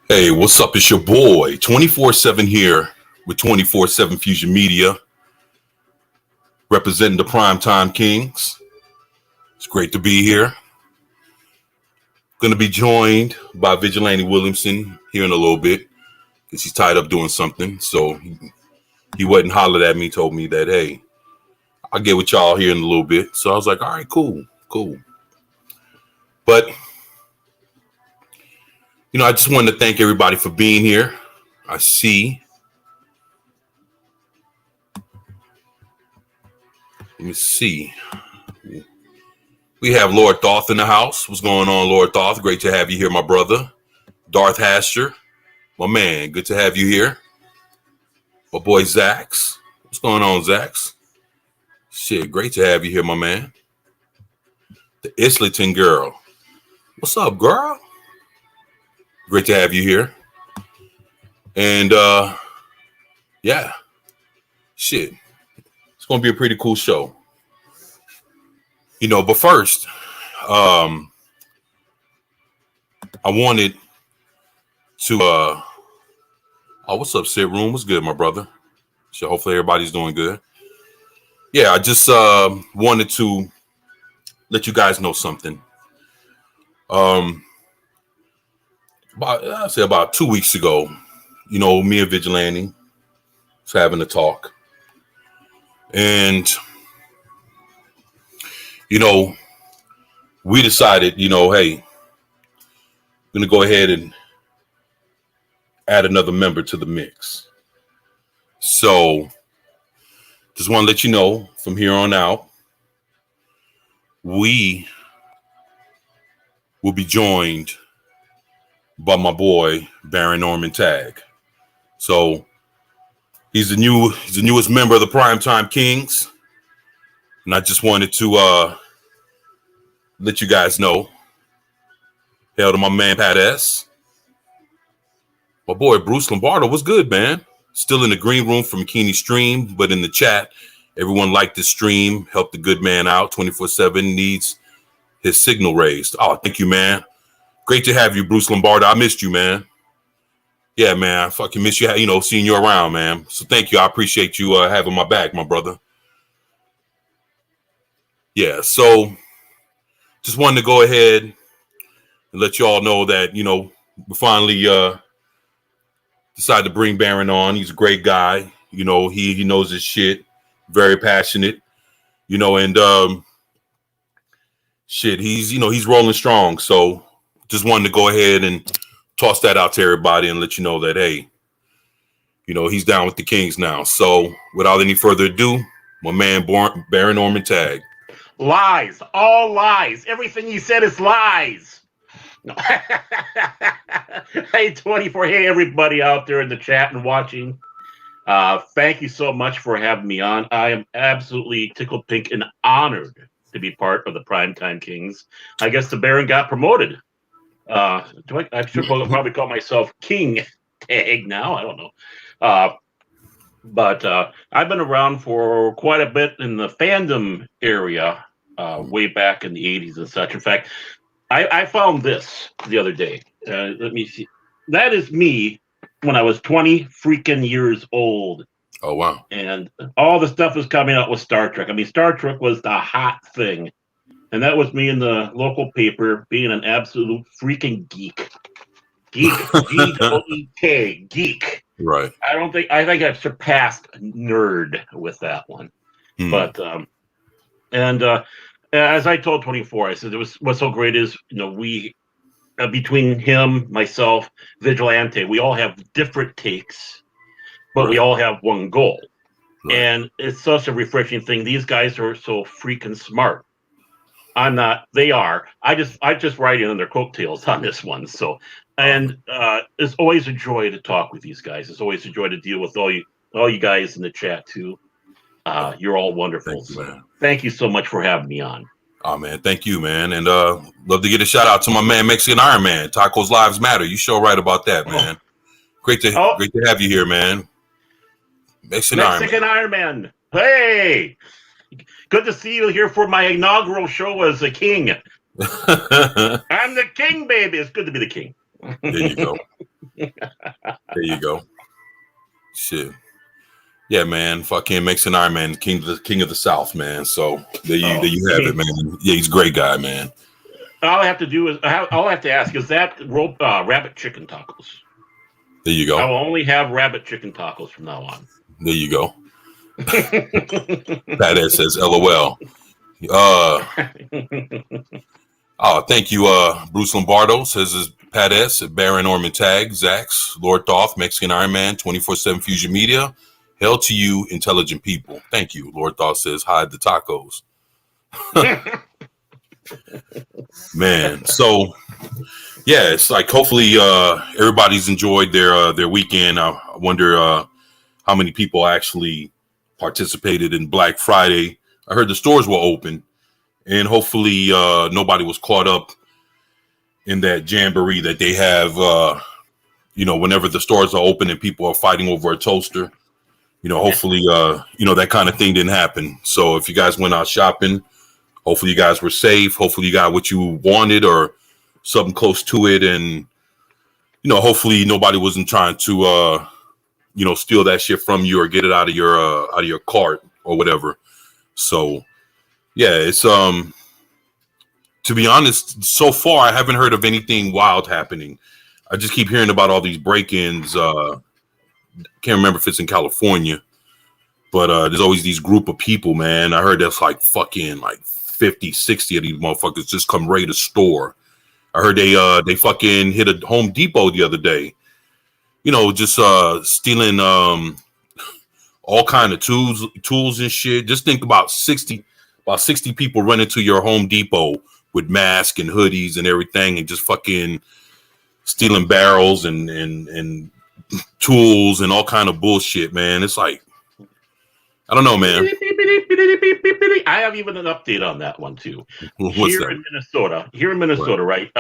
Hey, what's up? It's your boy, 24/7 here with 24/7 Fusion Media, representing the Primetime Kings. It's great to be here. Going to be joined by Vigilante Williamson here in a little bit because he's tied up doing something. So he went and hollered at me, told me that, hey, I'll get with y'all here in a little bit. So I was like, all right, cool. But, I just wanted to thank everybody for being here. I see. Let me see. We have Lord Thoth in the house. What's going on, Lord Thoth? Great to have you here, my brother. Darth Hasher, my man. Good to have you here. My boy Zax. What's going on, Zax? Shit, great to have you here, my man. The Islington girl. What's up, girl? Great to have you here. And yeah. Shit. It's gonna be a pretty cool show. But first, I wanted to oh, what's up, Sit Room? What's good, my brother? So hopefully everybody's doing good. Yeah, I just wanted to let you guys know something. About 2 weeks ago, me and Vigilante was having a talk. And we decided, hey, we're gonna go ahead and add another member to the mix. So just want to let you know from here on out, we will be joined by my boy Baron Norman Tag. So he's the newest member of the Primetime Kings, and I just wanted to let you guys know. Hail to my man Pat S. My boy Bruce Lombardo, what's good, man? Still in the green room from McKinney Stream, but in the chat, everyone liked this stream, helped the good man out. 24/7 needs his signal raised. Oh, thank you, man. Great to have you, Bruce Lombardo. I missed you, man. Yeah, man, I fucking miss you, seeing you around, man. So thank you. I appreciate you having my back, my brother. Yeah, so just wanted to go ahead and let you all know that, we finally decided to bring Baron on. He's a great guy. He knows his shit. Very passionate, and shit, he's rolling strong. So just wanted to go ahead and toss that out to everybody and let you know that, hey, he's down with the Kings now. So without any further ado, my man Baron Norman Tag. Lies, all lies. Everything you said is lies. No. Hey, 24. Hey, everybody out there in the chat and watching. Thank you so much for having me on. I am absolutely tickled pink and honored to be part of the Primetime Kings. I guess the Baron got promoted. I should probably call myself King Tag now. I don't know. But I've been around for quite a bit in the fandom area, way back in the 80s and such. In fact, I found this the other day. Let me see. That is me when I was 20 freaking years old. Oh, wow. And all the stuff was coming out with Star Trek. I mean, Star Trek was the hot thing. And that was me in the local paper being an absolute freaking geek. Geek. G-O-E-K. Geek. Right. I think I've surpassed nerd with that one. But as I told 24, I said what's so great is we between him, myself, Vigilante, we all have different takes, but we all have one goal. Right. And it's such a refreshing thing. These guys are so freaking smart. I'm not. They are. I just ride in on their coattails on this one. So, and it's always a joy to talk with these guys. It's always a joy to deal with all you guys in the chat too. You're all wonderful. Thank you, man. Thank you so much for having me on. Oh, man, thank you, man. And love to get a shout out to my man Mexican Iron Man. Tacos Lives Matter. You sure right about that, man. Great to have you here, man. Mexican Iron Man. Hey. Good to see you here for my inaugural show as a king. I'm the king, baby. It's good to be the king. There you go. There you go. Shit. Yeah, man. Fucking Mason Iron Man, king of the South, man. So there you have it, man. Yeah, he's a great guy, man. All I have to do is all I have to ask is that rabbit chicken tacos. There you go. I will only have rabbit chicken tacos from now on. There you go. Badass says LOL. Thank you, Bruce Lombardo says is Pat S, Baron Norman Tag, Zax, Lord Thoth, Mexican Iron Man, 24/7 Fusion Media. Hell to you, intelligent people. Thank you. Lord Thoth says hide the tacos. Man, so yeah, it's like hopefully everybody's enjoyed their weekend. I wonder how many people actually participated in Black Friday. I heard the stores were open, and hopefully nobody was caught up in that jamboree that they have. Whenever the stores are open and people are fighting over a toaster, hopefully that kind of thing didn't happen. So if you guys went out shopping, hopefully you guys were safe. Hopefully you got what you wanted or something close to it, and hopefully nobody wasn't trying to steal that shit from you or get it out of your cart or whatever. So yeah, it's to be honest, so far I haven't heard of anything wild happening. I just keep hearing about all these break-ins. Can't remember if it's in California, but there's always these group of people, man. I heard that's like fucking like 50, 60 of these motherfuckers just come raid a store. I heard they fucking hit a Home Depot the other day. Just stealing all kind of tools and shit. Just think about 60 people running to your Home Depot with masks and hoodies and everything, and just fucking stealing barrels and tools and all kind of bullshit, man. It's like, I don't know, man. I have even an update on that one too. What's Here that? in Minnesota, right?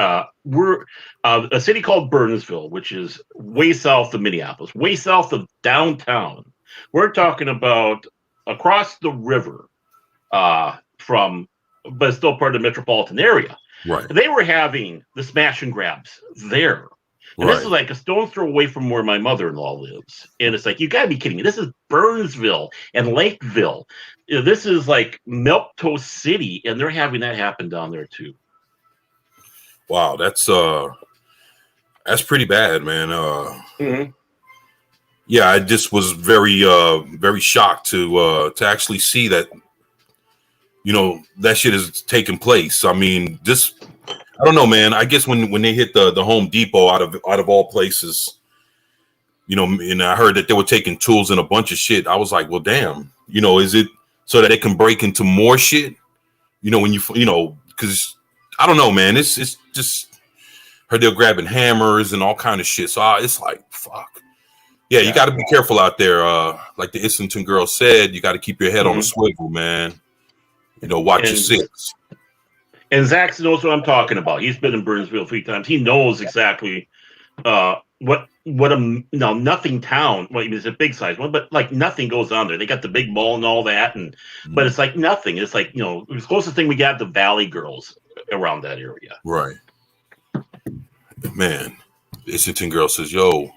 We're a city called Burnsville, which is way south of Minneapolis, way south of downtown. We're talking about across the river but it's still part of the metropolitan area. Right. They were having the smash and grabs there. And this is like a stone's throw away from where my mother-in-law lives. And it's like, you got to be kidding me. This is Burnsville and Lakeville. This is like Milquetoast City, and they're having that happen down there too. Wow, that's pretty bad, man. Yeah, I just was very very shocked to actually see that that shit is taking place. I mean, I don't know, man. I guess when they hit the Home Depot out of all places, and I heard that they were taking tools and a bunch of shit. I was like, well, damn. Is it so that they can break into more shit? When because I don't know, man. It's just heard they're grabbing hammers and all kind of shit. So it's like, fuck. Yeah, you got to be careful out there. Like the Islington girl said, you got to keep your head on a swivel, man. Watch your six. And Zax knows what I'm talking about. He's been in Burnsville 3 times. He knows exactly nothing town. Well, it's a big size one, but like nothing goes on there. They got the big mall and all that, but it's like nothing. It's like the closest thing we got, the Valley Girls around that area. Right. Man, the Islington girl says, "Yo,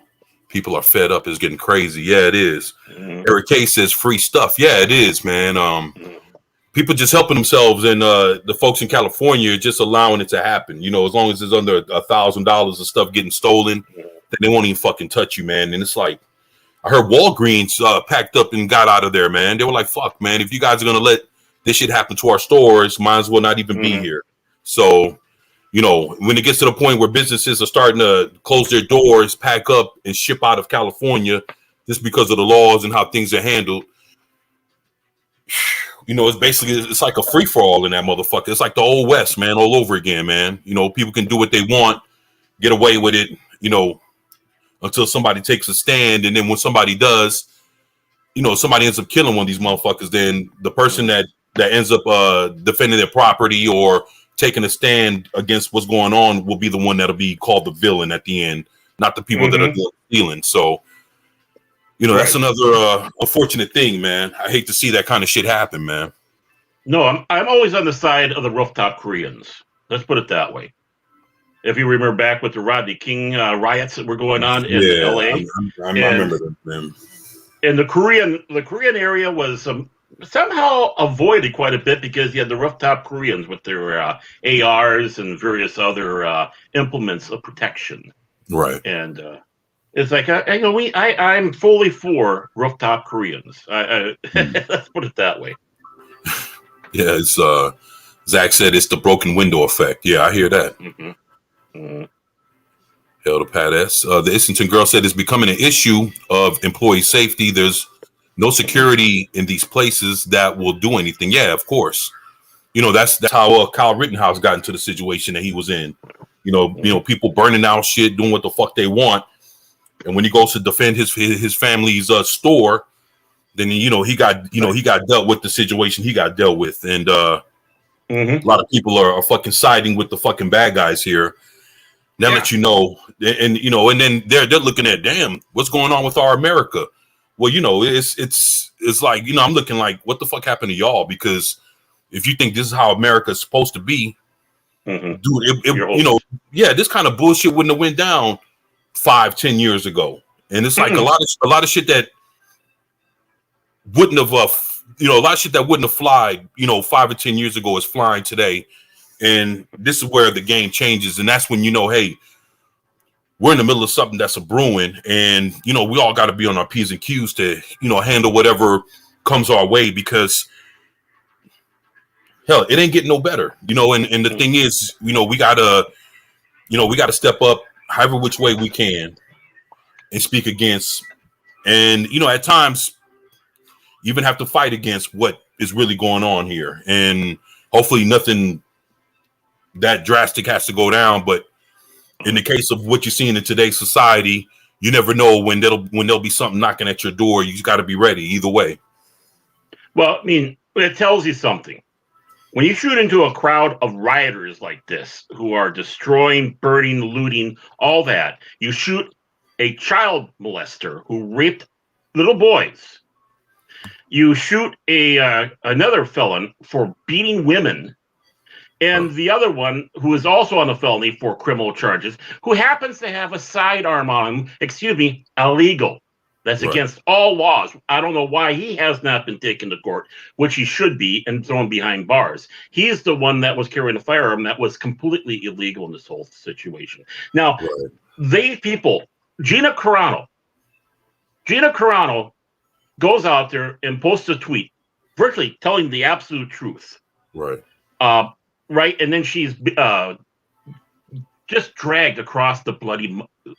people are fed up. It's getting crazy." Yeah, it is. Eric K says, "Free stuff." Yeah, it is, man. People just helping themselves, and the folks in California just allowing it to happen. As long as it's under $1,000 of stuff getting stolen, then they won't even fucking touch you, man. And it's like, I heard Walgreens packed up and got out of there, man. They were like, fuck, man, if you guys are going to let this shit happen to our stores, might as well not even be here. So, when it gets to the point where businesses are starting to close their doors, pack up, and ship out of California just because of the laws and how things are handled, it's like a free for all in that motherfucker. It's like the old West, man, all over again, man. People can do what they want, get away with it, until somebody takes a stand. And then when somebody does, somebody ends up killing one of these motherfuckers, then the person that ends up defending their property or taking a stand against what's going on will be the one that'll be called the villain at the end, not the people that are stealing. So, that's another unfortunate thing, man. I hate to see that kind of shit happen, man. No, I'm always on the side of the rooftop Koreans. Let's put it that way. If you remember back with the Rodney King riots that were going on in L.A., I remember them. And the Korean area was somehow avoided quite a bit because you had the rooftop Koreans with their ARs and various other implements of protection. Right. And it's like I'm fully for rooftop Koreans. Let's put it that way. Yeah, it's Zach said it's the broken window effect. Yeah, I hear that. Mm-hmm. Mm-hmm. Hell to Pat S. The Islington girl said it's becoming an issue of employee safety. There's no security in these places that will do anything. Yeah, of course. That's how Kyle Rittenhouse got into the situation that he was in. People burning out shit, doing what the fuck they want. And when he goes to defend his family's store, then he got dealt with the situation he got dealt with. And a lot of people are fucking siding with the fucking bad guys here. Now that and then they're looking at, damn, what's going on with our America? Well, it's like, I'm looking like, what the fuck happened to y'all? Because if you think this is how America is supposed to be, dude, this kind of bullshit wouldn't have went down 5-10 years ago. And it's like a lot of shit that wouldn't have, a lot of shit that wouldn't have flied, 5 or 10 years ago is flying today. And this is where the game changes. And that's when, hey, we're in the middle of something that's a brewing. And, we all got to be on our P's and Q's to, handle whatever comes our way, because hell, it ain't getting no better, and the thing is, we gotta step up however which way we can and speak against, and, at times even have to fight against what is really going on here. And hopefully nothing that drastic has to go down, but in the case of what you're seeing in today's society, you never know when there'll be something knocking at your door. You just got to be ready either way. Well, I mean, it tells you something. When you shoot into a crowd of rioters like this, who are destroying, burning, looting, all that, you shoot a child molester who raped little boys. You shoot another felon for beating women. And the other one, who is also on the felony for criminal charges, who happens to have a sidearm on him, illegal. That's against all laws. I don't know why he has not been taken to court, which he should be, and thrown behind bars. He is the one that was carrying a firearm that was completely illegal in this whole situation. Now, these people, Gina Carano goes out there and posts a tweet, virtually telling the absolute truth. Right. And then she's just dragged across the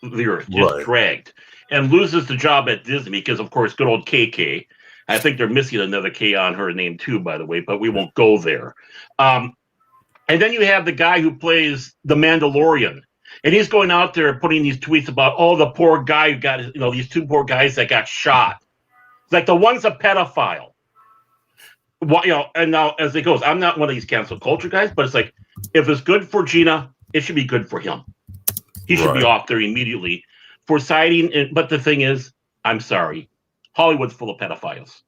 earth, dragged, and loses the job at Disney because, of course, good old KK. I think they're missing another K on her name too, by the way, but we won't go there. And then you have the guy who plays the Mandalorian, and he's going out there putting these tweets about, the poor guy who got, these two poor guys that got shot. It's like the one's a pedophile. And now as it goes, I'm not one of these cancel culture guys, but it's like, if it's good for Gina, it should be good for him. He should be off there immediately for siding. But the thing is, I'm sorry, Hollywood's full of pedophiles.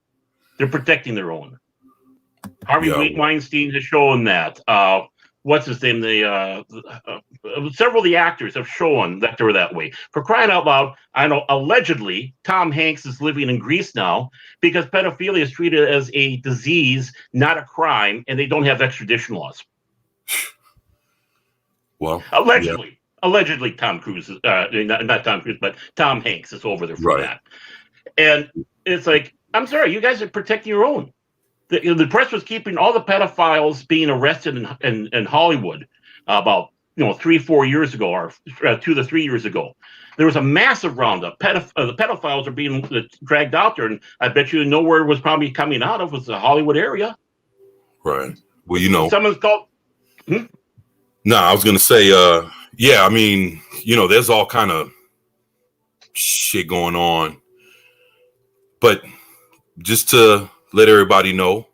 They're protecting their own. Harvey Weinstein has shown that. What's his name? Several of the actors have shown that they're that way. For crying out loud, I know allegedly Tom Hanks is living in Greece now because pedophilia is treated as a disease, not a crime, and they don't have extradition laws. Well, allegedly Tom Cruise, not Tom Cruise, but Tom Hanks is over there for that. And it's like, I'm sorry, you guys are protecting your own. The press was keeping all the pedophiles being arrested in Hollywood about 3-4 years ago, or 2 to 3 years ago. There was a massive roundup. The pedophiles are being dragged out there, and I bet you nowhere it was probably coming out of was the Hollywood area. Right. Well, someone's called. No, I was gonna say, I mean, there's all kind of shit going on, but just to let everybody know,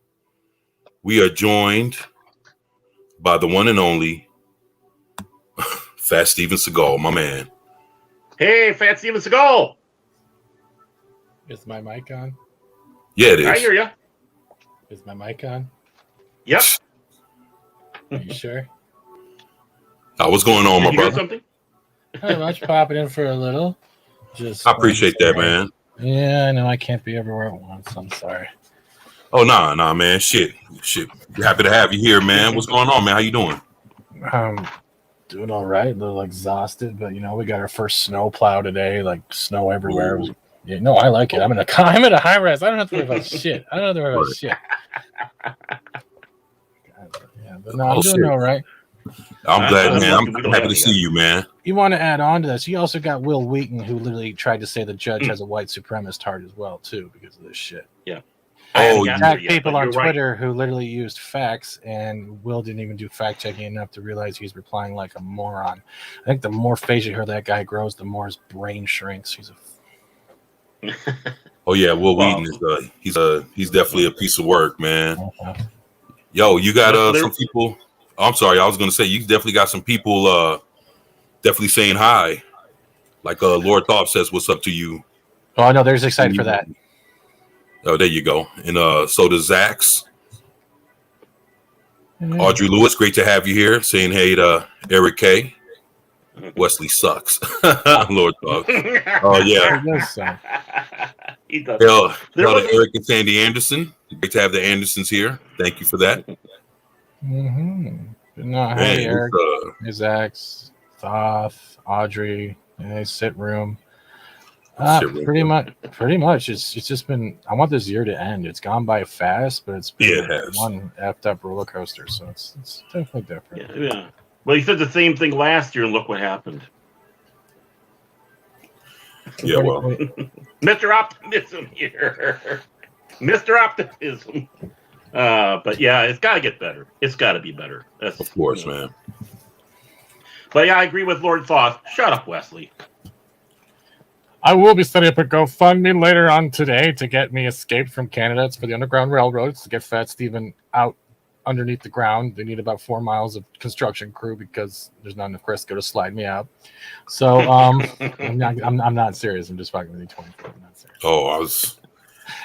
we are joined by the one and only Fat Steven Seagal, my man. Hey, Fat Steven Seagal. Is my mic on? Yeah, it is. I hear you. Is my mic on? Yep. Are you sure? What's going on, my Did you got brother? something? Not much, popping in for a little. Just I appreciate that, man. Yeah, I know I can't be everywhere at once. I'm sorry. Oh, nah, man. Shit. Happy to have you here, man. What's going on, man? How you doing? Doing all right. A little exhausted, but we got our first snow plow today. Like snow everywhere. Ooh. Yeah, no, I like it. I'm in a high res. I don't have to worry about shit. I don't have to worry about Right. shit. Yeah, but no, I'm doing all right. I'm glad, man. lucky I'm we don't happy have to you see yet. you, man. You want to add on to this? You also got Will Wheaton, who literally tried to say the judge has a white supremacist heart as well, too, because of this shit. Yeah. Oh, I haven't gotten there Attack yet, people but on you're right. Twitter who literally used facts, and Will didn't even do fact checking enough to realize he's replying like a moron. I think the more facial hair that guy grows, the more his brain shrinks. Oh yeah, Will Well- Wheaton is he's definitely a piece of work, man. Okay. Yo, you got There- some people. I'm sorry, I was gonna say you definitely got some people definitely saying hi. Like Lord Thought says, "What's up to you?" Oh, I know. There's excited for that. Oh, there you go. And so does Zax. Yeah. Audrey Lewis, great to have you here. Saying hey to Eric K. Wesley sucks. Lord Thought. Oh yeah. It does sound. He does. Hell There to was- Eric and Sandy Anderson. Great to have the Andersons here. Thank you for that. Mm-hmm. No, Man, hey, Eric, it's, Zax, Thoth, Audrey, Sit Room. Sit Room. Pretty much. It's just been. I want this year to end. It's gone by fast, but it's been Yeah, it has. one effed up roller coaster. So it's definitely different. Yeah. Well, he said the same thing last year, and look what happened. yeah, well, Mr. Optimism here. Mr. Optimism. But yeah, it's got to get better. It's got to be better. That's, of course, man. But yeah, I agree with Lord Thoth. Shut up, Wesley. I will be setting up a GoFundMe later on today to get me escaped from Canada. It's for the Underground Railroad. It's to get Fat Steven out underneath the ground. They need about 4 miles of construction crew because there's not enough Crisco to slide me out. So I'm not serious. I'm just fucking with you 24. I'm not serious. Oh, I was.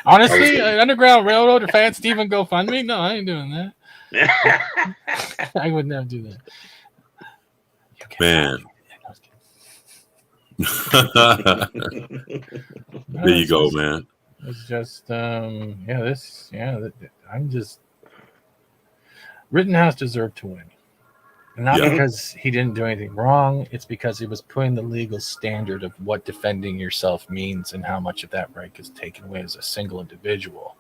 Honestly, Underground Railroad or Fat Steven GoFundMe? No, I ain't doing that. I would never do that. Man. No, There you it's go, just- man. It's just, I'm just. Rittenhouse deserved to win. Not Yeah. because he didn't do anything wrong. It's because he was putting the legal standard of what defending yourself means and how much of that right is taken away as a single individual.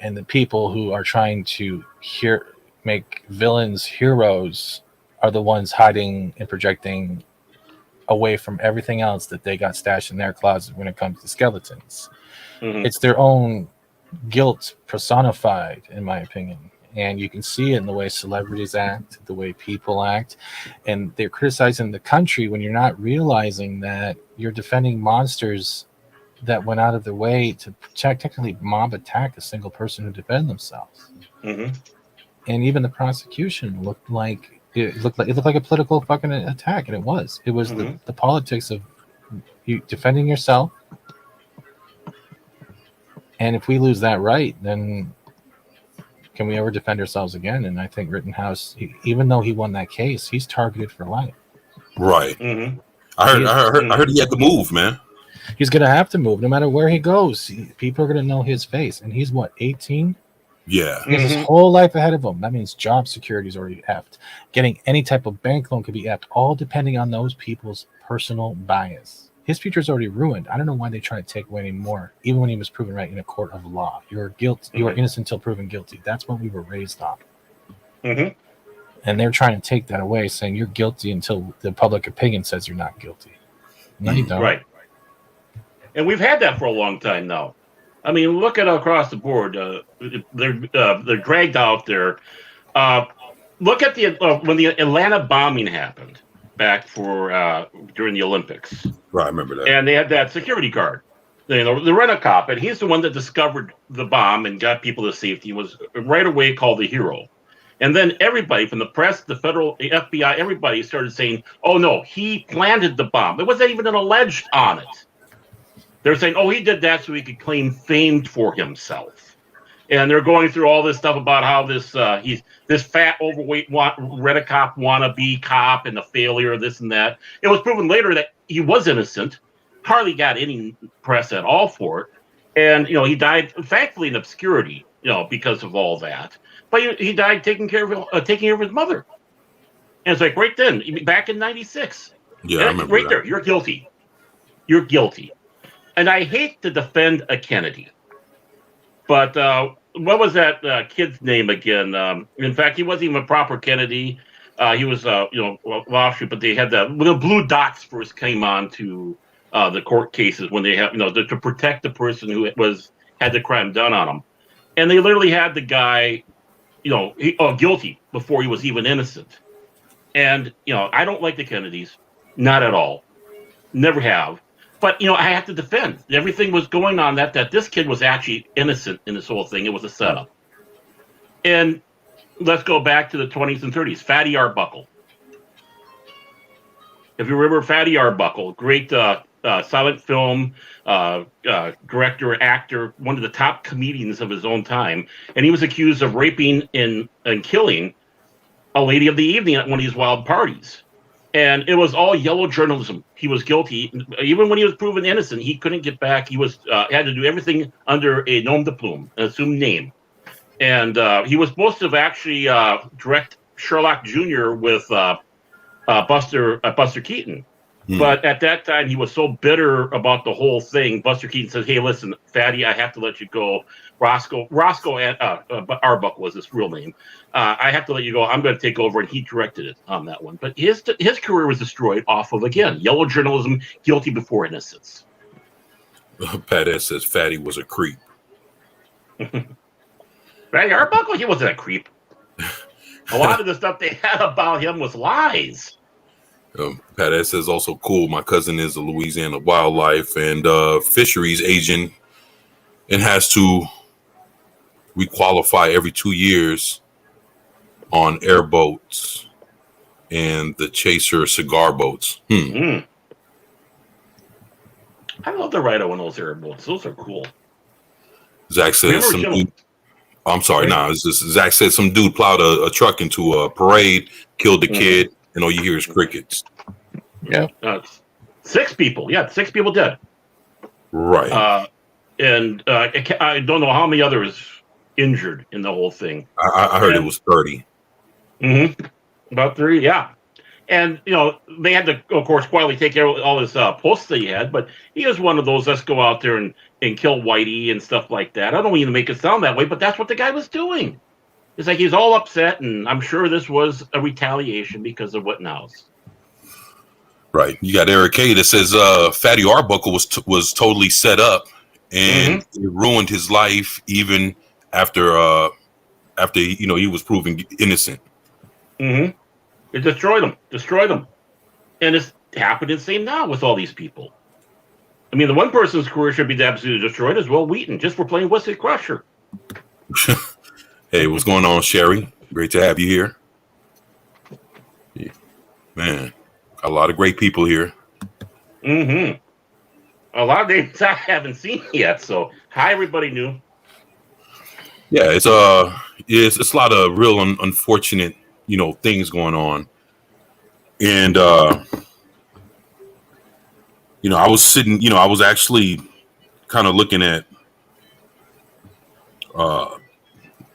And the people who are trying to make villains heroes are the ones hiding and projecting away from everything else that they got stashed in their closet when it comes to skeletons. Mhm. It's their own guilt personified, in my opinion. And you can see it in the way celebrities act, the way people act. And they're criticizing the country when you're not realizing that you're defending monsters that went out of their way to technically mob attack a single person who defended themselves. Mhm. And even the prosecution looked like a political fucking attack, and it was. It was Mhm. the politics of you defending yourself. And if we lose that right, then can we ever defend ourselves again? And I think Rittenhouse, even though he won that case, he's targeted for life. Right. Mhm. I heard he had to move, man. He's going to have to move no matter where he goes. People are going to know his face. And he's what, 18? Yeah. He has his whole life ahead of him. That means job security is already effed. Getting any type of bank loan could be effed, all depending on those people's personal bias. His future is already ruined. I don't know why they try to take away any more, even when he was proven right in a court of law. You are innocent until proven guilty. That's what we were raised on. Mhm. And they're trying to take that away, saying you're guilty until the public opinion says you're not guilty. No, you don't. Right. And we've had that for a long time now. I mean, look at across the board. They're dragged out there. Look at when the Atlanta bombing happened back during the Olympics, Right. I remember that. and they had that security guard, the rent-a-cop, and he's the one that discovered the bomb and got people to safety. He was right away called the hero. And then everybody from the press, the federal, the FBI, everybody started saying, "Oh no, he planted the bomb." It wasn't even alleged on it. They're saying, "Oh, he did that so he could claim fame for himself." and they're going through all this stuff about how he's this fat, overweight, Rent-A-Cop wannabe cop and the failure of this and that. It was proven later that he was innocent, hardly got any press at all for it, and he died thankfully in obscurity, because of all that. But he died taking care of his mother, and it's like right then, back in '96. Yeah, I remember right that. there. You're guilty. You're guilty. And I hate to defend a Kennedy, but what was that kid's name again? In fact, he wasn't even a proper Kennedy. He was, lawsuit, but they had the blue dots first came on to the court cases when they have, to protect the person who had the crime done on him, and they literally had the guy, guilty before he was even innocent. And I don't like the Kennedys, not at all, never have. But I have to defend. Everything was going on that this kid was actually innocent in this whole thing. It was a setup. And let's go back to the 20s and 30s. Fatty Arbuckle. If you remember Fatty Arbuckle, great silent film director, actor, one of the top comedians of his own time, and he was accused of raping and killing a lady of the evening at one of these wild parties. And it was all yellow journalism. He was guilty. Even when he was proven innocent, he couldn't get back. He was had to do everything under a nom de plume, an assumed name. And he was supposed to have actually direct Sherlock Jr. with Buster Keaton. But at that time, he was so bitter about the whole thing. Buster Keaton says, "Hey, listen, Fatty, I have to let you go. Roscoe Arbuckle was his real name. I have to let you go. I'm going to take over." And he directed it on that one. But his career was destroyed off of, again, yellow journalism, guilty before innocence. Pat S says Fatty was a creep. Fatty Arbuckle, he wasn't a creep. A lot of the stuff they had about him was lies. Pat S says also cool. My cousin is a Louisiana wildlife and fisheries agent and has to requalify every 2 years on airboats and the chaser cigar boats. I love the ride on those airboats. Those are cool. Zach says I'm sorry, it's just Zach said some dude plowed a truck into a parade, killed the kid, and all you hear is crickets. Yeah. 6 people. Yeah, 6 people dead. Right. And I don't know how many others injured in the whole thing. I heard it was 30. About 30, yeah. And, they had to, of course, quietly take care of all his posts that he had, but he was one of those, let's go out there and kill Whitey and stuff like that. I don't mean to make it sound that way, but that's what the guy was doing. It's like he's all upset, and I'm sure this was a retaliation because of Wittenhouse. Right. You got Eric K that says Fatty Arbuckle was totally set up, and it ruined his life even after he was proven innocent. It destroyed him. And it's happening the same now with all these people. I mean, the one person's career should be absolutely destroyed as well. Wheaton, just for playing Wesley Crusher. Hey, what's going on, Sherry? Great to have you here. Yeah. Man, a lot of great people here. A lot of names I haven't seen yet. So, hi, everybody new. Yeah, it's a lot of real unfortunate, things going on. And I was sitting, I was actually kind of looking at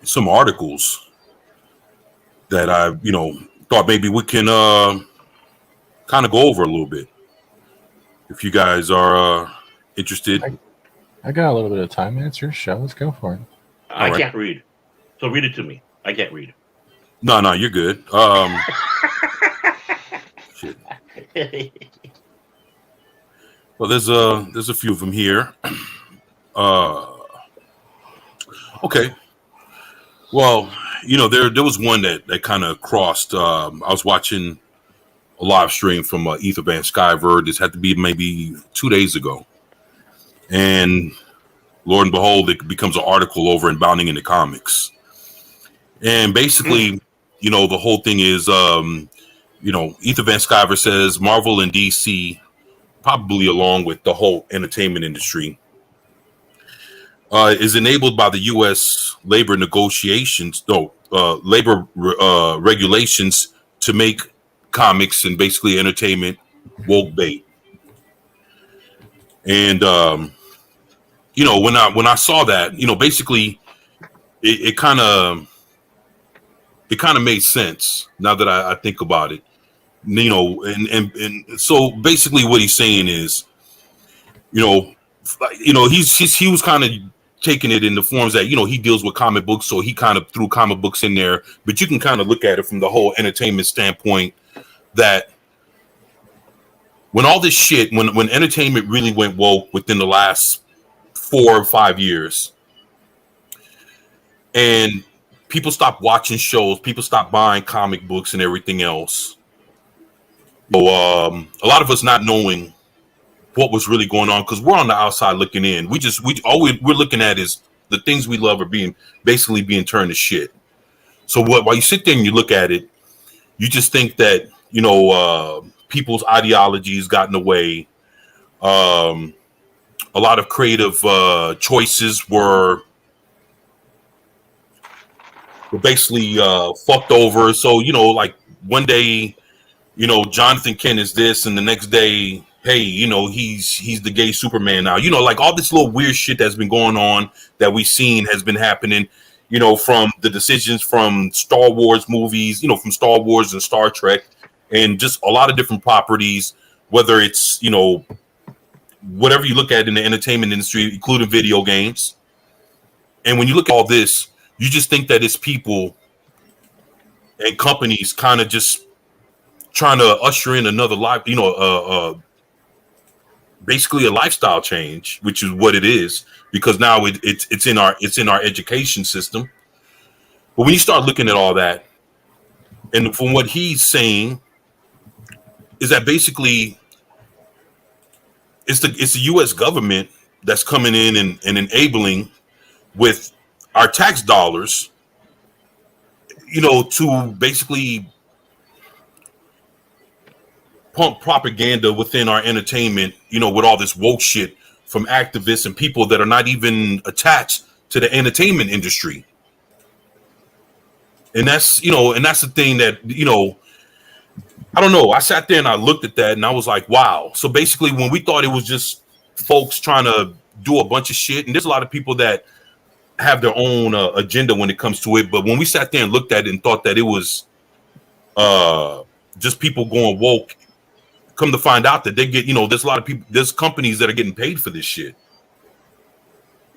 some articles that I, thought maybe we can kind of go over a little bit. If you guys are interested. I got a little bit of time. It's your show. Let's go for it. I can't read. So read it to me. I can't read. No, you're good. Shit. Well, there's a few of them here. Okay. Well, there was one that kind of crossed. I was watching a live stream from Ether Van Sciver. This had to be maybe 2 days ago, and Lord and behold, it becomes an article over in Bounding into Comics, and basically, the whole thing is, Ether Van Sciver says Marvel and DC, probably along with the whole entertainment industry, is enabled by the U.S. labor regulations to make comics and basically entertainment woke bait. And when I saw that, basically it kind of made sense now that I think about it. And so basically what he's saying is, he was kind of taking it in the forms that, he deals with comic books, so he kind of threw comic books in there, but you can kind of look at it from the whole entertainment standpoint that when all this shit, when entertainment really went woke within the last 4 or 5 years, and people stopped watching shows, people stopped buying comic books and everything else. So a lot of us not knowing what was really going on, because we're on the outside looking in. We're looking at is the things we love are being turned to shit. So while you sit there and you look at it, you just think that people's ideologies got in the way. A lot of creative choices were basically fucked over. So like one day, Jonathan Kent is this, and the next day, hey, he's the gay Superman now. Like all this little weird shit that's been going on that we've seen has been happening, from the decisions from Star Wars movies, from Star Wars and Star Trek, and just a lot of different properties, whether it's, whatever you look at in the entertainment industry, including video games. And when you look at all this, you just think that it's people and companies kind of just trying to usher in another life, basically a lifestyle change, which is what it is, because now it's in our education system. But when you start looking at all that, and from what he's saying, is that basically it's the U.S. government that's coming in and enabling with our tax dollars, to basically pump propaganda within our entertainment, with all this woke shit from activists and people that are not even attached to the entertainment industry. And that's the thing that, I don't know. I sat there and I looked at that and I was like, wow. So basically when we thought it was just folks trying to do a bunch of shit, and there's a lot of people that have their own agenda when it comes to it. But when we sat there and looked at it and thought that it was just people going woke, come to find out that they get, there's a lot of people, there's companies that are getting paid for this shit.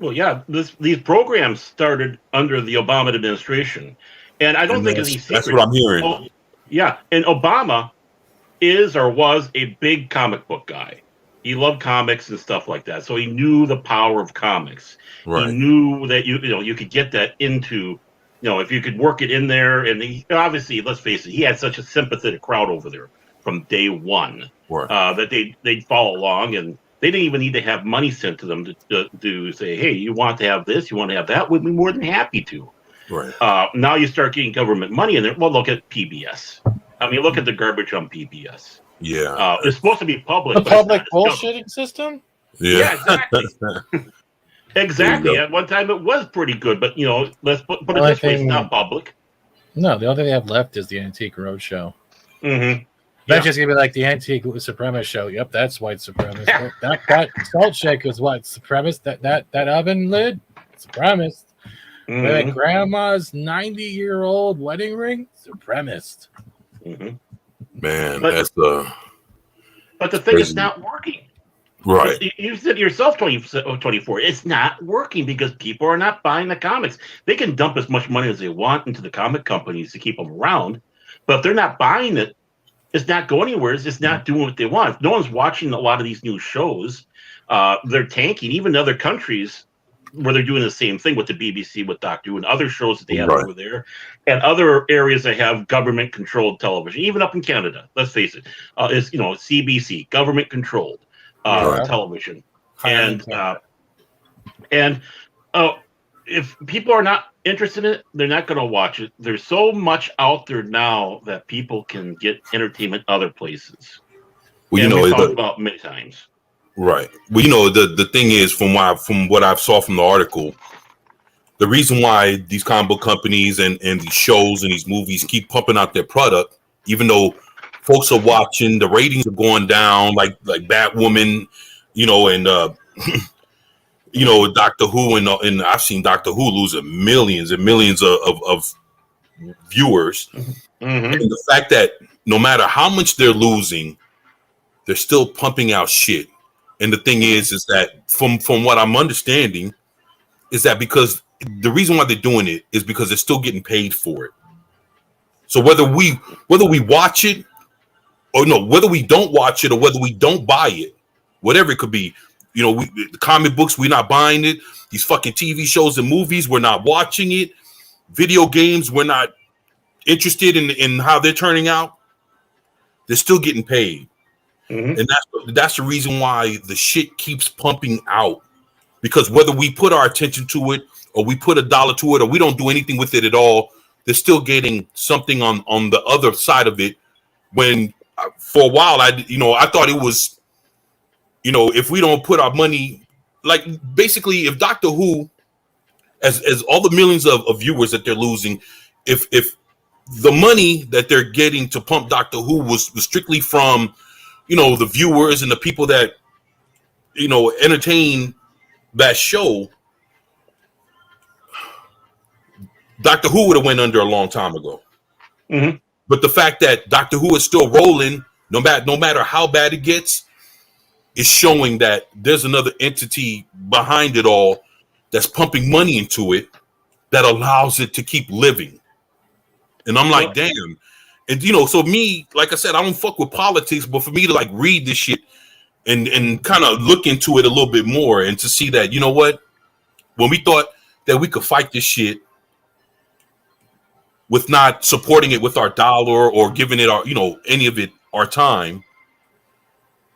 Well, yeah, these programs started under the Obama administration. And I don't think it's any secret. That's what I'm hearing. Oh, yeah, and Obama is or was a big comic book guy. He loved comics and stuff like that. So he knew the power of comics. Right. He knew that you could get that into, if you could work it in there. And obviously, let's face it, he had such a sympathetic crowd over there from day one, right, that they'd follow along, and they didn't even need to have money sent to them to say, hey, you want to have this, you want to have that, we'd be more than happy to. Right. Now you start getting government money in there. Well, look at PBS. I mean, look at the garbage on PBS. Yeah. It's supposed to be public. The public bullshitting system? Yeah, exactly. Exactly. At one time it was pretty good, but, let's put it this way, it's not public. No, the only thing they have left is the Antique Roadshow. Mm-hmm. That's just going to be like the Antique Supremacist show. Yep, that's white supremacist. that salt shaker is what? Supremacist? That oven lid? Supremacist. Mm-hmm. That grandma's 90-year-old wedding ring? Supremacist. Mm-hmm. Man, but the thing is not working. Right. You said yourself, 24. It's not working because people are not buying the comics. They can dump as much money as they want into the comic companies to keep them around, but if they're not buying it, it's not going anywhere. It's just not doing what they want. If no one's watching a lot of these new shows, they're tanking. Even other countries where they're doing the same thing with the BBC, with Doctor Who, and other shows that they have over there, and other areas that have government-controlled television. Even up in Canada, let's face it, is CBC, government-controlled television, and if people are not interested in it, they're not going to watch it. There's so much out there now that people can get entertainment other places. Well, we've talked about many times. Right. Well, the thing is, from what I saw from the article, the reason why these comic book companies and these shows and these movies keep pumping out their product, even though folks are watching, the ratings are going down, like Batwoman, and Doctor Who, and I've seen Doctor Who losing millions and millions of viewers. Mm-hmm. And the fact that no matter how much they're losing, they're still pumping out shit. And the thing is that from what I'm understanding, is that because the reason why they're doing it is because they're still getting paid for it. So whether we watch it or no, whether we don't watch it or whether we don't buy it, whatever it could be, the comic books, we're not buying it. These fucking TV shows and movies, we're not watching it. Video games, we're not interested in how they're turning out. They're still getting paid. Mm-hmm. And that's the reason why the shit keeps pumping out. Because whether we put our attention to it or we put $1 to it or we don't do anything with it at all, they're still getting something on the other side of it. When for a while I thought it was, if we don't put our money, like basically if Doctor Who, as all the millions of viewers that they're losing, if the money that they're getting to pump Doctor Who was strictly from, the viewers and the people that, entertain that show, Doctor Who would have went under a long time ago. Mm-hmm. But the fact that Doctor Who is still rolling, no matter how bad it gets, is showing that there's another entity behind it all that's pumping money into it that allows it to keep living. And I'm like, damn. And so me, like I said, I don't fuck with politics, but for me to like read this shit and kind of look into it a little bit more and to see that, what, when we thought that we could fight this shit with not supporting it with our dollar or giving it our, any of it our time,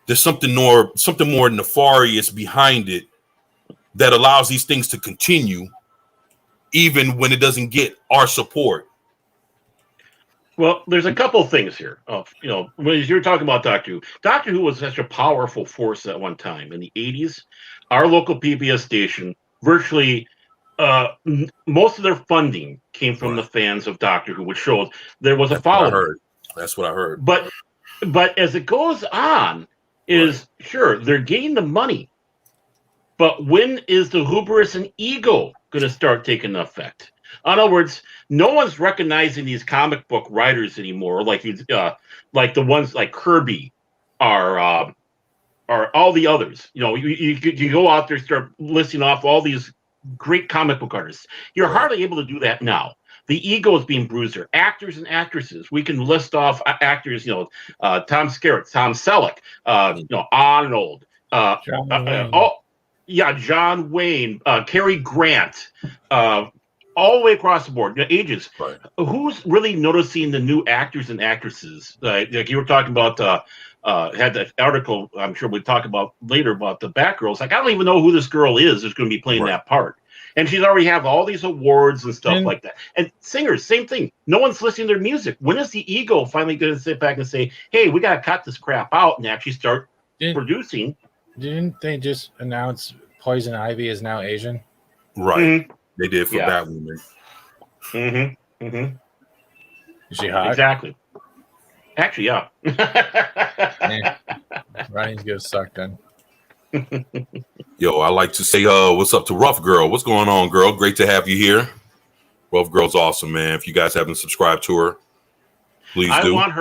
there's something more nefarious behind it that allows these things to continue even when it doesn't get our support. Well, there's a couple of things here. When you're talking about Doctor Who was such a powerful force at one time in the 80s. Our local PBS station, virtually most of their funding came from the fans of Doctor Who, which shows there was a following. That's what I heard. But as it goes on, sure, they're getting the money. But when is the hubris and ego going to start taking effect? In other words, no one's recognizing these comic book writers anymore, like the ones like Kirby are all the others. You go out there, start listing off all these great comic book artists. You're hardly able to do that now. The ego is being bruised. Actors and actresses. We can list off actors. Tom Skerritt, Tom Selleck, Arnold. John Wayne, Cary Grant. All the way across the board, ages. Right. Who's really noticing the new actors and actresses? Like you were talking about, had that article. I'm sure we'll talk about later about the Batgirls. Like I don't even know who this girl is who's going to be playing that part, and she's already have all these awards and stuff like that. And singers, same thing. No one's listening to their music. When is the ego finally going to sit back and say, "Hey, we got to cut this crap out and actually start producing"? Didn't they just announce Poison Ivy is now Asian? Right. Mm-hmm. They did for Batwoman. Mm-hmm. Mm-hmm. Is she hot? Exactly. Actually, yeah. Ryan's gonna suck then. Yo, I like to say, what's up to Rough Girl? What's going on, girl? Great to have you here. Rough Girl's awesome, man. If you guys haven't subscribed to her, please do. I want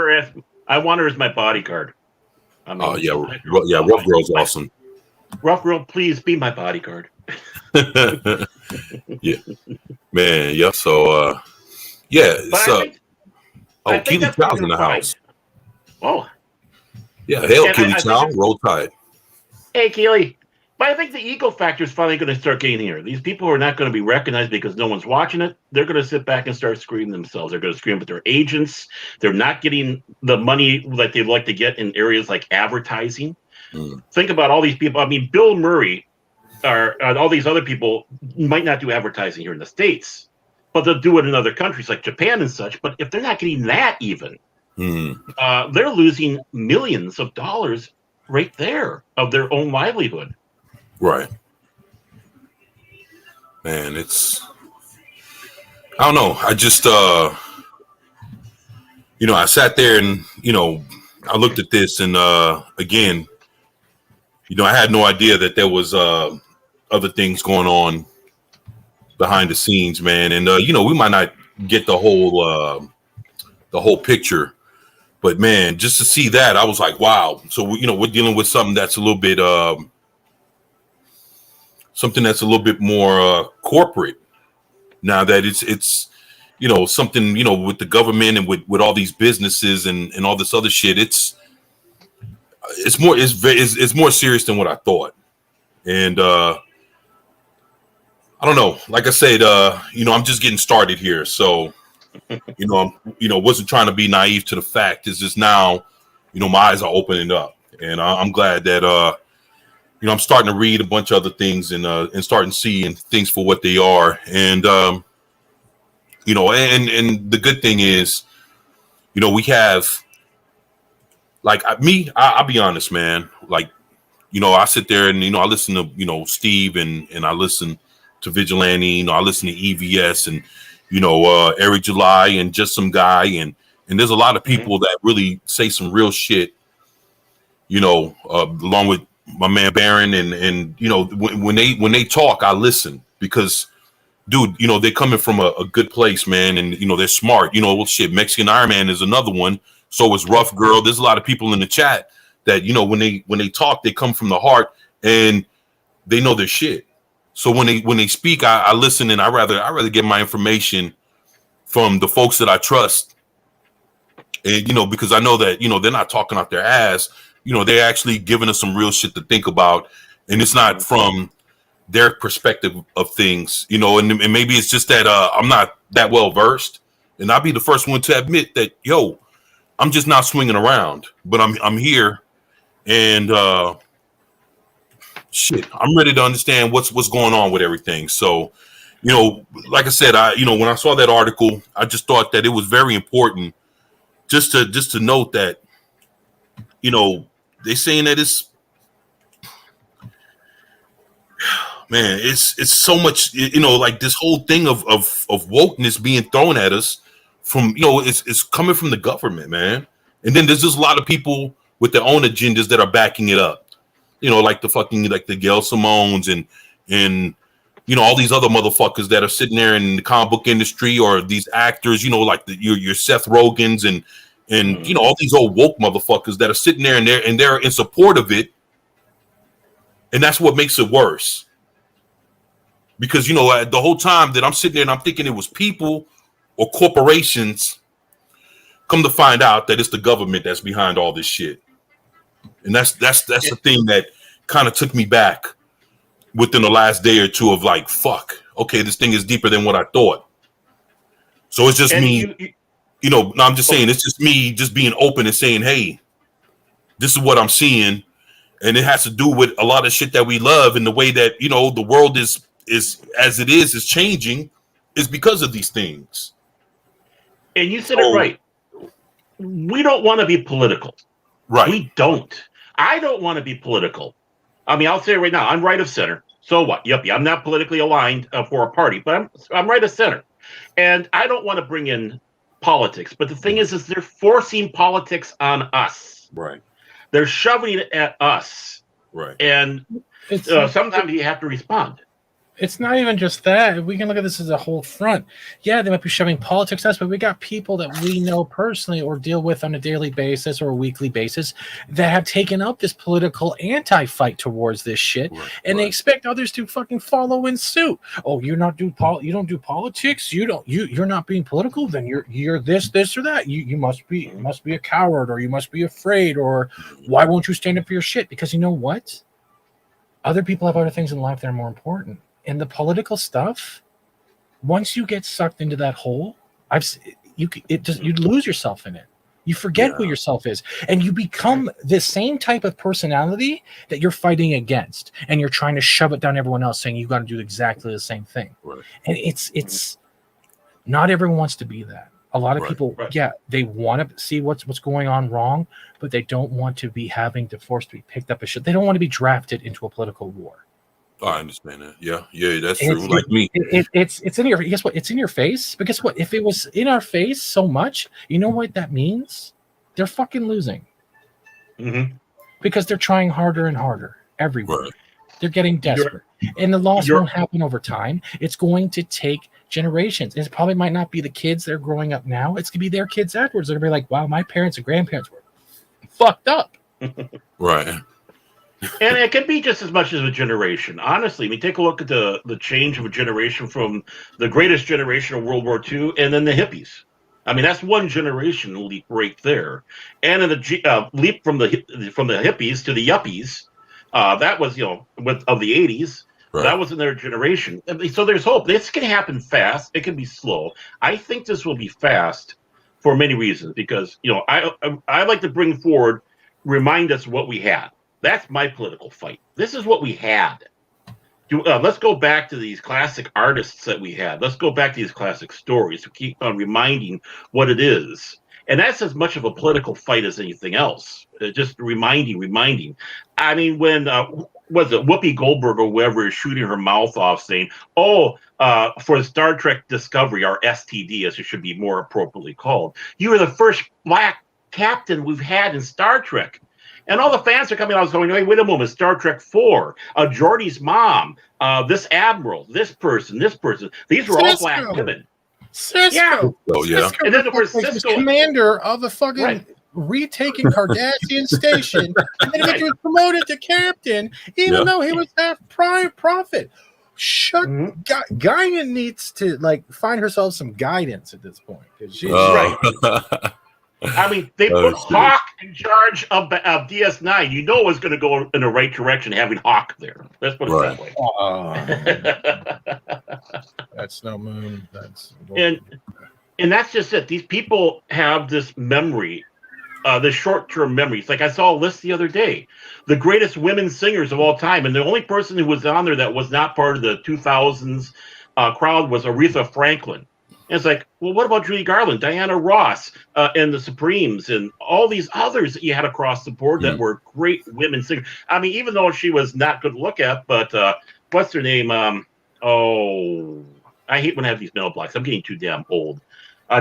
her as my bodyguard. Rough Girl's awesome. Rough Girl, please be my bodyguard. Yeah, man. Yeah. So, Keely Child's in the house. Oh, yeah. Hail, Keely Child. Roll Tide. Hey, Keely. But I think the ego factor is finally going to start getting here. These people are not going to be recognized because no one's watching it. They're going to sit back and start screaming themselves. They're going to scream with their agents. They're not getting the money that they'd like to get in areas like advertising. Think about all these people. I mean, Bill Murray. All these other people might not do advertising here in the States, but they'll do it in other countries like Japan and such. But if they're not getting that even, they're losing millions of dollars right there of their own livelihood. Right. Man, it's, I don't know. I just I sat there and, I looked at this and again, I had no idea that there was other things going on behind the scenes, man. And we might not get the whole picture, but man, just to see that, I was like, wow. So we're dealing with something that's a little bit more corporate now that it's something with the government and with all these businesses and all this other shit. It's more serious than what I thought. And I don't know, like I said, I'm just getting started here, so I'm wasn't trying to be naive to the fact. It's just now my eyes are opening up, and I'm glad that I'm starting to read a bunch of other things and starting seeing things for what they are. And and the good thing is, we have, like, I'll be honest, man. Like, I sit there and I listen to Steve and I listen to Vigilante. I listen to EVS and Eric July and Just Some Guy, and there's a lot of people that really say some real shit. Along with my man Baron, and when they talk, I listen because, dude, they're coming from a good place, man, and they're smart. Well, shit, Mexican Iron Man is another one. So is Rough Girl. There's a lot of people in the chat that when they talk, they come from the heart and they know their shit. So when they speak, I listen, and I rather get my information from the folks that I trust, and because I know that they're not talking out their ass. They're actually giving us some real shit to think about, and it's not from their perspective of things, and maybe it's just that I'm not that well versed, and I'll be the first one to admit that, I'm just not swinging around, but I'm here, and shit, I'm ready to understand what's going on with everything. So, like I said, when I saw that article, I just thought that it was very important just to note that, they're saying that it's, man, it's so much, like this whole thing of wokeness being thrown at us from, it's coming from the government, man. And then there's just a lot of people with their own agendas that are backing it up, like the Gail Simones and all these other motherfuckers that are sitting there in the comic book industry, or these actors, like your Seth Rogans and all these old woke motherfuckers that are sitting there and they're in support of it. And that's what makes it worse. Because, the whole time that I'm sitting there and I'm thinking it was people or corporations, come to find out that it's the government that's behind all this shit. And that's the thing that kind of took me back within the last day or two of like, fuck, okay, this thing is deeper than what I thought. So it's just me, no, I'm just saying, it's just me just being open and saying, hey, this is what I'm seeing. And it has to do with a lot of shit that we love, and the way that, the world is as it is changing is because of these things. And you said it right. We don't want to be political. Right. We don't. I don't want to be political. I mean, I'll say it right now. I'm right of center. So what? Yep. I'm not politically aligned for a party, but I'm right of center. And I don't want to bring in politics. But the thing is they're forcing politics on us. Right. They're shoving it at us. Right. And sometimes you have to respond. It's not even just that. We can look at this as a whole front. Yeah, they might be shoving politics at us, but we got people that we know personally or deal with on a daily basis or a weekly basis that have taken up this political anti-fight towards this shit, and they expect others to fucking follow in suit. Oh, you don't do politics. You're not being political. Then you're this or that. You must be a coward, or you must be afraid, or why won't you stand up for your shit? Because you know what? Other people have other things in life that are more important. And the political stuff, once you get sucked into that hole, you lose yourself in it. You forget who yourself is, and you become the same type of personality that you're fighting against, and you're trying to shove it down everyone else, saying you got to do exactly the same thing. Right. And it's not everyone wants to be that. A lot of Right, people, right. yeah, they want to see what's going on wrong, but they don't want to be having to force to be picked up as shit. They don't want to be drafted into a political war. Oh, I understand that. Yeah, that's And true. Like me. it's in your, guess what? It's in your face. But guess what? If it was in our face so much, you know what that means? They're fucking losing Mm-hmm. because they're trying harder and harder everywhere. Right. They're getting desperate, and the loss you're- won't happen over time. It's going to take generations. It probably might not be the kids that are growing up now. It's gonna be their kids afterwards. They're gonna be like, "Wow, my parents and grandparents were fucked up." Right. And it can be just as much as a generation. Honestly, I mean, take a look at the change of a generation from the greatest generation of World War II and then the hippies. I mean, that's one generation leap right there. And in the leap from the hippies to the yuppies, that was, of the 80s. Right. That was in their generation. I mean, so there's hope. This can happen fast. It can be slow. I think this will be fast for many reasons because, I like to bring forward, remind us what we had. That's my political fight. This is what we had. Let's go back to these classic artists that we had. Let's go back to these classic stories to keep on reminding what it is. And that's as much of a political fight as anything else. Just reminding. I mean, when was it Whoopi Goldberg or whoever is shooting her mouth off saying, for Star Trek Discovery, our STD, as it should be more appropriately called, you were the first black captain we've had in Star Trek. And all the fans are coming out going, wait a moment, Star Trek 4, Geordi's mom, this admiral, this person. These were all black women. Cisco. Yeah. Oh, yeah. Cisco, And then there was was Cisco. commander of the fucking Right. retaking Cardassian station, and then he was promoted to captain, even Yeah. though he was half prime prophet. Shut. Mhm. Guinan needs to find herself some guidance at this point because she's I mean, they put Hawk in charge of DS9. You know it was going to go in the right direction having Hawk there. Let's put it that way. That's Snow Moon. That's And that's just it. These people have this memory, this short-term memories. Like I saw a list the other day, the greatest women singers of all time, and the only person who was on there that was not part of the 2000s crowd was Aretha Franklin. And it's like, well, what about Judy Garland, Diana Ross, and the Supremes, and all these others that you had across the board that were great women singers? I mean, even though she was not good to look at, but what's her name? I hate when I have these mental blocks. I'm getting too damn old.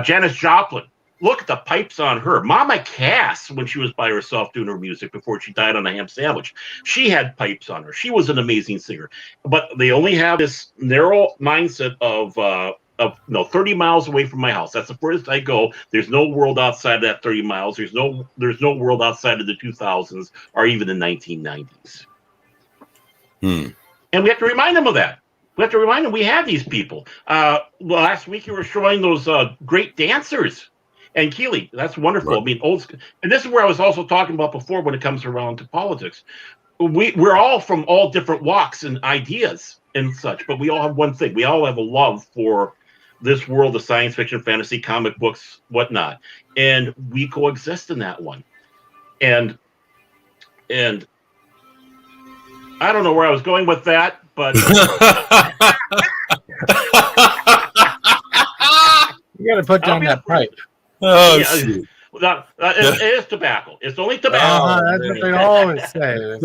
Janis Joplin. Look at the pipes on her. Mama Cass, when she was by herself doing her music before she died on a ham sandwich, she had pipes on her. She was an amazing singer. But they only have this narrow mindset of 30 miles away from my house. That's the furthest I go. There's no world outside that 30 miles. There's no world outside of the 2000s or even the 1990s. And we have to remind them of that. We have to remind them we have these people. Last week you were showing those great dancers. And Keely, that's wonderful. Right. I mean, old, and this is where I was also talking about before when it comes around to politics. We're all from all different walks and ideas and such, but we all have one thing. We all have a love for this world of science fiction, fantasy, comic books, whatnot. And we coexist in that one. And I don't know where I was going with that, but You got to put down that pipe. Oh, Yeah, shit. it is tobacco. It's only tobacco. That's what they always say.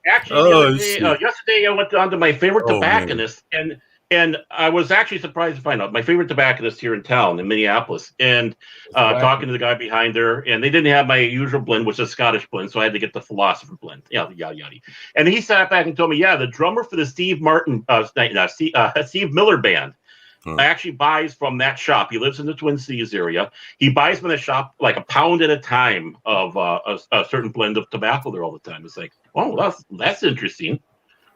Actually, shit. yesterday I went down to my favorite Oh, tobacconist, and I was actually surprised to find out my favorite tobacconist here in town in Minneapolis, and talking to the guy behind there, and they didn't have my usual blend, which is Scottish blend, so I had to get the philosopher blend. Yada yada. And he sat back and told me, the drummer for the Steve Miller Band actually buys from that shop. He lives in the Twin Cities area. He buys from the shop like a pound at a time of a certain blend of tobacco there all the time. It's like, oh, that's interesting.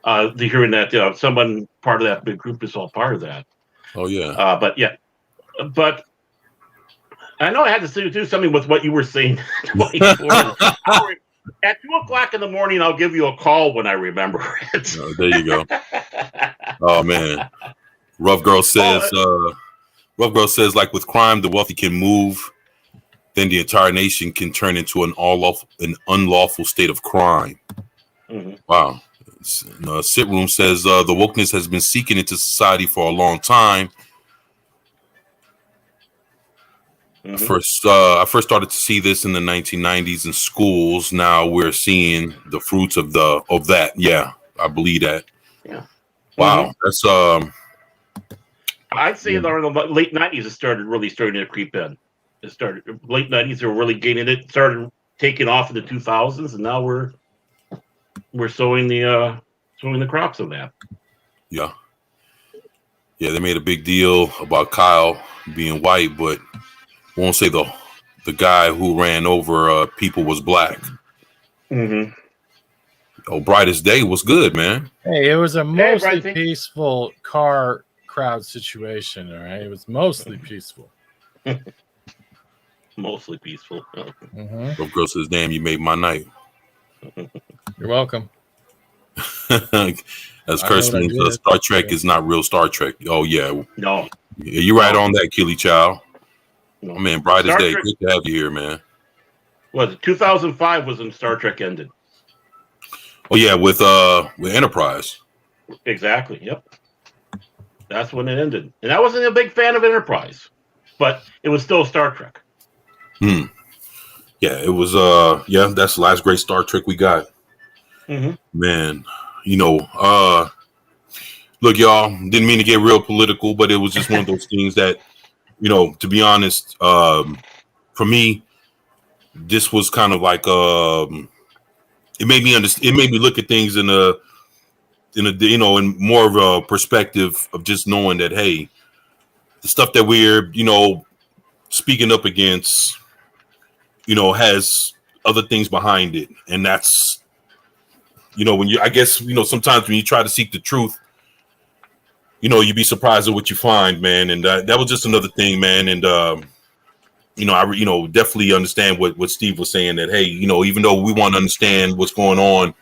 Hearing that someone part of that big group is all part of that. Oh, yeah. But I know I had to do something with what you were saying. At 2:00 in the morning, I'll give you a call when I remember it. Oh, there you go. Oh, man. Rough Girl says, like with crime, the wealthy can move, then the entire nation can turn into an unlawful state of crime. Mm-hmm. Wow. Sit Room says the wokeness has been seeking into society for a long time. I first started to see this in the 1990s in schools. Now we're seeing the fruits of that. Yeah, I believe that. Yeah. Wow, that's I'd say that in the late 90s it starting to creep in. It started late 90s. They were really gaining it. Started taking off in the 2000s, and now we're sowing the crops of that. Yeah. Yeah, they made a big deal about Kyle being white, but won't say the guy who ran over people was black. Mm-hmm. Oh, Brightest Day was good, man. Hey, it was a mostly Bright, peaceful car crowd situation, all right? It was mostly peaceful. Mostly peaceful. Mm-hmm. Girl says, "Damn, you made my night." You're welcome. As Kurtzman says, Star Trek is not real Star Trek. Oh, yeah. No. Yeah, you're right on that, Killy Child. No. Oh, man, Brightest Star Day. Trek, good to have you here, man. Was it 2005 was when Star Trek ended? Oh, yeah, with Enterprise. Exactly. Yep. That's when it ended. And I wasn't a big fan of Enterprise, but it was still Star Trek. Yeah, it was that's the last great Star Trek we got. Mm-hmm. Man, look, y'all, didn't mean to get real political, but it was just one of those things that, to be honest, for me, this was kind of like it made me understand. It made me look at things in more of a perspective of just knowing that, hey, the stuff that we're speaking up against, has other things behind it, and that's sometimes when you try to seek the truth, you'd be surprised at what you find, man. And that was just another thing, man. And I definitely understand what Steve was saying, that hey, even though we want to understand what's going on,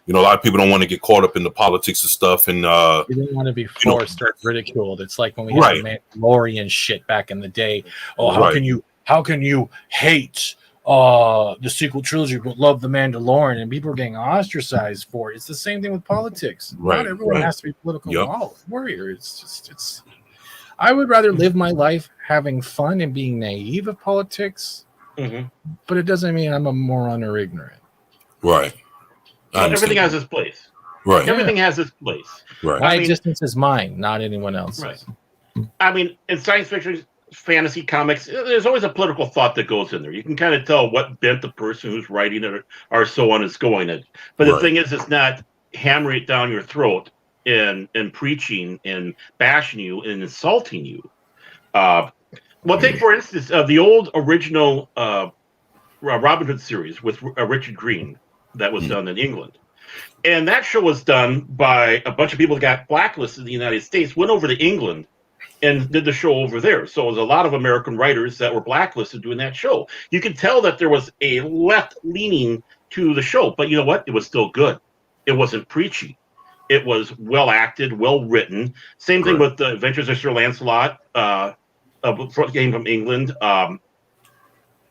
a lot of people don't want to get caught up in the politics and stuff, and you don't want to be forced or ridiculed. It's like when we had the Mandalorian shit back in the day. Oh, how can you hate the sequel trilogy but love the Mandalorian? And people are getting ostracized for it. It's the same thing with politics. Not everyone has to be political warrior. It's I would rather live my life having fun and being naive of politics, but it doesn't mean I'm a moron or ignorant. Right. Well, everything has its place. Right. Everything has its place. Right. My existence is mine, not anyone else's. Right. I mean, in science fiction, fantasy comics, there's always a political thought that goes in there. You can kind of tell what bent the person who's writing it or so on is going at. But the thing is, it's not hammering it down your throat and preaching and bashing you and insulting you. Well, take for instance the old original Robin Hood series with Richard Green that was done in England. And that show was done by a bunch of people that got blacklisted in the United States, went over to England and did the show over there. So it was a lot of American writers that were blacklisted doing that show. You could tell that there was a left leaning to the show, but you know what? It was still good. It wasn't preachy. It was well acted, well written. Same thing with the Adventures of Sir Lancelot, came from England.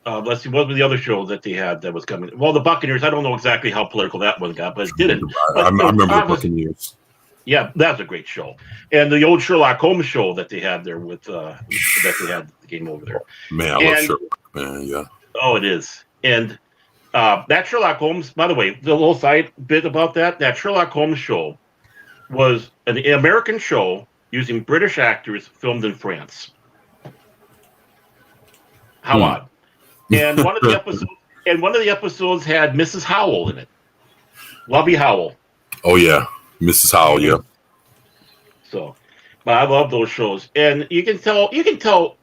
Let's see, what was the other show that they had that was coming? Well, the Buccaneers. I don't know exactly how political that one got, but it didn't. I remember the Buccaneers. Yeah, that's a great show. And the old Sherlock Holmes show that they had there with that they had the game over there. Man, I love Sherlock, man. Yeah. Oh, it is. And that Sherlock Holmes, by the way, the little side bit about that Sherlock Holmes show was an American show using British actors filmed in France. How odd. And one of the episodes had Mrs. Howell in it. Lovey Howell. Oh yeah, Mrs. Howell, yeah. So, but I love those shows, and you can tell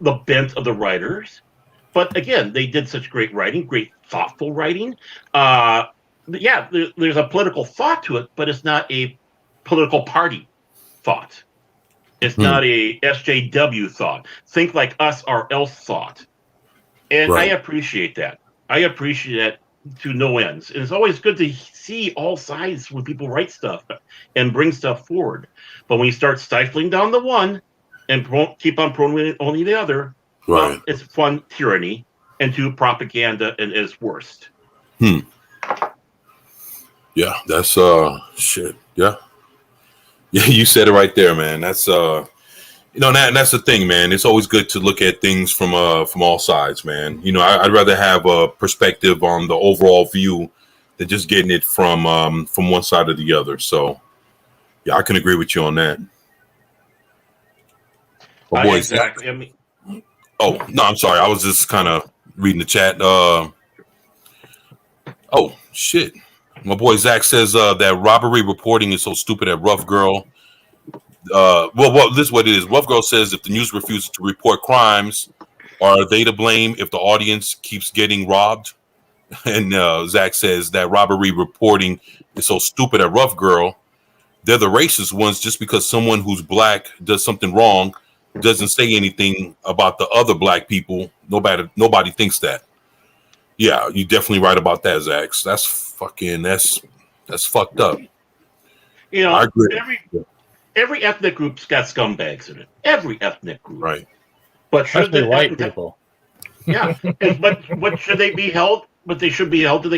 the bent of the writers. But again, they did such great writing, great thoughtful writing. But yeah, there's a political thought to it, but it's not a political party thought. It's not a SJW thought. Think like us or else thought. And I appreciate that. I appreciate that to no ends. And it's always good to see all sides when people write stuff and bring stuff forward. But when you start stifling down the one and keep on promoting only the other, well, it's fun tyranny and to propaganda at its worst. Yeah, that's shit. Yeah. Yeah, you said it right there, man. That's You know, that's the thing, man. It's always good to look at things from all sides, man. You know, I'd rather have a perspective on the overall view than just getting it from one side or the other. So, yeah, I can agree with you on that. Oh, boy, exactly. I mean, oh no, I'm sorry. I was just kind of reading the chat. Oh shit, my boy Zach says that robbery reporting is so stupid at Rough Girl. Well, this is what it is. Rough Girl says if the news refuses to report crimes, are they to blame if the audience keeps getting robbed? And Zach says that robbery reporting is so stupid at Rough Girl. They're the racist ones just because someone who's black does something wrong doesn't say anything about the other black people. Nobody thinks that. Yeah, you're definitely right about that, Zach. That's fucked up. You know, I agree. Every ethnic group's got scumbags in it. Every ethnic group. Right. But should Especially white people. Yeah. But should they be held? But they should be held to the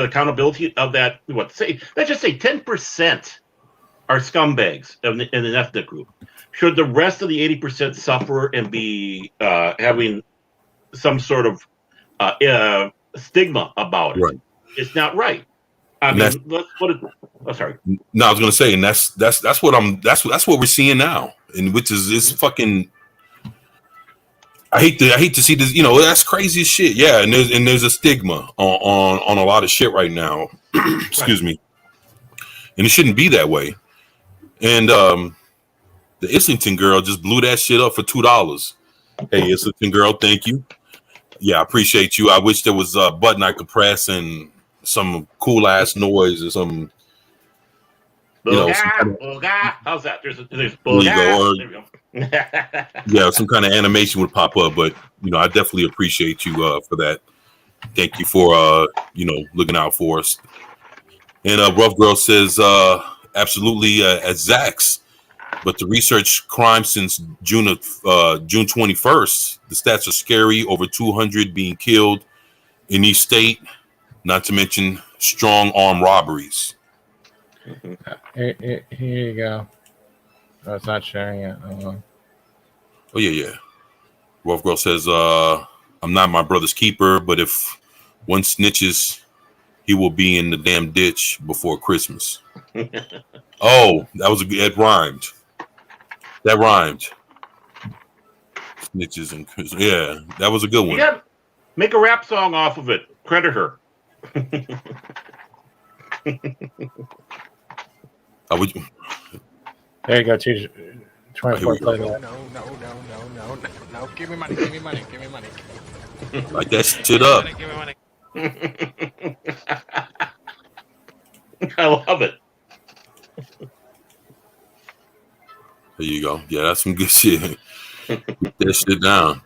accountability of that. Let's just say 10% are scumbags in an ethnic group. Should the rest of the 80% suffer and be having some sort of stigma about it? Right. It's not right. I mean, sorry. No, I was gonna say, and that's what we're seeing now, and which is fucking. I hate to see this. You know, that's crazy as shit. Yeah, and there's a stigma on a lot of shit right now. Excuse me. And it shouldn't be that way. And the Islington girl just blew that shit up for $2. Hey, Islington girl, thank you. Yeah, I appreciate you. I wish there was a button I could press and some cool ass noise or some. Booga. How's that? There's booga. There we go. Yeah, some kind of animation would pop up, but I definitely appreciate you for that. Thank you for looking out for us. And Rough Girl says absolutely at Zach's, but to research crime since June 21st, the stats are scary. Over 200 being killed in each state, not to mention strong arm robberies. Here you go. Oh, it's not sharing it. Oh yeah. Rough Girl says, I'm not my brother's keeper, but if one snitches, he will be in the damn ditch before Christmas. Oh, it rhymed. That rhymed. Snitches and Christmas. Yeah, that was a good one. Yeah, make a rap song off of it. Credit her. There you go, 24 play. No. Give me money. Light that shit up. Give me money. I love it. There you go. Yeah, that's some good shit. Put that shit down.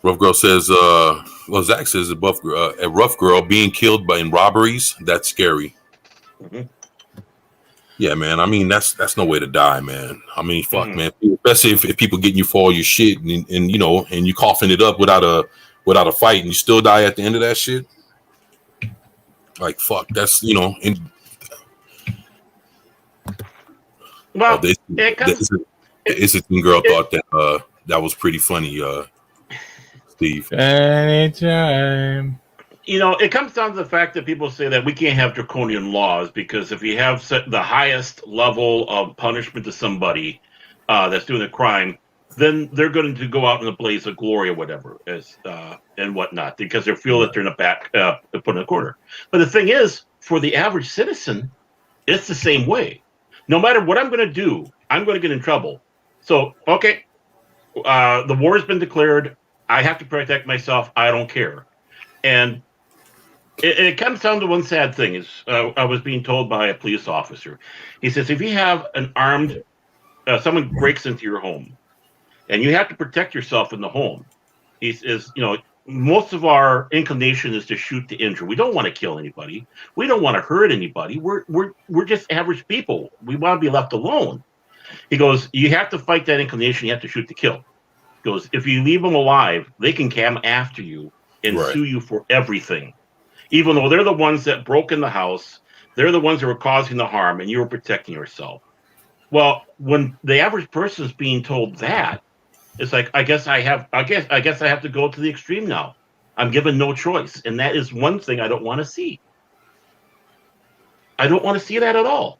Rough Girl says, Zach says a Rough Girl being killed in robberies, that's scary. Mm-hmm. Yeah, man. I mean, that's no way to die, man. I mean, fuck, man. Especially if people getting you for all your shit and you coughing it up without a fight and you still die at the end of that shit. Like, fuck, that's And, well, the Islington girl thought that was pretty funny, Steve. Anytime. It comes down to the fact that people say that we can't have draconian laws because if you have set the highest level of punishment to somebody that's doing a crime, then they're going to go out in a blaze of glory or whatever, and whatnot, because they feel that they're in a put in a corner. But the thing is, for the average citizen, it's the same way. No matter what I'm going to do, I'm going to get in trouble. So, okay, the war has been declared. I have to protect myself. I don't care. And it comes down to one sad thing. Is I was being told by a police officer. He says, if you have an armed, someone breaks into your home, and you have to protect yourself in the home, he says, most of our inclination is to shoot to injure. We don't want to kill anybody. We don't want to hurt anybody. We're just average people. We want to be left alone. He goes, you have to fight that inclination. You have to shoot to kill. He goes, if you leave them alive, they can come after you and sue you for everything. Even though they're the ones that broke in the house, they're the ones that were causing the harm, and you were protecting yourself. Well, when the average person is being told that, it's like I guess I have to go to the extreme now. I'm given no choice, and that is one thing I don't want to see. I don't want to see that at all.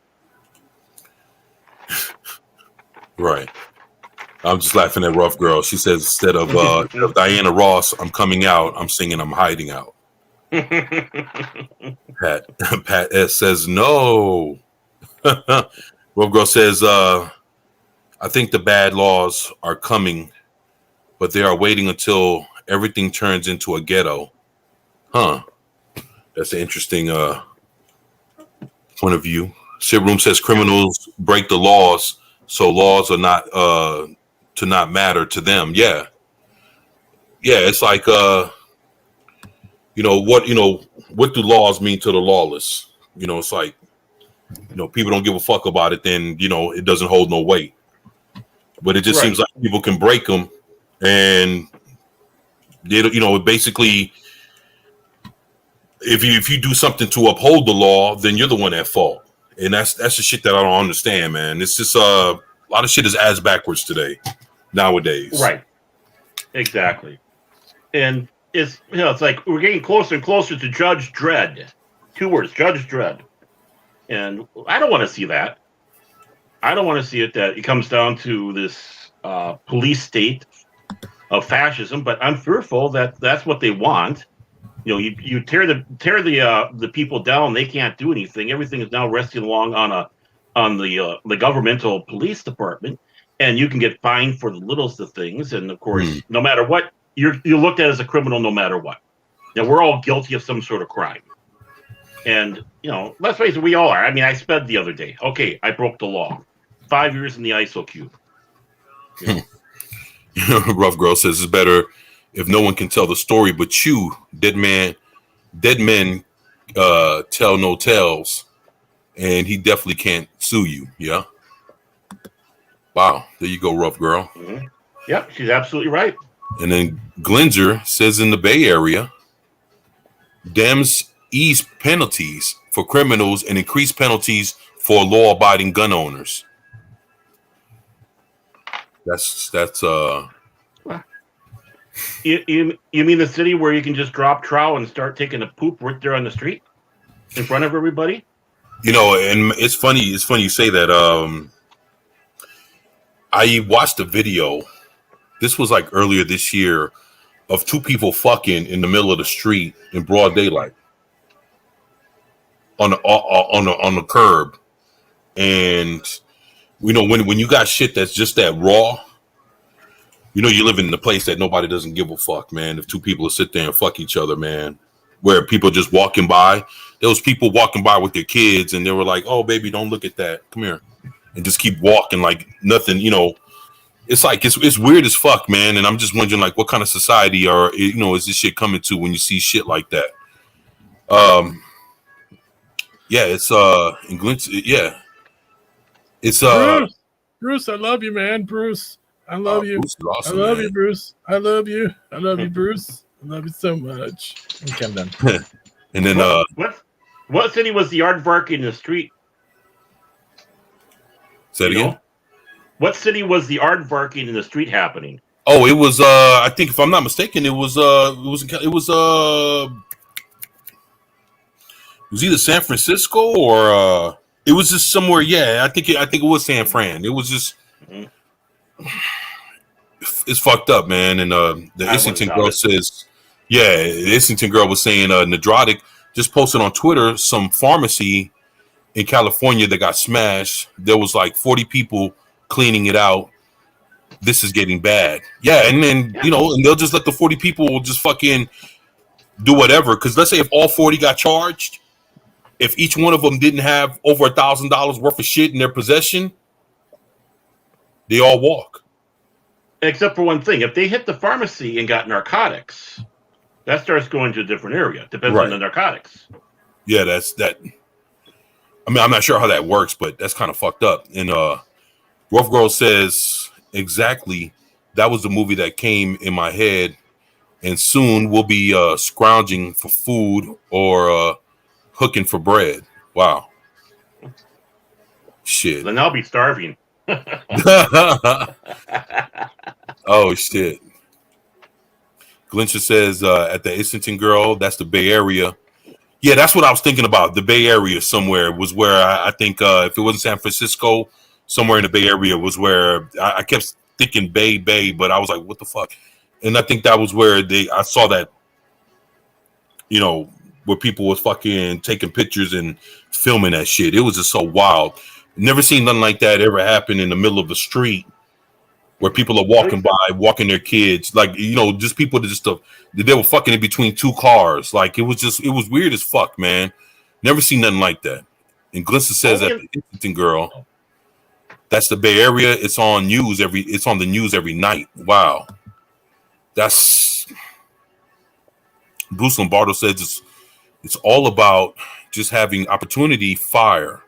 Right. I'm just laughing at Rough Girl. She says instead of Diana Ross, I'm coming out, I'm singing I'm hiding out. Pat S says no. Rough Girl says, I think the bad laws are coming, but they are waiting until everything turns into a ghetto. Huh. That's an interesting point of view. Shit Room says criminals break the laws, so laws are not to not matter to them. Yeah. Yeah, it's like what do laws mean to the lawless? It's like people don't give a fuck about it, then it doesn't hold no weight. But it just seems like people can break them, and they basically if you do something to uphold the law, then you're the one at fault. And that's the shit that I don't understand, man. It's just a lot of shit is ass backwards today, nowadays. Right. Exactly. And it's it's like we're getting closer and closer to Judge Dredd. 2 words, Judge Dredd. And I don't want to see that. I don't want to see it that it comes down to this police state of fascism, but I'm fearful that that's what they want. You tear the people down, they can't do anything. Everything is now resting along on the governmental police department, and you can get fined for the littlest of things. And of course, no matter what, you're looked at as a criminal no matter what. We're all guilty of some sort of crime. And, let's face it, we all are. I mean, I sped the other day. Okay, I broke the law. 5 years in the ISO cube. Rough Girl says it's better if no one can tell the story but you. Dead men tell no tales, and he definitely can't sue you. Yeah. Wow. There you go, Rough Girl. Mm-hmm. Yep, she's absolutely right. And then Glenzer says in the Bay Area, Dems ease penalties for criminals and increase penalties for law-abiding gun owners. That's You mean the city where you can just drop trow and start taking a poop right there on the street in front of everybody? And it's funny you say that. I watched a video. This was like earlier this year of 2 people fucking in the middle of the street in broad daylight on the curb. And when you got shit that's just that raw, you live in the place that nobody doesn't give a fuck, man. If 2 people sit there and fuck each other, man, where people just walking by, there was people walking by with their kids and they were like, oh baby, don't look at that. Come here. And just keep walking like nothing, It's like it's weird as fuck, man. And I'm just wondering, like, what kind of society is this shit coming to when you see shit like that? Yeah, it's it's Bruce, I love you, man. Bruce, I love you. Bruce is awesome, I love man. you, Bruce. I love you. I love you, Bruce. I love you so much. Okay, I'm done. And then what city was the aardvark in the street? say it again. What city was the aardvarking in the street happening? Oh, it was I think if I'm not mistaken, it was either San Francisco or it was just somewhere. Yeah, I think it was San Fran. It was just it's fucked up, man. And the Islington girl says, yeah, the Islington girl was saying Nadrotic just posted on Twitter some pharmacy in California that got smashed. There was like 40 people cleaning it out. This is getting bad. Yeah, and then and they'll just let the 40 people just fucking do whatever. Because let's say if all 40 got charged, if each one of them didn't have over $1,000 worth of shit in their possession, they all walk. Except for one thing, if they hit the pharmacy and got narcotics, that starts going to a different area. Depends on the narcotics. Yeah, that's that. I mean, I'm not sure how that works, but that's kind of fucked up. And Rough Girl says exactly that was the movie that came in my head, and soon we'll be scrounging for food or hooking for bread. Wow. Shit. Then I'll be starving. Oh shit. Glencha says at the Islington girl, that's the Bay Area. Yeah, that's what I was thinking about. The Bay Area somewhere was where I think if it wasn't San Francisco, somewhere in the Bay Area was where I kept thinking Bay, but I was like, what the fuck? And I think that was where I saw that, you know, where people was fucking taking pictures and filming that shit. It was just so wild. Never seen nothing like that ever happen in the middle of the street where people are walking by, walking their kids, like, you know, just people that just they were fucking in between two cars. Like it was weird as fuck, man. Never seen nothing like that. And Glissa says that the Islington girl, that's the Bay Area. It's on the news every night. Wow. That's Bruce Lombardo says it's all about just having opportunity, fire,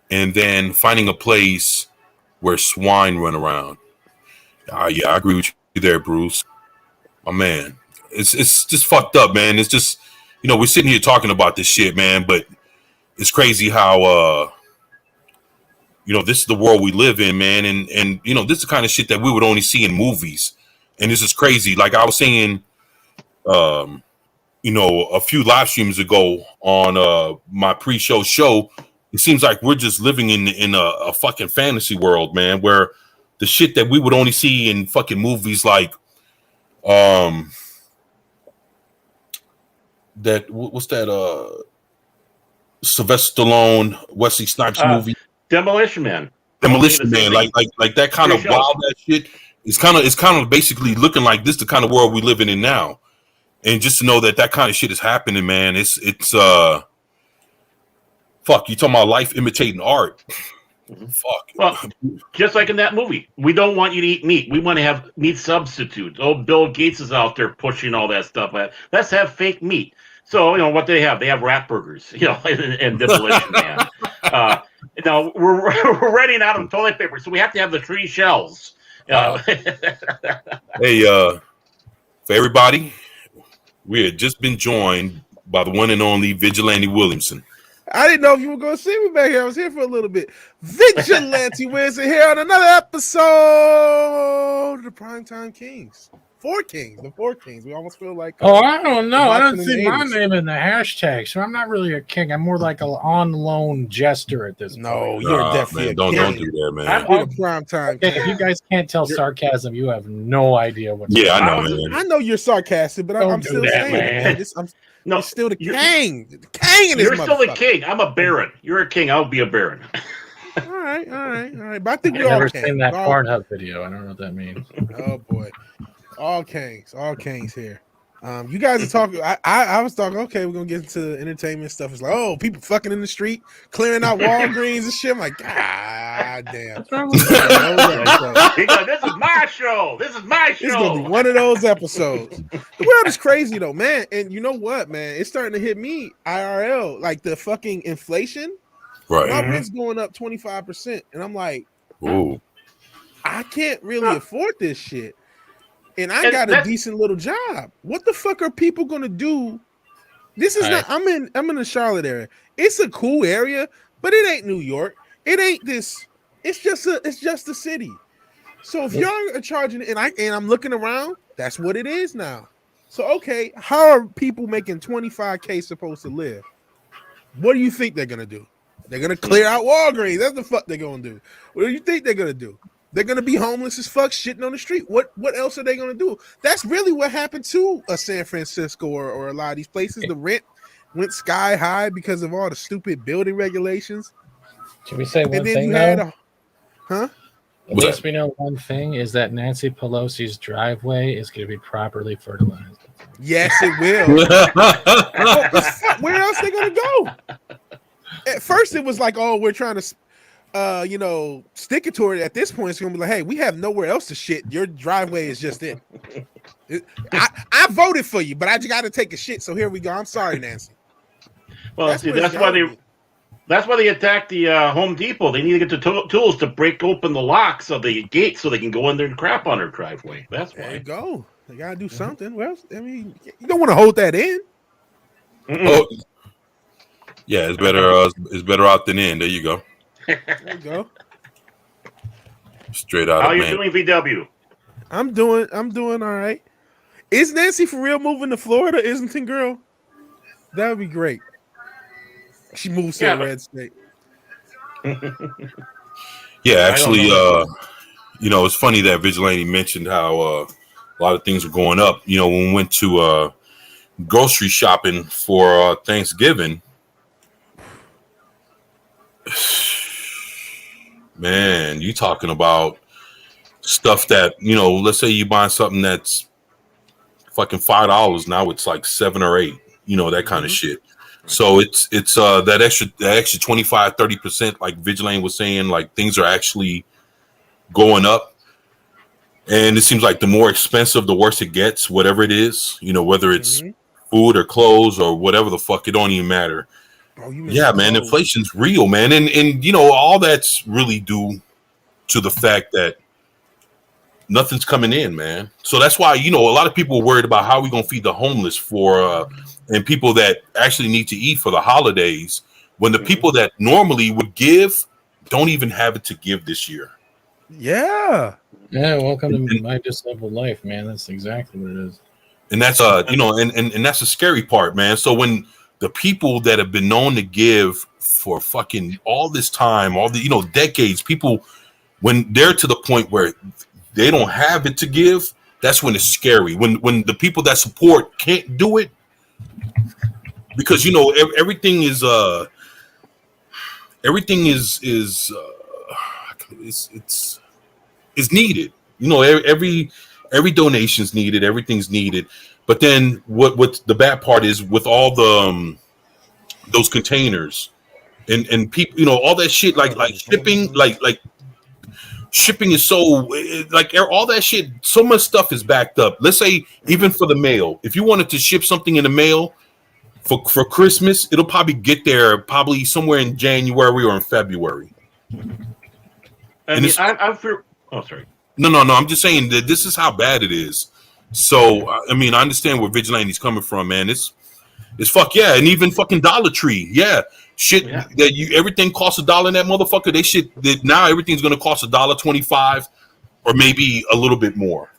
and then finding a place where swine run around. Yeah, I agree with you there, Bruce. My man. It's just fucked up, man. It's just, you know, we're sitting here talking about this shit, man, but it's crazy how you know, this is the world we live in, man, and you know, this is the kind of shit that we would only see in movies. And this is crazy. Like I was saying you know, a few live streams ago on my pre-show show, it seems like we're just living in a fucking fantasy world, man, where the shit that we would only see in fucking movies like that what's that Sylvester Stallone, Wesley Snipes movie, Demolition Man, like that kind of wild that shit. It's kind of basically looking like this, the kind of world we're living in now. And just to know that kind of shit is happening, man, it's fuck, you talking about life imitating art. Fuck. Well, just like in that movie, we don't want you to eat meat. We want to have meat substitutes. Oh, Bill Gates is out there pushing all that stuff. Let's have fake meat. So, you know, what they have ap burgers, you know, and Demolition Man. You know, we're running out of toilet paper, so we have to have the 3 shells. Hey, for everybody, we had just been joined by the one and only Vigilante Williamson. I didn't know if you were going to see me back here. I was here for a little bit. Vigilante Williamson here on another episode of the Primetime Kings. The four kings. We almost feel like. Oh, I don't know. I don't see my 80s. name in the hashtag, so I'm not really a king. I'm more like an on-loan jester at this point. No, you're definitely man, a king. don't do that, man. You're the Primetime Okay, King. if you guys can't tell sarcasm, you have no idea what's Yeah, going I on. know, man. I know you're sarcastic, but I'm Don't do still that, saying it, man. man. I'm No, still the you're- king. The king in this You're still a motherfucker. king. I'm a baron. You're a king. I'll be a baron. All right. But I think I've we're all never kings. seen that All- Pornhub video. I don't know what that means. Oh boy, all kings here. You guys are talking. I was talking. Okay, we're gonna get into entertainment stuff. It's like, oh, people fucking in the street, clearing out Walgreens and shit. I'm like, God damn. What's wrong with This is one of those episodes. He goes, this is my show. This is my This is gonna be show. one of those episodes. The world is crazy though, man. And you know what, man? It's starting to hit me IRL. Like the fucking inflation. My Right. rent's going up 25%, and I'm like, Ooh. I can't really afford this shit. And I And got a that's- decent little job. What the fuck are people gonna do? This is not. I'm in the Charlotte area. It's a cool area, but it ain't New York. It ain't this. It's just a city. So if y'all are charging, and I'm looking around, that's what it is now. So okay, how are people making 25K supposed to live? What do you think they're gonna do? They're gonna clear out Walgreens. That's the fuck they're gonna do. What do you think they're gonna do? They're gonna be homeless as fuck, shitting on the street. What else are they gonna do? That's really what happened to San Francisco or a lot of these places. The rent went sky high because of all the stupid building regulations. Can we say one And then thing you had though? huh? At least we know one thing is that Nancy Pelosi's driveway is going to be properly fertilized. Yes, it will. Where else they gonna go? At first, it was like, oh, we're trying to, stick it to it. At this point, it's gonna be like, hey, we have nowhere else to shit. Your driveway is just it. I voted for you, but I just got to take a shit. So here we go. I'm sorry, Nancy. Well, That's see, what it's that's why they attacked the Home Depot. They need to get the tools to break open the locks of the gate so they can go in there and crap on their driveway. That's There you why. go. They gotta do something. Well, I mean, you don't want to hold that in. Oh, yeah, it's better out than in. There you go. There you go. Straight out How of you man. doing, VW? I'm doing all right. Is Nancy for real moving to Florida, Islington girl? That would be great. She moves to Yeah, a but- red state. Yeah, I don't actually, know. it's funny that Vigilante mentioned how a lot of things are going up. When we went to grocery shopping for Thanksgiving, man, you talking about stuff that, let's say you buy something that's fucking $5, now it's like $7 or $8, that kind of shit. So it's that extra 25-30%, like Vigilante was saying, like things are actually going up. And it seems like the more expensive, the worse it gets, whatever it is, whether it's food or clothes or whatever the fuck, it don't even matter. Oh, you Yeah, man, clothes. inflation's real, man. And all that's really due to the fact that nothing's coming in, man. So that's why, a lot of people are worried about how we going to feed the homeless and people that actually need to eat for the holidays, when the people that normally would give don't even have it to give this year. Yeah. Yeah, welcome to my disabled life, man. That's exactly what it is. And that's and that's the scary part, man. So when the people that have been known to give for fucking all this time, all the decades, people, when they're to the point where they don't have it to give, that's when it's scary. When the people that support can't do it, because everything is needed. Every donation's needed, everything's needed. But then what the bad part is with all the those containers and people, all that shit, like shipping, like shipping is so, like, all that shit, so much stuff is backed up. Let's say even for the mail, if you wanted to ship something in the mail for Christmas, it'll probably get there probably somewhere in January or in February. I fear. Oh, sorry. No. I'm just saying that this is how bad it is. So, I understand where Vigilante's coming from, man. It's fuck yeah. And even fucking Dollar Tree. Yeah. Shit that everything costs $1 in that motherfucker. Now everything's going to cost $1.25 or maybe a little bit more.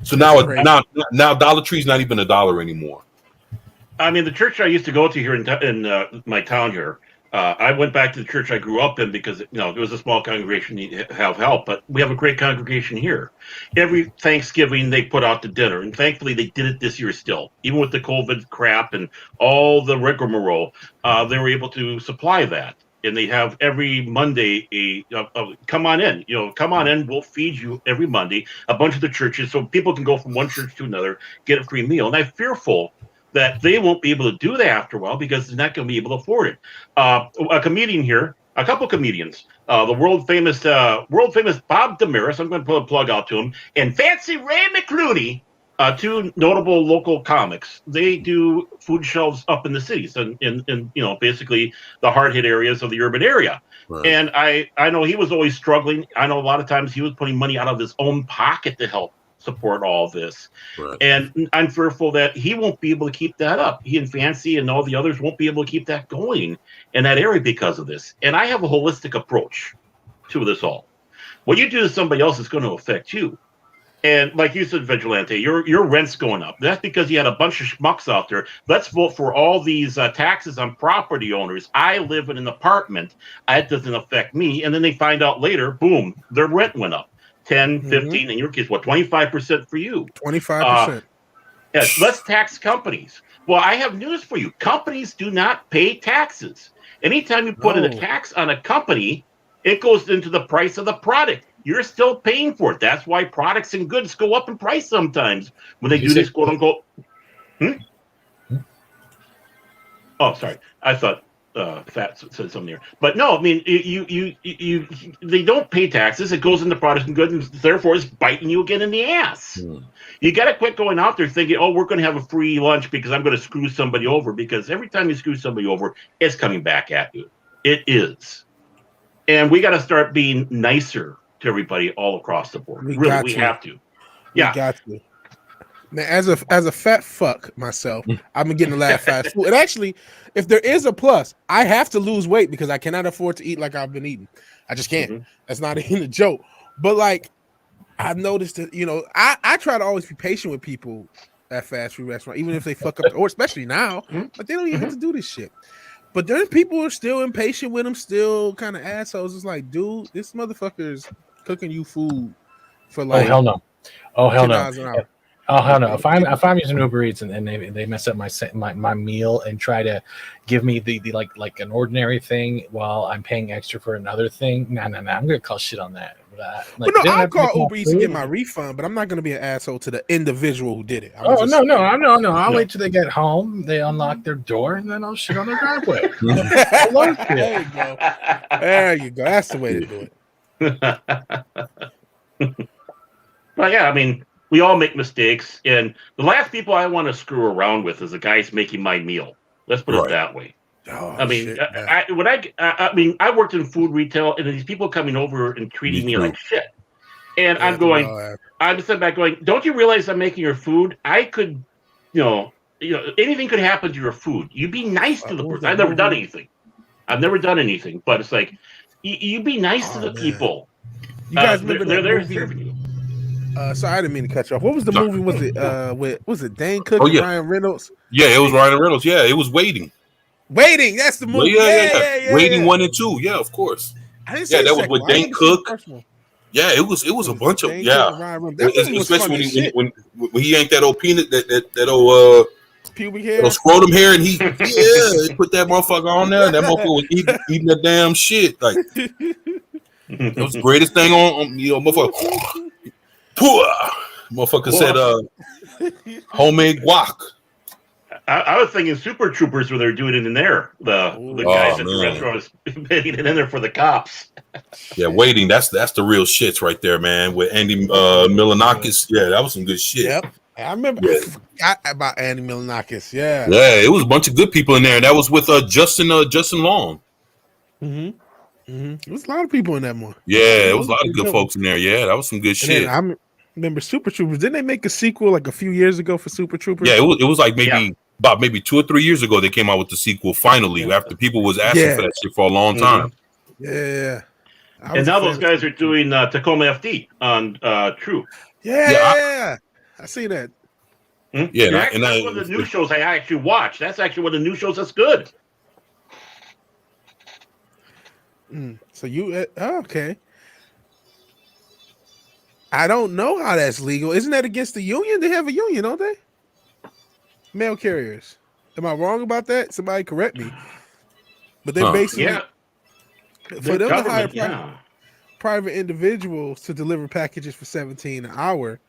So now Dollar Tree's not even $1 anymore. The church I used to go to here in my town here, I went back to the church I grew up in because it was a small congregation, you have help, but we have a great congregation here. Every Thanksgiving they put out the dinner, and thankfully they did it this year still, even with the COVID crap and all the rigmarole. They were able to supply that, and they have every Monday come on in, we'll feed you every Monday. A bunch of the churches, so people can go from one church to another, get a free meal, and I'm fearful that they won't be able to do that after a while because they're not going to be able to afford it. A comedian here, a couple comedians, the world famous Bob Damaris, I'm going to put a plug out to him, and Fancy Ray McClooney, two notable local comics. They do food shelves up in the cities and in basically the hard hit areas of the urban area. Right. And I know he was always struggling. I know a lot of times he was putting money out of his own pocket to help support all this. Right. And I'm fearful that he won't be able to keep that up. He and Fancy and all the others won't be able to keep that going in that area because of this. And I have a holistic approach to this all. What you do to somebody else is going to affect you. And like you said, Vigilante, your rent's going up. That's because you had a bunch of schmucks out there. Let's vote for all these taxes on property owners. I live in an apartment. That doesn't affect me. And then they find out later, boom, their rent went up. 10, 15, in your case, 25% for you? 25%. Yes, let's tax companies. Well, I have news for you. Companies do not pay taxes. Anytime you put in a tax on a company, it goes into the price of the product. You're still paying for it. That's why products and goods go up in price sometimes when they do this quote unquote. Oh, sorry. I thought Fat said something there, but no. You they don't pay taxes. It goes into products and goods, and therefore it's biting you again in the ass. You got to quit going out there thinking, "Oh, we're going to have a free lunch because I'm going to screw somebody over." Because every time you screw somebody over, it's coming back at you. It is, and we got to start being nicer to everybody all across the board. We have to. Yeah, we got to. Now, as a fat fuck myself, I've been getting a lot of fast food. And actually, if there is a plus, I have to lose weight because I cannot afford to eat like I've been eating. I just can't. That's not even a joke. But like, I've noticed that I try to always be patient with people at fast food restaurants, even if they fuck up, or especially now, but they don't even have to do this shit. But there's people who are still impatient with them, still kind of assholes. It's like, dude, this motherfucker's cooking you food for like hell no. Oh hell no. $10 an hour. Oh hell no! If I'm using Uber Eats and they mess up my meal and try to give me the like an ordinary thing while I'm paying extra for another thing, nah, I'm gonna call shit on that. But no, I'll call Uber Eats to get my refund, but I'm not gonna be an asshole to the individual who did it. No! I'll wait till they get home, they unlock their door, and then I'll shit on their driveway. There you go. There you go. That's the way to do it. Well, yeah, I mean, we all make mistakes, and the last people I want to screw around with is the guys making my meal. Let's put it that way. Oh, I mean, I worked in food retail, and these people coming over and treating me like shit. And I'm sitting back going, don't you realize I'm making your food? I could, anything could happen to your food. You be nice to the person. I've never done anything, but it's like, you be nice to the people. You guys remember they're serving you. Sorry, I didn't mean to cut you off. What was the movie? Was it Dane Cook and Ryan Reynolds? Yeah, it was Ryan Reynolds. Yeah, it was Waiting. Waiting, that's the movie. Yeah. Waiting 1 and 2. Yeah, of course. I didn't say that was with Dane Cook. Yeah, it was a bunch of especially when he yanked that old peanut that old pubic hair, scrotum hair, and he put that motherfucker on there, and that motherfucker was eating that damn shit. Like it was the greatest thing on motherfucker. Motherfucker said homemade guac. I was thinking Super Troopers where they're doing it in there. The guys at the restaurant is putting it in there for the cops. Yeah, Waiting. That's the real shits right there, man. With Andy Milonakis. Yeah, that was some good shit. Yep. I remember. I forgot about Andy Milonakis. Yeah. Yeah, it was a bunch of good people in there. That was with Justin Long. There was a lot of people in that one. Yeah, it was a lot of good folks in there. Yeah, that was some good shit. I remember Super Troopers. Didn't they make a sequel like a few years ago for Super Troopers? Yeah, it was like about 2 or 3 years ago they came out with the sequel finally after people was asking for that shit for a long time. Yeah. And now those guys are doing Tacoma FD on True. Yeah. I see that. Yeah, that's one of the new shows I actually watch. That's actually one of the new shows that's good. So you okay? I don't know how that's legal. Isn't that against the union? They have a union, don't they? Mail carriers. Am I wrong about that? Somebody correct me. But they're basically for them to hire private individuals to deliver packages for $17 an hour.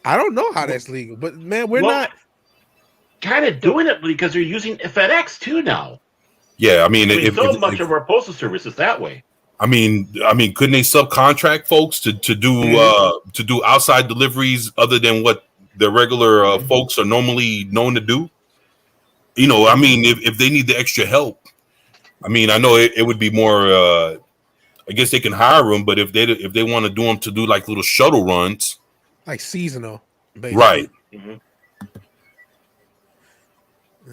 I don't know how that's legal, but man, we're not kind of doing it because they're using FedEx too now. Yeah, I mean, if much of our postal service is that way. I mean, couldn't they subcontract folks to do outside deliveries other than what the regular folks are normally known to do? I mean, if they need the extra help, I mean, I know it would be more. I guess they can hire them, but if they want to do them to do like little shuttle runs, like seasonal, basically. Right?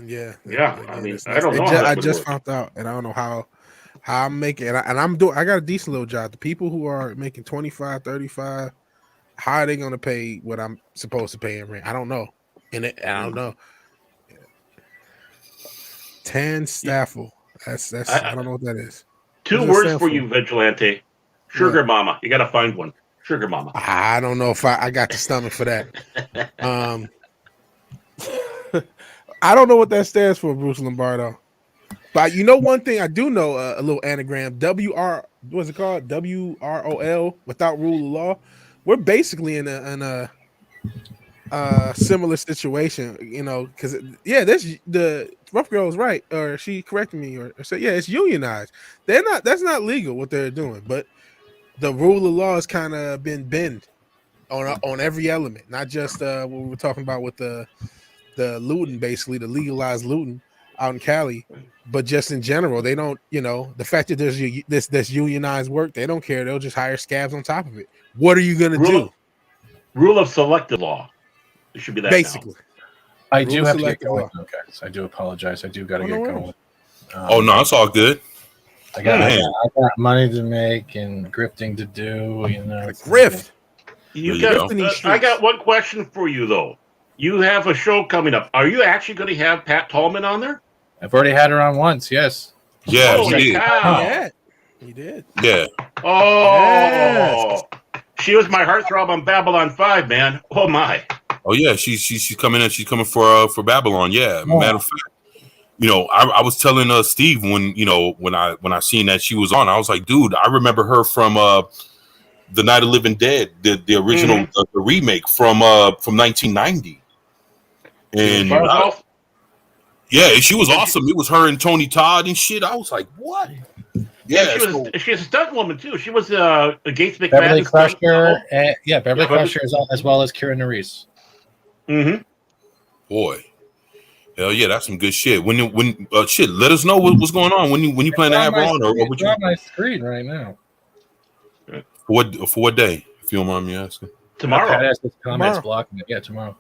Yeah. I mean, I don't know. I just found out, and I don't know how I'm making. And I'm doing. I got a decent little job. The people who are making 25, 35, how are they going to pay what I'm supposed to pay in rent? I don't know. I don't know. Tan Staffel. That's. I don't know what that is. Two words for you, Vigilante. Sugar Mama. You got to find one. Sugar Mama. I don't know if I got the stomach for that. I don't know what that stands for, Bruce Lombardo. But one thing I do know, a little anagram, what's it called? WROL, without rule of law. We're basically in a similar situation, because the Rough Girl is right, or she corrected me, or said, it's unionized. That's not legal what they're doing, but the rule of law has kind of been bent on every element, not just what we were talking about with the looting, basically the legalized looting out in Cali, but just in general, they don't, the fact that there's this unionized work, they don't care. They'll just hire scabs on top of it. What are you going to do? Rule of selective law. It should be that basically. I do have to get going. Okay, so I do apologize. I do got to get going. No, it's all good. I got Man. I got money to make and grifting to do. You know, it's- Grift. You There you got. go. I got one question for you though. You have a show coming up. Are you actually going to have Pat Tallman on there? I've already had her on once. Yes. Yeah, Holy he did. cow! Yeah, he did. Yeah. Oh, Yes. she was my heartthrob on Babylon 5, man. Oh my. Oh yeah, she's coming in. She's coming for Babylon. Yeah. Oh. Matter of fact, I was telling Steve when I seen that she was on, I was like, dude, I remember her from the Night of Living Dead, the original the remake from 1990. And yeah, she was awesome. It was her and Tony Todd and shit. I was like, what? Yeah, she's a stunt woman too. She was a Gates McFadden. Beverly Crusher. Beverly Yeah, Crusher as well as Kira Nerys. Mm-hmm. boy. Hell yeah, that's some good shit. When shit, let us know what's going on when you plan to have her on, or what you on my screen right now. for what day, if you don't mind me asking. Tomorrow. Comments Tomorrow. blocking it. Yeah, tomorrow.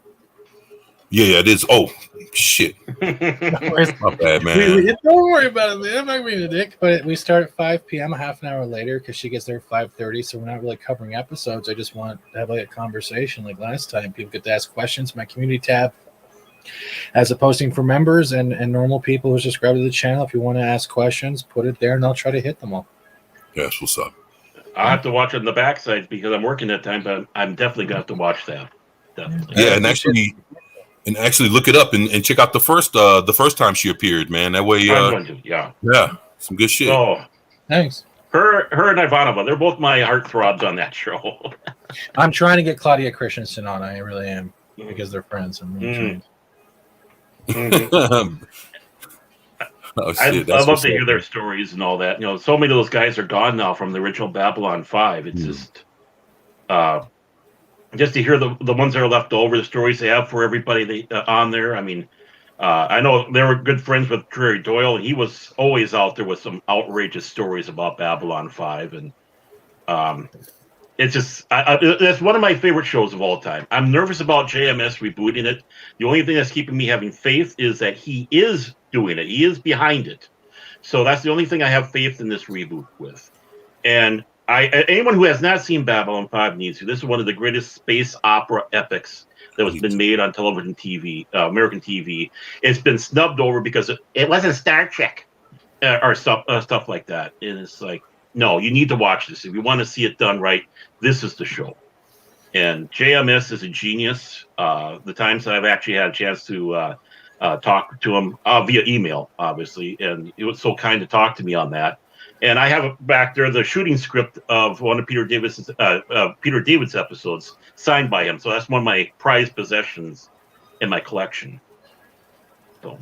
Yeah, it is. Oh shit, my bad, man. Don't worry about it, man. I'm not being a dick. But we start at 5 p.m. a half an hour later because she gets there at 5:30. So we're not really covering episodes. I just want to have like a conversation like last time. People get to ask questions. My community tab has a posting for members and normal people who subscribe to the channel. If you want to ask questions, put it there and I'll try to hit them all. That's what's up. I'll have to watch it on the backside because I'm working that time, but I'm definitely going to have to watch that. Definitely. Yeah, and actually look it up and check out the first time she appeared, man. That way, I'm going to, yeah. some good shit. Oh, Thanks. her and Ivanova, they're both my heartthrobs on that show. I'm trying to get Claudia Christensen on. I really am because they're friends. I'm really trying. Mhm. Oh, I shit, love to hear their stories and all that. So many of those guys are gone now from the original Babylon 5. It's just to hear the ones that are left over, the stories they have for everybody on there. I mean, I know they were good friends with Terry Doyle, and he was always out there with some outrageous stories about Babylon 5. And it's just, that's one of my favorite shows of all time. I'm nervous about JMS rebooting it. The only thing that's keeping me having faith is that he is doing it. He is behind it. So that's the only thing I have faith in this reboot with. And anyone who has not seen Babylon 5 needs to. This is one of the greatest space opera epics that has been made on television TV, American TV. It's been snubbed over because it wasn't Star Trek or stuff like that. And it's like, no, you need to watch this. If you want to see it done right, this is the show. And JMS is a genius. The times that I've actually had a chance to talk to him via email, obviously, and he was so kind to talk to me on that. And I have back there the shooting script of one of Peter David's episodes signed by him. So that's one of my prized possessions in my collection. So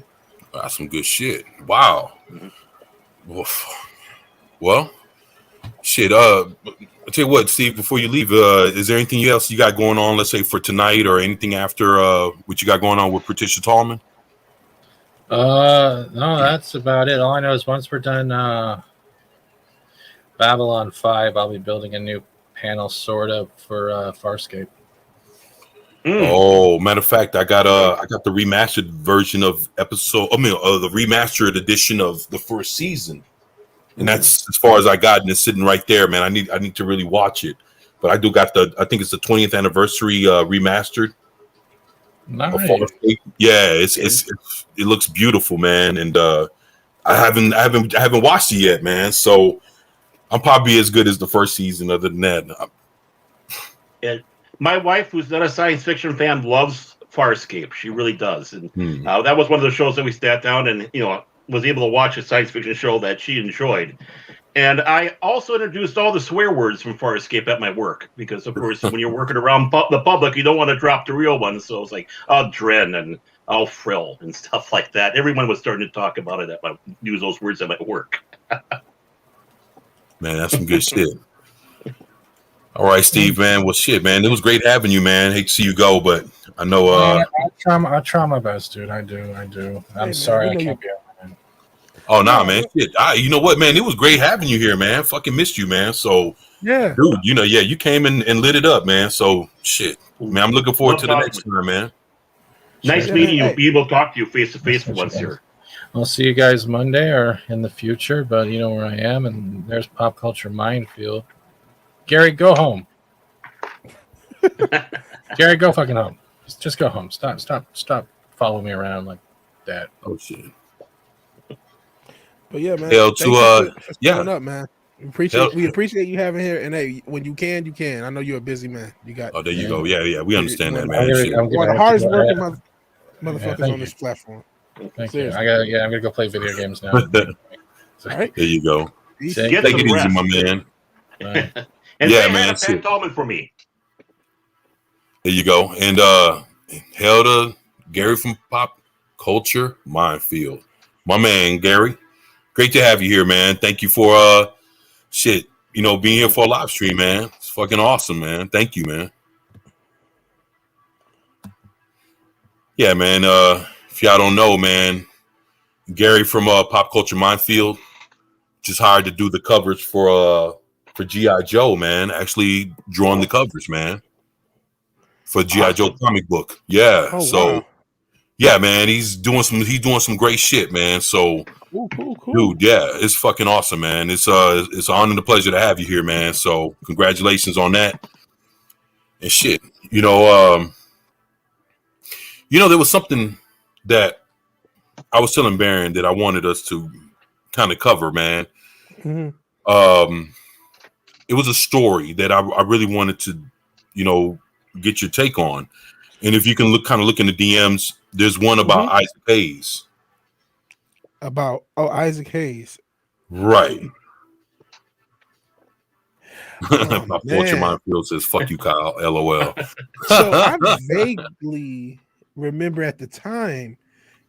that's some good shit. Wow. Mm-hmm. Well, shit. I'll tell you what, Steve. Before you leave, is there anything else you got going on? Let's say for tonight or anything after what you got going on with Patricia Tallman? No, that's about it. All I know is once we're done Babylon 5, I'll be building a new panel sort of for Farscape. Oh, matter of fact, I got the remastered version of the remastered edition of the first season, and that's as far as I got, and it's sitting right there, man. I need to really watch it, but I do got I think it's the 20th anniversary remastered. Nice. Yeah, it looks beautiful, man, and I haven't watched it yet, man. So I'm probably as good as the first season. Other than that, my wife, who's not a science fiction fan, loves Farscape. She really does, and that was one of the shows that we sat down and was able to watch a science fiction show that she enjoyed. And I also introduced all the swear words from Farscape at my work because, of course, when you're working around the public, you don't want to drop the real ones. So it's like, Dren and Frill and stuff like that. Everyone was starting to talk about it use those words at my work. Man, that's some good shit. All right, Steve, man. Well, shit, man. It was great having you, man. Hate to see you go, but I know. I try my best, dude. I do. I'm sorry I can't be out. Oh, nah, man. Shit. You know what, man? It was great having you here, man. Fucking missed you, man. So, yeah, dude, you came in and lit it up, man. So, shit, man. I'm looking forward to the next time, man. Nice meeting you. Be able to talk to you face to face once here. I'll see you guys Monday or in the future, but you know where I am, and there's Pop Culture Minefield. Gary, go home. Gary, go fucking home. Just go home. Stop following me around like that. Oh shit. But yeah, man. Hell thank to, you for yeah. showing up, man. We appreciate you having here. And hey, when you can, you can. I know you're a busy man. You got. Oh, there you go. Yeah. We understand that, I'm man. Shit. one of the hardest working motherfuckers thank on this platform. Thank Seriously. you. I'm gonna go play video games now. All right. There you go. See? Get Take some it easy, rest. my man. Bye. And Yeah, say hi man, to shit. Pat Tallman for me. There you go. And hell to Gary from Pop Culture Minefield. My man, Gary. Great to have you here, man. Thank you for being here for a live stream, man. It's fucking awesome, man. Thank you, man. Yeah, man. If y'all don't know, man, Gary from Pop Culture Minefield just hired to do the covers for G.I. Joe, man. Actually drawing the covers, man. For G.I. Joe comic book. Yeah. Oh, so wow. yeah, man, he's doing some great shit, man. So Cool. dude, yeah, it's fucking awesome, man. It's an honor and a pleasure to have you here, man. So congratulations on that. And shit. There was something that I was telling Baron that I wanted us to kind of cover, man. Mm-hmm. It was a story that I really wanted to, get your take on. And if you can look in the DMs, there's one about Isaac Hayes. Isaac Hayes. Right. Oh, My Fortune man. Minefield says, fuck you, Kyle. LOL. So I vaguely remember at the time.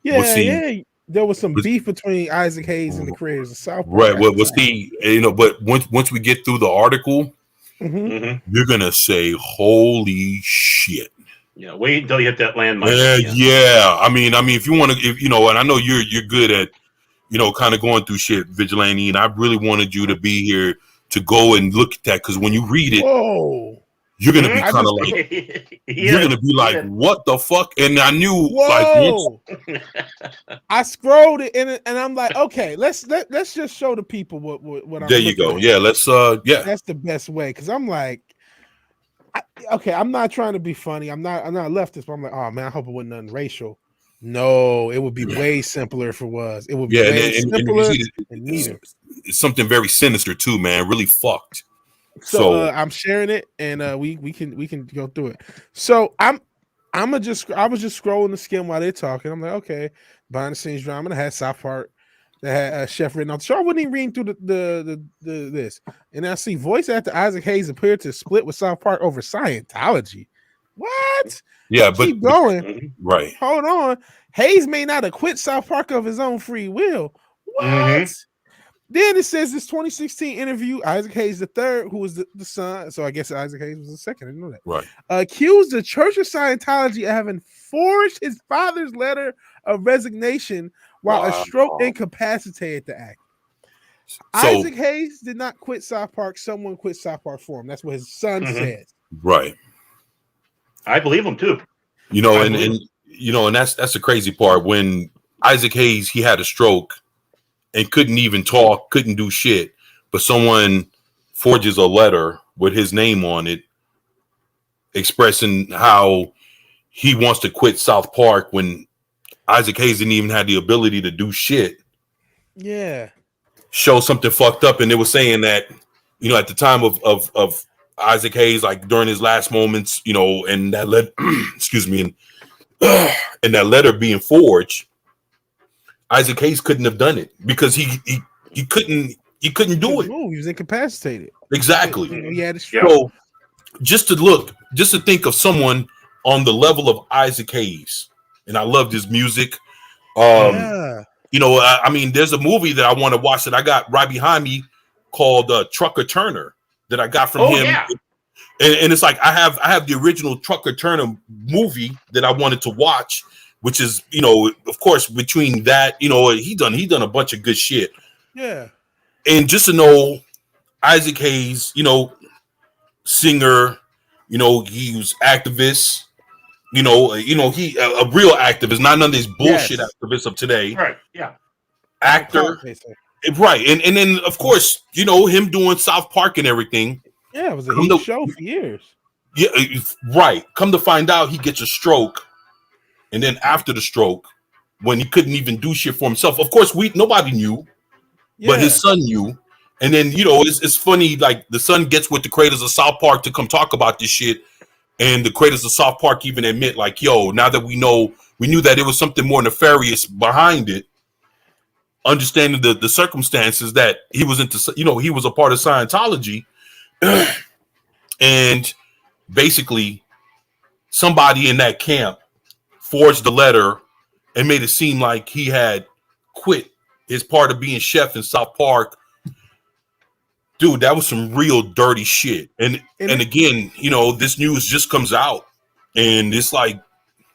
There was some beef between Isaac Hayes and the creators of South Park. Right. Well, was he, but once we get through the article, Mm-hmm. you're gonna say, holy shit. Yeah, wait until you hit that landmine. Yeah. I mean, if you want to, and I know you're good at, kind of going through shit, Vigilante, and I really wanted you to be here to go and look at that, because when you read it, whoa, you're gonna be kind of like, you're gonna be like, what the fuck? And I knew, whoa. I scrolled it and I'm like, okay, let's just show the people what I'm. There you go. at. Yeah, let's. That's the best way, because I'm like, I'm not trying to be funny. I'm not leftist, but I'm like, oh man, I hope it wasn't nothing racial. No, it would be way simpler if it was. It would be way simpler and neater. It's something very sinister too, man. Really fucked. So I'm sharing it, and we can go through it. So I was just scrolling the skim while they're talking. I'm like, okay, behind the scenes drama. That had South Park, that had Chef written on the show. I wasn't even reading through the this, and I see voice actor Isaac Hayes appeared to split with South Park over Scientology. What? Yeah, but keep going. Right. Hold on. Hayes may not have quit South Park of his own free will. What? Then it says this 2016 interview, Isaac Hayes III, who was the son, so I guess Isaac Hayes was the second, I didn't know that. Right. Accused the Church of Scientology of having forged his father's letter of resignation while a stroke incapacitated the act. So, Isaac Hayes did not quit South Park. Someone quit South Park for him. That's what his son says. Right. I believe him too. And that's the crazy part. When Isaac Hayes, he had a stroke and couldn't even talk, couldn't do shit, but someone forges a letter with his name on it expressing how he wants to quit South Park when Isaac Hayes didn't even have the ability to do shit. Yeah. Show something fucked up. And they were saying that, at the time of Isaac Hayes, like during his last moments, and that excuse me, and that letter being forged, Isaac Hayes couldn't have done it because he couldn't do it. He was incapacitated. Exactly. He had a stroke. So just to think of someone on the level of Isaac Hayes, and I loved his music. There's a movie that I want to watch that I got right behind me called Trucker Turner that I got from him. Yeah. And it's like I have the original Trucker Turner movie that I wanted to watch, which is, of course, between that, he done a bunch of good shit. Yeah. And just to know Isaac Hayes, singer, he was activist, he a real activist, not none of these bullshit activists of today. Right. Yeah. actor, right? And then of course, him doing South Park and everything. Yeah, it was a huge show for years. Yeah, right. Come to find out, he gets a stroke, and then after the stroke, when he couldn't even do shit for himself, of course, nobody knew, but his son knew. And then it's funny, like the son gets with the creators of South Park to come talk about this shit, and the creators of South Park even admit, like, yo, now that we knew that it was something more nefarious behind it. Understanding the circumstances that he was into, he was a part of Scientology, and basically somebody in that camp forged the letter and made it seem like he had quit his part of being chef in South Park. Dude, that was some real dirty shit. And again, this news just comes out, and it's like,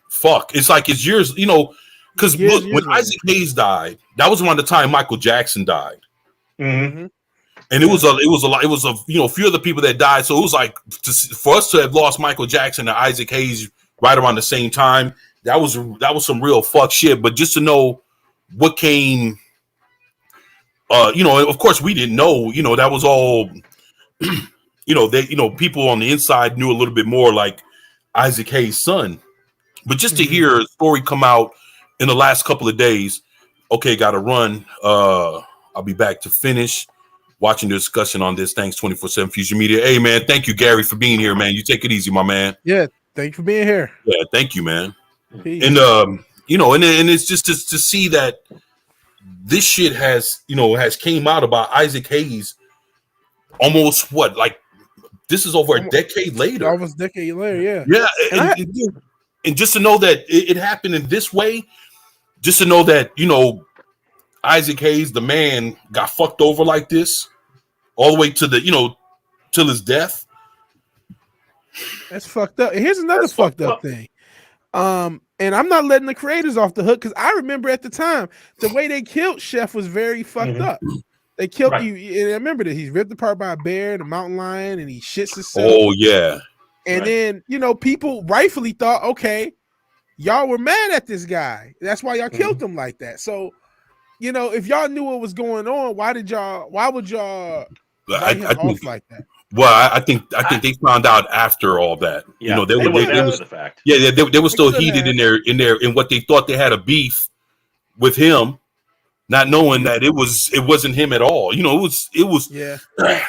fuck. It's like it's years, because look, when Isaac Hayes died, that was around the time Michael Jackson died. Mm-hmm. And it was a few of the people that died. So it was like for us to have lost Michael Jackson and Isaac Hayes right around the same time, that was some real fuck shit. But just to know what came, of course we didn't know, that was all, people on the inside knew a little bit more, like Isaac Hayes' son. But just to hear a story come out in the last couple of days, okay, got to run. I'll be back to finish watching the discussion on this. Thanks, 24/7 Fusion Media. Hey, man, thank you, Gary, for being here, man. You take it easy, my man. Yeah, thank you for being here. Yeah, thank you, man. Peace. And and it's just to see that this shit has came out about Isaac Hayes almost this is over a decade later. Almost a decade later, yeah. Yeah, and just to know that it happened in this way, just to know that Isaac Hayes, the man, got fucked over like this, all the way to till his death. That's fucked up. And here's another fucked up thing. And I'm not letting the creators off the hook, because I remember at the time the way they killed Chef was very fucked up. They killed you, and I remember that he's ripped apart by a bear and a mountain lion, and he shits himself. Oh yeah. And then people rightfully thought, okay, y'all were mad at this guy. That's why y'all killed him like that. So, if y'all knew what was going on, why would y'all write him off like that? Well, I think they found out after all that. Yeah, they were after the fact. Yeah, they were still heated in what they thought they had a beef with him, not knowing that it wasn't him at all. It was yeah.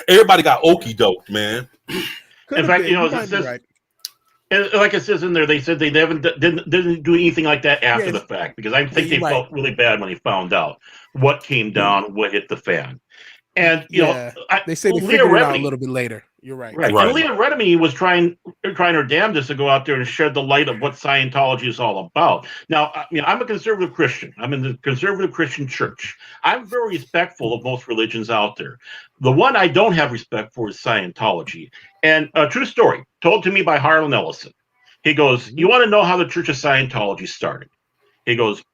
Everybody got okey doked, man. In fact, it says, right. And like it says in there, they said they didn't do anything like that after the fact, because I think they felt really bad when they found out what came down, what hit the fan. And they say they figured it out a little bit later. You're right. Right. And Leah Remini was trying her damnedest to go out there and shed the light of what Scientology is all about. Now, I'm a conservative Christian. I'm in the conservative Christian church. I'm very respectful of most religions out there. The one I don't have respect for is Scientology. And a true story told to me by Harlan Ellison. He goes, "You want to know how the Church of Scientology started?" He goes,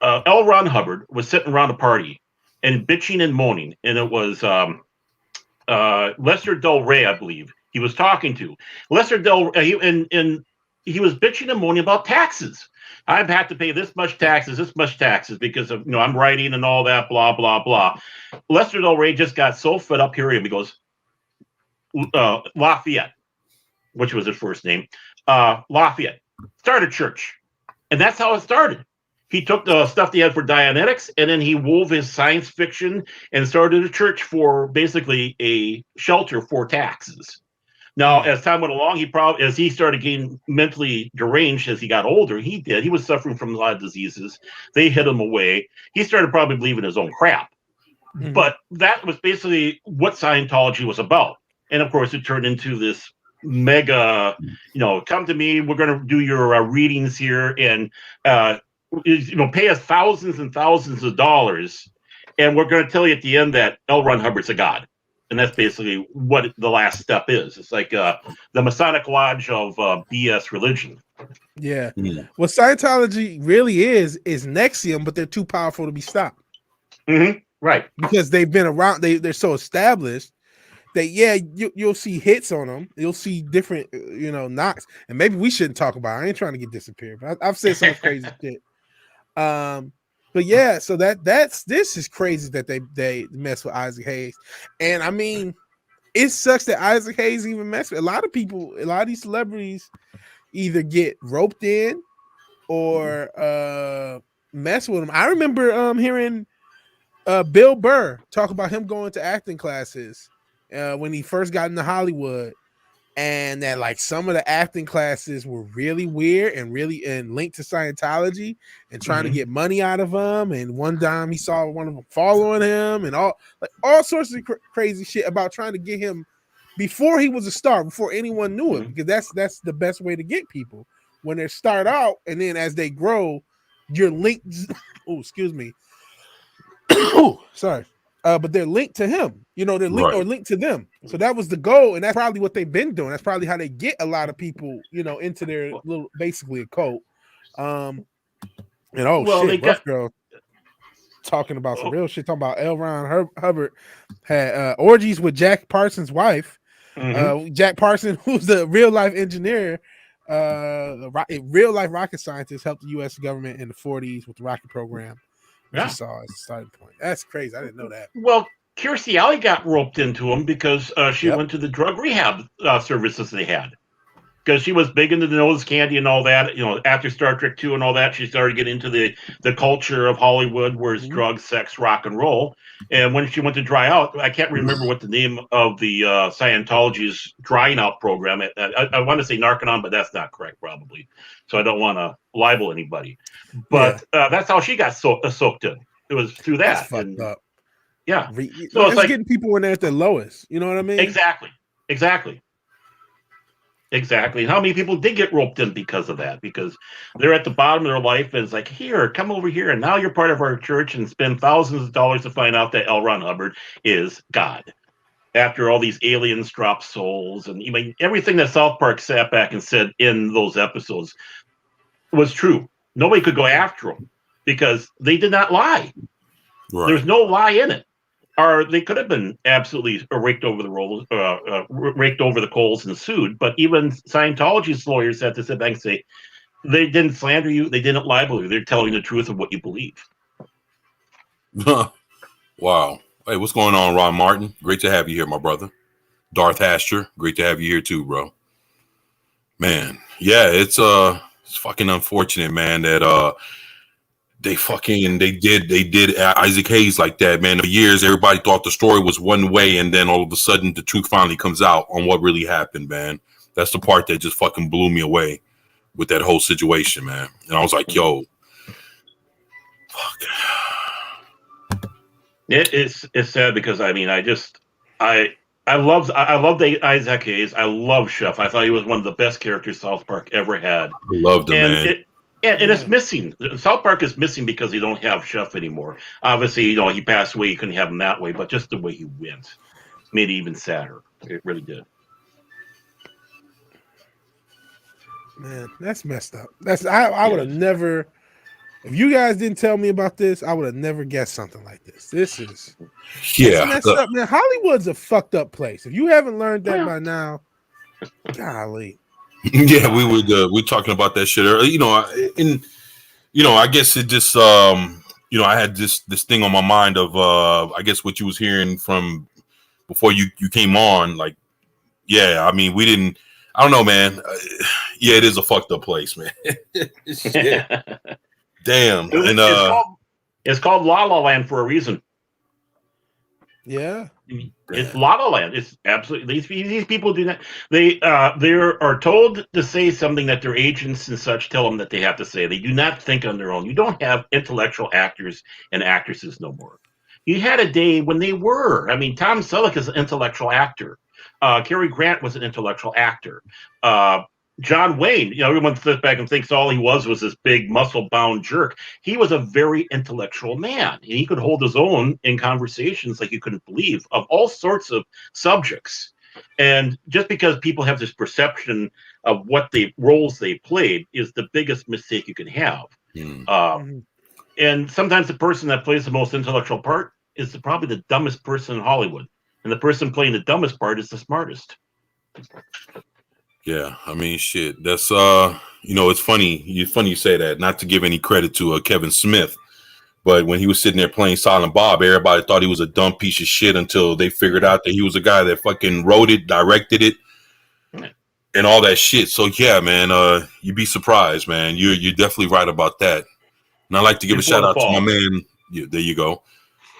L. Ron Hubbard was sitting around a party and bitching and moaning, and it was Lester Del Rey, I believe, he was talking to. Lester Del Rey, and he was bitching and moaning about taxes. I've had to pay this much taxes because of I'm writing and all that, blah blah blah. Lester Del Rey just got so fed up. Here he goes, Lafayette, which was his first name. Lafayette started a church, and that's how it started. He took the stuff he had for Dianetics, and then he wove his science fiction and started a church for basically a shelter for taxes. Now, as time went along, as he started getting mentally deranged as he got older, he was suffering from a lot of diseases. They hid him away. He started probably believing his own crap. Mm-hmm. But that was basically what Scientology was about. And of course, it turned into this mega, come to me, we're going to do your readings here, and pay us thousands and thousands of dollars, and we're going to tell you at the end that L. Ron Hubbard's a god. And that's basically what the last step is. It's like the Masonic Lodge of BS religion. Yeah. What Scientology really is NXIVM, but they're too powerful to be stopped. Mm-hmm. Right. Because they've been around, they're so established that, you'll see hits on them. You'll see different, knocks. And maybe we shouldn't talk about it. I ain't trying to get disappeared, but I've said some crazy shit. But yeah, so this is crazy that they mess with Isaac Hayes, and I mean, it sucks that Isaac Hayes even mess with a lot of people. A lot of these celebrities either get roped in or mess with him. I remember hearing Bill Burr talk about him going to acting classes when he first got into Hollywood, and that like some of the acting classes were really weird and really linked to Scientology and trying to get money out of him. And one time he saw one of them following him and all sorts of crazy shit about trying to get him before he was a star, before anyone knew him, because that's the best way to get people when they start out, and then as they grow, you're linked. Oh, excuse me. Oh, sorry. But they're linked to him, you know, they're linked or linked to them. So that was the goal, and that's probably what they've been doing. That's probably how they get a lot of people, you know, into their little, basically a cult. And Rough Girl talking about some real shit, talking about L. Ron Hubbard had orgies with Jack Parsons' wife. Jack Parsons, who's the real life engineer, real life rocket scientist, helped the U.S. government in the 40s with the rocket program. Yeah, saw as a starting point. That's crazy. I didn't know that. Well, Kirstie Alley got roped into him because she went to the drug rehab services they had. Because she was big into the nose candy and all that. You know, after Star Trek 2 and all that, she started getting into the culture of Hollywood, where it's drugs, sex, rock and roll. And when she went to dry out, I can't remember what the name of the Scientology's drying out program. I want to say Narconon, but that's not correct, probably. So I don't want to libel anybody. But that's how she got soaked in. It was through that. That's fucked up. Yeah. So it's like getting people when they're at their lowest. You know what I mean? Exactly. And how many people did get roped in because of that? Because they're at the bottom of their life, and it's like, here, come over here, and now you're part of our church, and spend thousands of dollars to find out that L. Ron Hubbard is God. After all these aliens drop souls, and I mean, everything that South Park sat back and said in those episodes was true. Nobody could go after them because they did not lie. Right. There's no lie in it. Or they could have been absolutely raked over the coals and sued. But even Scientology's lawyers had to sit back and say they didn't slander you, they didn't libel you. They're telling the truth of what you believe. Wow. Hey, what's going on, Ron Martin? Great to have you here, my brother. Darth Asher, great to have you here too, bro. Man, yeah, it's fucking unfortunate, man, that they did Isaac Hayes like that, man. For years, everybody thought the story was one way, and then all of a sudden, the truth finally comes out on what really happened, man. That's the part that just fucking blew me away with that whole situation, man. And I was like, yo, fuck. It's sad because I mean, I love Isaac Hayes. I love Chef. I thought he was one of the best characters South Park ever had. I loved him, man. And it's missing. South Park is missing because they don't have Chef anymore. Obviously, you know, he passed away. You couldn't have him that way, but just the way he went made it even sadder. It really did. Man, that's messed up. I would have never. If you guys didn't tell me about this, I would have never guessed something like this. This is messed up, man. Hollywood's a fucked up place. If you haven't learned that by now, golly. Yeah, we're talking about that shit earlier. You know, and you know, I guess it just you know, I had this thing on my mind of I guess what you was hearing from before you came on. Like, yeah, I mean, we didn't. I don't know, man. Yeah, it is a fucked up place, man. Shit. Damn. It's called La La Land for a reason. Yeah. It's La La Land. It's absolutely these people do not. They are told to say something that their agents and such tell them that they have to say. They do not think on their own. You don't have intellectual actors and actresses no more. You had a day when they were. I mean, Tom Selleck is an intellectual actor. Cary Grant was an intellectual actor. John Wayne, you know, everyone sits back and thinks all he was this big muscle-bound jerk. He was a very intellectual man, and he could hold his own in conversations like you couldn't believe of all sorts of subjects. And just because people have this perception of what roles they played is the biggest mistake you can have. And sometimes the person that plays the most intellectual part is probably the dumbest person in Hollywood, and the person playing the dumbest part is the smartest. Yeah, I mean, shit. That's you know, it's funny. You say that. Not to give any credit to Kevin Smith, But when he was sitting there playing Silent Bob, everybody thought he was a dumb piece of shit until they figured out that he was a guy that fucking wrote it, directed it, and all that shit. So yeah, man, you'd be surprised, man. You're definitely right about that. And I'd like to give a shout out to my man. Yeah, there you go.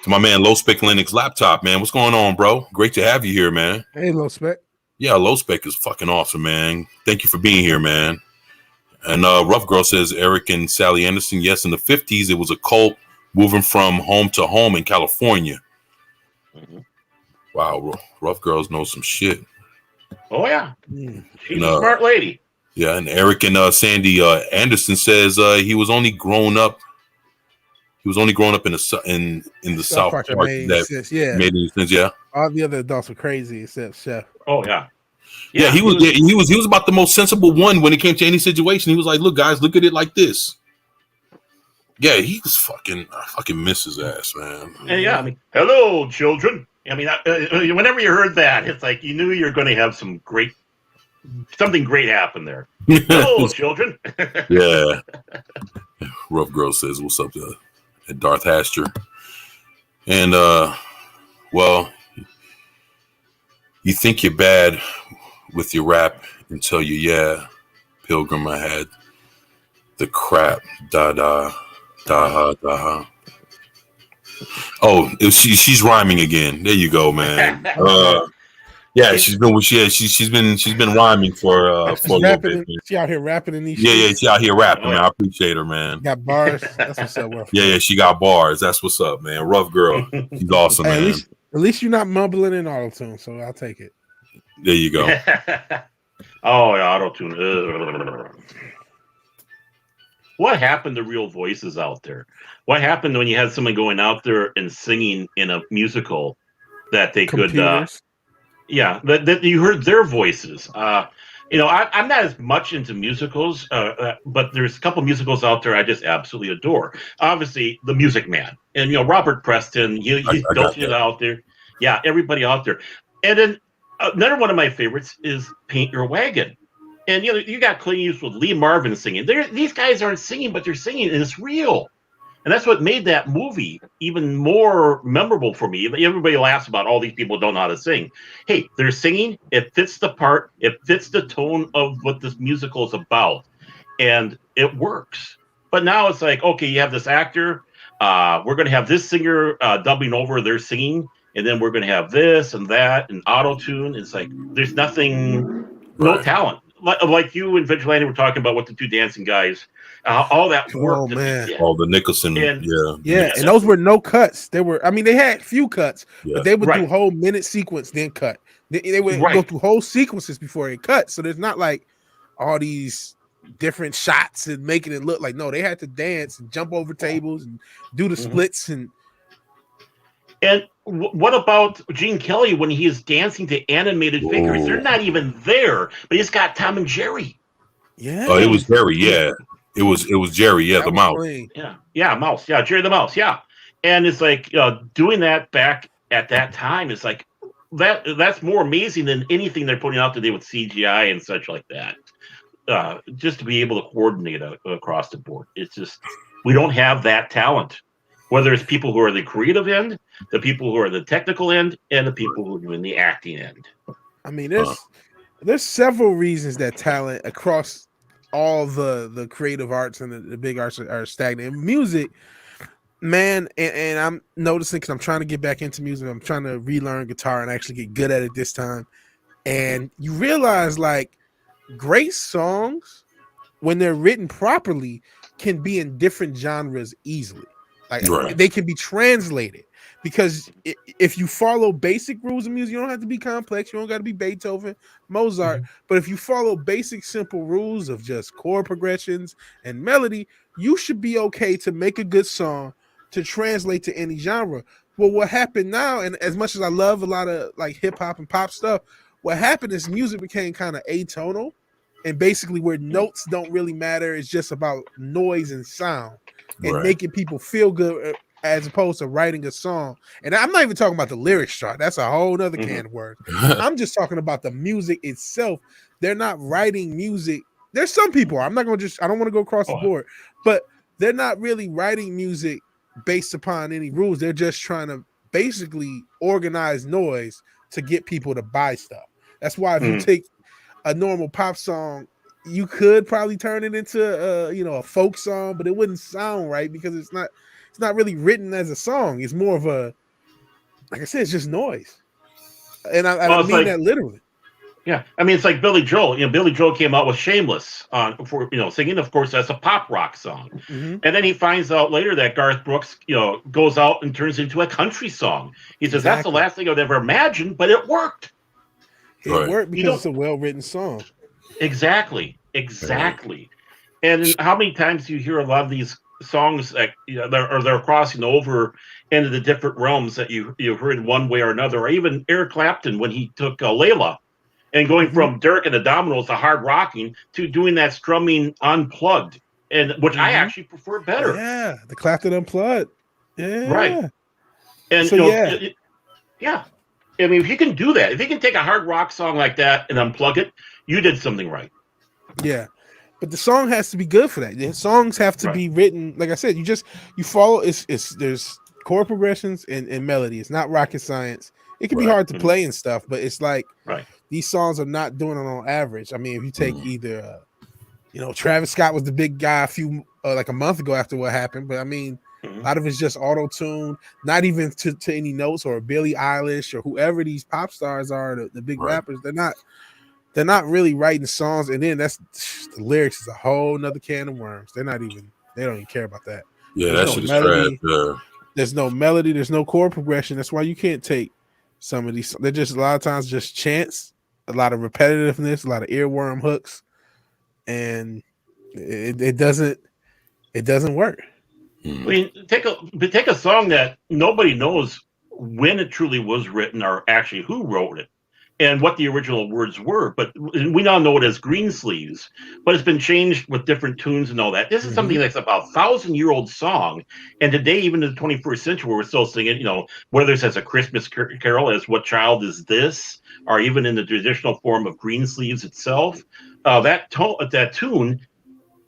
To my man, Low Spec Linux Laptop, man. What's going on, bro? Great to have you here, man. Hey, Low Spec. Yeah, Low Spec is fucking awesome, man. Thank you for being here, man. And Rough Girl says Eric and Sally Anderson. Yes, in the 50s, it was a cult moving from home to home in California. Mm-hmm. Wow, Rough Girls know some shit. Oh yeah, she's a smart lady. Yeah, and Eric and Sandy Anderson says he was only grown up. He was only growing up in the South Park. That made any sense. Yeah, all the other adults were crazy except Chef. Oh yeah. Yeah, he was about the most sensible one when it came to any situation. He was like, "Look, guys, look at it like this." Yeah, he was I fucking miss his ass, man. And yeah, I mean, hello, children. I mean, whenever you heard that, it's like you knew you're going to have something great happen there. Hello, children. Yeah. Rough Girl says, "What's up, Darth Hasher?" And well, you think you're bad with your rap until Pilgrim, I had the crap. Da. Oh, she's rhyming again. There you go, man. Yeah, she's been rhyming for a little bit. She out here rapping in these. Yeah, she out here rapping, man. I appreciate her, man. Got bars. That's what's up. Yeah, she got bars. That's what's up, man. Rough Girl. She's awesome, man. At least you're not mumbling in auto-tune, so I'll take it. There you go. Oh, yeah, auto-tune. What happened to real voices out there? What happened when you had someone going out there and singing in a musical that they could, that you heard their voices? I'm not as much into musicals, but there's a couple musicals out there I just absolutely adore. Obviously, The Music Man, and Robert Preston. He's belching it out there. Yeah, everybody out there. And then another one of my favorites is Paint Your Wagon. And you got Clint Eastwood, Lee Marvin singing. These guys aren't singing, but they're singing, and it's real. And that's what made that movie even more memorable for me. Everybody laughs about all these people don't know how to sing. Hey, they're singing. It fits the part. It fits the tone of what this musical is about, and it works. But now it's like, okay, you have this actor. We're going to have this singer dubbing over their singing, and then we're going to have this and that and auto-tune. It's like there's nothing, no talent. Like you and Vigilante were talking about with the two dancing guys, all that work. Oh man, the Nicholson, and those were no cuts. They had few cuts, but they would do whole minute sequence then cut. They would go through whole sequences before it cut. So there's not like all these different shots and making it look like they had to dance and jump over tables and do the splits and. And what about Gene Kelly when he is dancing to animated figures? They're not even there, but he's got Tom and Jerry. Yeah. Oh, it was Jerry. Yeah, it was Jerry. Yeah, the mouse. Yeah, mouse. Yeah, Jerry the mouse. Yeah, and it's like doing that back at that time is like that's more amazing than anything they're putting out today with CGI and such like that. Just to be able to coordinate across the board, it's just we don't have that talent. Whether it's people who are the creative end, the people who are the technical end, and the people who are doing the acting end. I mean, there's several reasons that talent across all the creative arts and the big arts are stagnant. Music, man, and I'm noticing because I'm trying to get back into music. I'm trying to relearn guitar and actually get good at it this time. And you realize, like, great songs, when they're written properly, can be in different genres easily. Like they can be translated because if you follow basic rules of music, you don't have to be complex. You don't got to be Beethoven, Mozart. But if you follow basic, simple rules of just chord progressions and melody, you should be okay to make a good song to translate to any genre. Well, what happened now, and as much as I love a lot of like hip hop and pop stuff, what happened is music became kind of atonal, and basically where notes don't really matter. It's just about noise and sound. And making people feel good as opposed to writing a song. And I'm not even talking about the lyrics chart. That's a whole other can of worms. I'm just talking about the music itself. They're not writing music. There's some people, I don't want to go across the board, but they're not really writing music based upon any rules. They're just trying to basically organize noise to get people to buy stuff. That's why if you take a normal pop song, you could probably turn it into a folk song, but it wouldn't sound right because it's not really written as a song. It's more of a, like I said, it's just noise. And I mean like, that literally. Yeah, I mean, it's like Billy Joel. Billy Joel came out with "Shameless" singing. Of course, that's a pop rock song, and then he finds out later that Garth Brooks, goes out and turns into a country song. He says that's the last thing I'd ever imagined, but it worked. It worked because it's a well-written song. Exactly. And how many times do you hear a lot of these songs that they're crossing over into the different realms that you heard one way or another, or even Eric Clapton when he took Layla. And going from Derek and the Dominoes to hard rocking to doing that strumming unplugged, and which I actually prefer better. Yeah, the Clapton unplugged. Yeah, right. And so, yeah. I mean, if you can do that, if you can take a hard rock song like that and unplug it, you did something right. Yeah, but the song has to be good for that. The songs have to be written, like I said. You follow. It's there's chord progressions and melody. It's not rocket science. It can be hard to play and stuff, but it's like these songs are not doing it on average. I mean, if you take either, Travis Scott was the big guy like a month ago after what happened, but I mean, a lot of it's just auto tune, not even to any notes, or Billie Eilish or whoever these pop stars are, the big rappers. They're not really writing songs, and then the lyrics is a whole nother can of worms. They don't even care about that. Yeah, that shit is trash. There's no melody, there's no chord progression. That's why you can't take some of these. They're just a lot of times just chants, a lot of repetitiveness, a lot of earworm hooks, and it doesn't work. I mean, take a song that nobody knows when it truly was written or actually who wrote it and what the original words were, but we now know it as Greensleeves, but it's been changed with different tunes and all that. This is something that's about 1,000-year-old song, and today, even in the 21st century, we're still singing, whether it's as a Christmas carol, as What Child Is This, or even in the traditional form of Greensleeves itself, that tune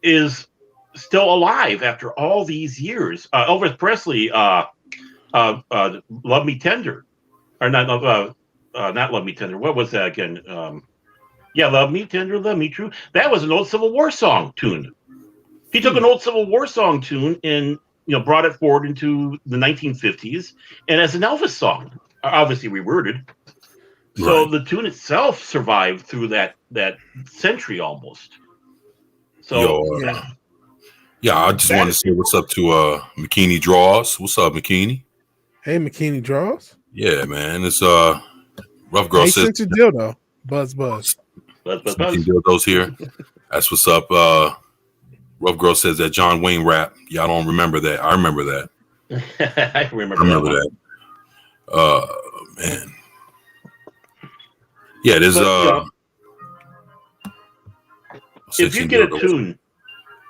is still alive after all these years. Elvis Presley, Love Me Tender, or not Love Me Tender. What was that again? Love Me Tender, Love Me True. That was an old Civil War song tune. He took an old Civil War song tune and brought it forward into the 1950s and as an Elvis song, obviously reworded. So the tune itself survived through that century almost. So I just wanted to say what's up to McKinney Draws. What's up, McKinney? Hey, McKinney Draws. Yeah, man. It's Rough Girl says sent your dildo. Buzz. Dildos here. That's what's up. Rough Girl says that John Wayne rap. Y'all don't remember that. I remember that. I remember that. Man. Yeah, there's if you get a tune.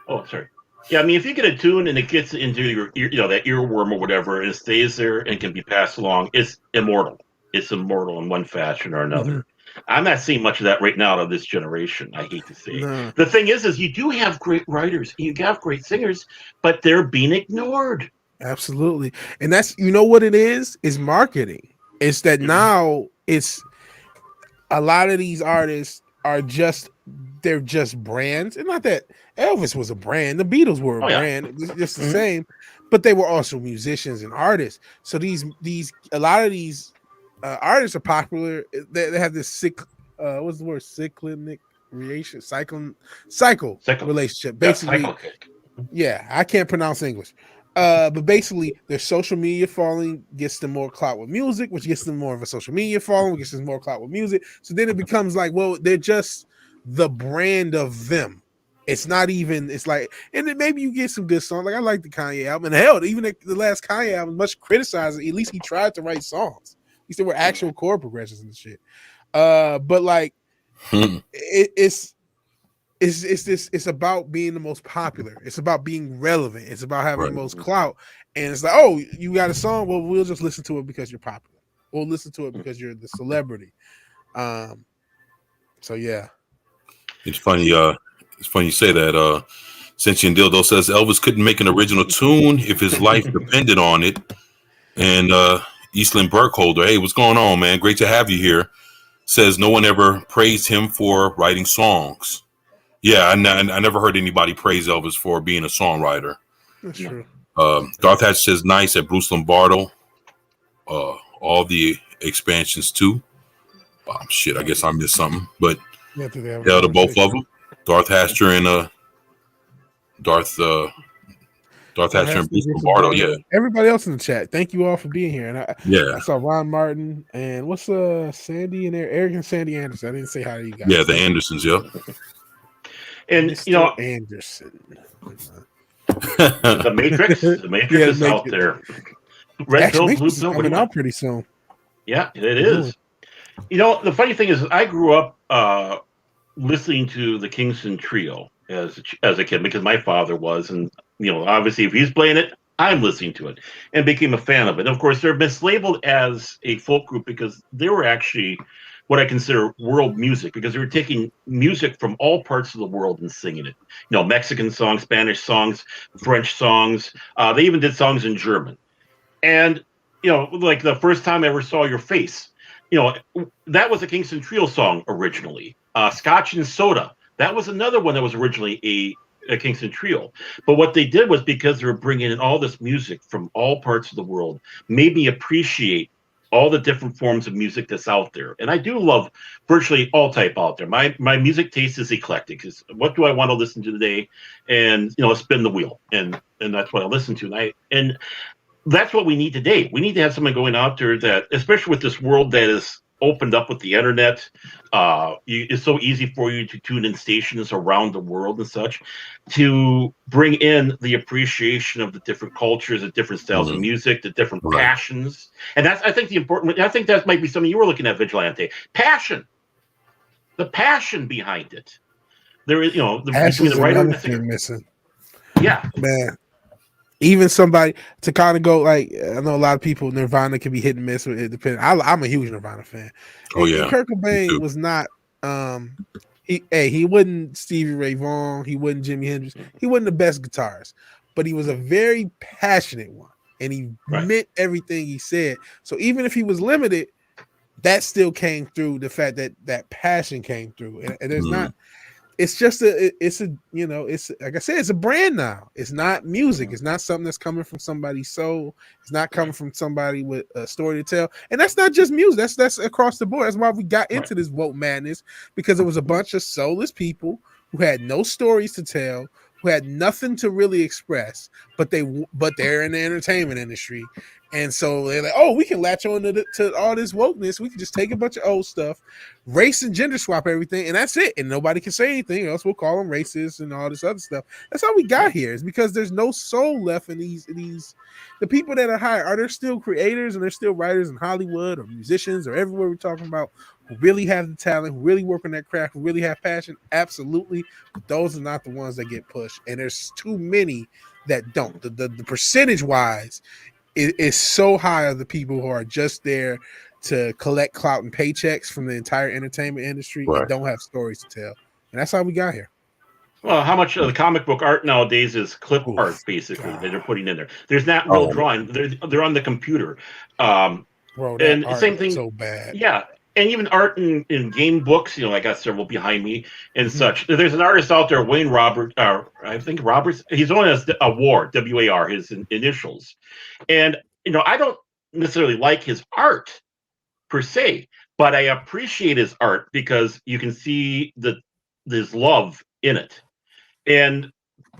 Oh, sorry. Yeah, I mean, if you get a tune and it gets into your ear, that earworm or whatever, and it stays there and can be passed along, it's immortal. It's immortal in one fashion or another. I'm not seeing much of that right now out of this generation. I hate to say. No. The thing is you do have great writers, you have great singers, but they're being ignored. Absolutely, and that's what it is marketing. It's that now it's a lot of these artists are they're just brands, and not that Elvis was a brand, the Beatles were a brand, it was just the same, but they were also musicians and artists. So a lot of these artists are popular. They have this what's the word? Cyclic cycle relationship. Basically, I can't pronounce English. But basically, their social media following gets them more clout with music, which gets them more of a social media following, which gets them more clout with music. So then it becomes like, well, they're just the brand of them. It's not even. It's like, and then maybe you get some good songs. Like I like the Kanye album, and hell, even the last Kanye album, much criticized. At least he tried to write songs. At least there were actual chord progressions and shit. But like, it's about being the most popular. It's about being relevant. It's about having the most clout. And it's like, oh, you got a song? Well, we'll just listen to it because you're popular. We'll listen to it because you're the celebrity. So yeah. It's funny you say that. Sentient Dildo says Elvis couldn't make an original tune if his life depended on it. And Eastland Burkholder, hey, what's going on, man? Great to have you here. Says no one ever praised him for writing songs. Yeah, I never heard anybody praise Elvis for being a songwriter. That's true. Darth Hatch says nice at Bruce Lombardo. All the expansions too. Shit, I guess I missed something, but yeah, the both of them, Darth Hatcher and Darth Hatcher and Bruce Lombardo. Yeah. Everybody else in the chat, thank you all for being here. And I saw Ron Martin and what's Sandy and Eric and Sandy Anderson. I didn't say hi to you guys. Yeah, the Andersons. Yep. And Mr. Anderson. The Matrix is out there. Red Pill, Blue Pill, coming out pretty soon. Yeah, it is. You know, the funny thing is, I grew up listening to the Kingston Trio as a kid because my father was, and obviously, if he's playing it, I'm listening to it, and became a fan of it. And of course, they're mislabeled as a folk group because they were actually what I consider world music, because they were taking music from all parts of the world and singing it. Mexican songs, Spanish songs, French songs. They even did songs in German. And, like the first time I ever saw Your Face, that was a Kingston Trio song originally. Scotch and Soda, that was another one that was originally a Kingston Trio. But what they did was, because they were bringing in all this music from all parts of the world, made me appreciate all the different forms of music that's out there. And I do love virtually all type out there. My music taste is eclectic. Because what do I want to listen to today? And, spin the wheel. And that's what I listen to. And that's what we need today. We need to have someone going out there that, especially with this world that is opened up with the internet, it's so easy for you to tune in stations around the world and such, to bring in the appreciation of the different cultures, the different styles of music, the different passions. And that's, I think, I think that might be something you were looking at, Vigilante. Passion. The passion behind it. There is, between the writer and the singer. Missing. Yeah. Man. Even somebody to kind of go, like, I know a lot of people, Nirvana can be hit and miss. It depends. I'm a huge Nirvana fan. Oh yeah. Kurt Cobain was not. He wasn't Stevie Ray Vaughan. He wasn't Jimi Hendrix. He wasn't the best guitarist, but he was a very passionate one, and he meant everything he said. So even if he was limited, that still came through. The fact that passion came through, and there's not. It's just it's like I said, it's a brand now. It's not music. It's not something that's coming from somebody's soul. It's not coming from somebody with a story to tell. And that's not just music. That's across the board. That's why we got into this woke madness, because it was a bunch of soulless people who had no stories to tell, who had nothing to really express, but they're in the entertainment industry. And so they're like, oh, we can latch on to all this wokeness. We can just take a bunch of old stuff, race and gender swap everything, and that's it. And nobody can say anything else. We'll call them racist and all this other stuff. That's how we got here. It's because there's no soul left in these. The people that are hired, are there still creators and they're still writers in Hollywood or musicians or everywhere we're talking about, who really have the talent, who really work on that craft, who really have passion? Absolutely. But those are not the ones that get pushed. And there's too many that don't. The percentage wise, is so high of the people who are just there to collect clout and paychecks from the entire entertainment industry and don't have stories to tell. And that's how we got here. Well, how much of the comic book art nowadays is clip art, basically, that they're putting in there? There's not real drawing. They're on the computer. Bro, and same thing. So bad. Yeah. And even art in game books, I got several behind me and such. There's an artist out there, Wayne Roberts. I think Roberts. He's known as a WAR, W-A-R, his initials. And I don't necessarily like his art per se, but I appreciate his art because you can see there's love in it. And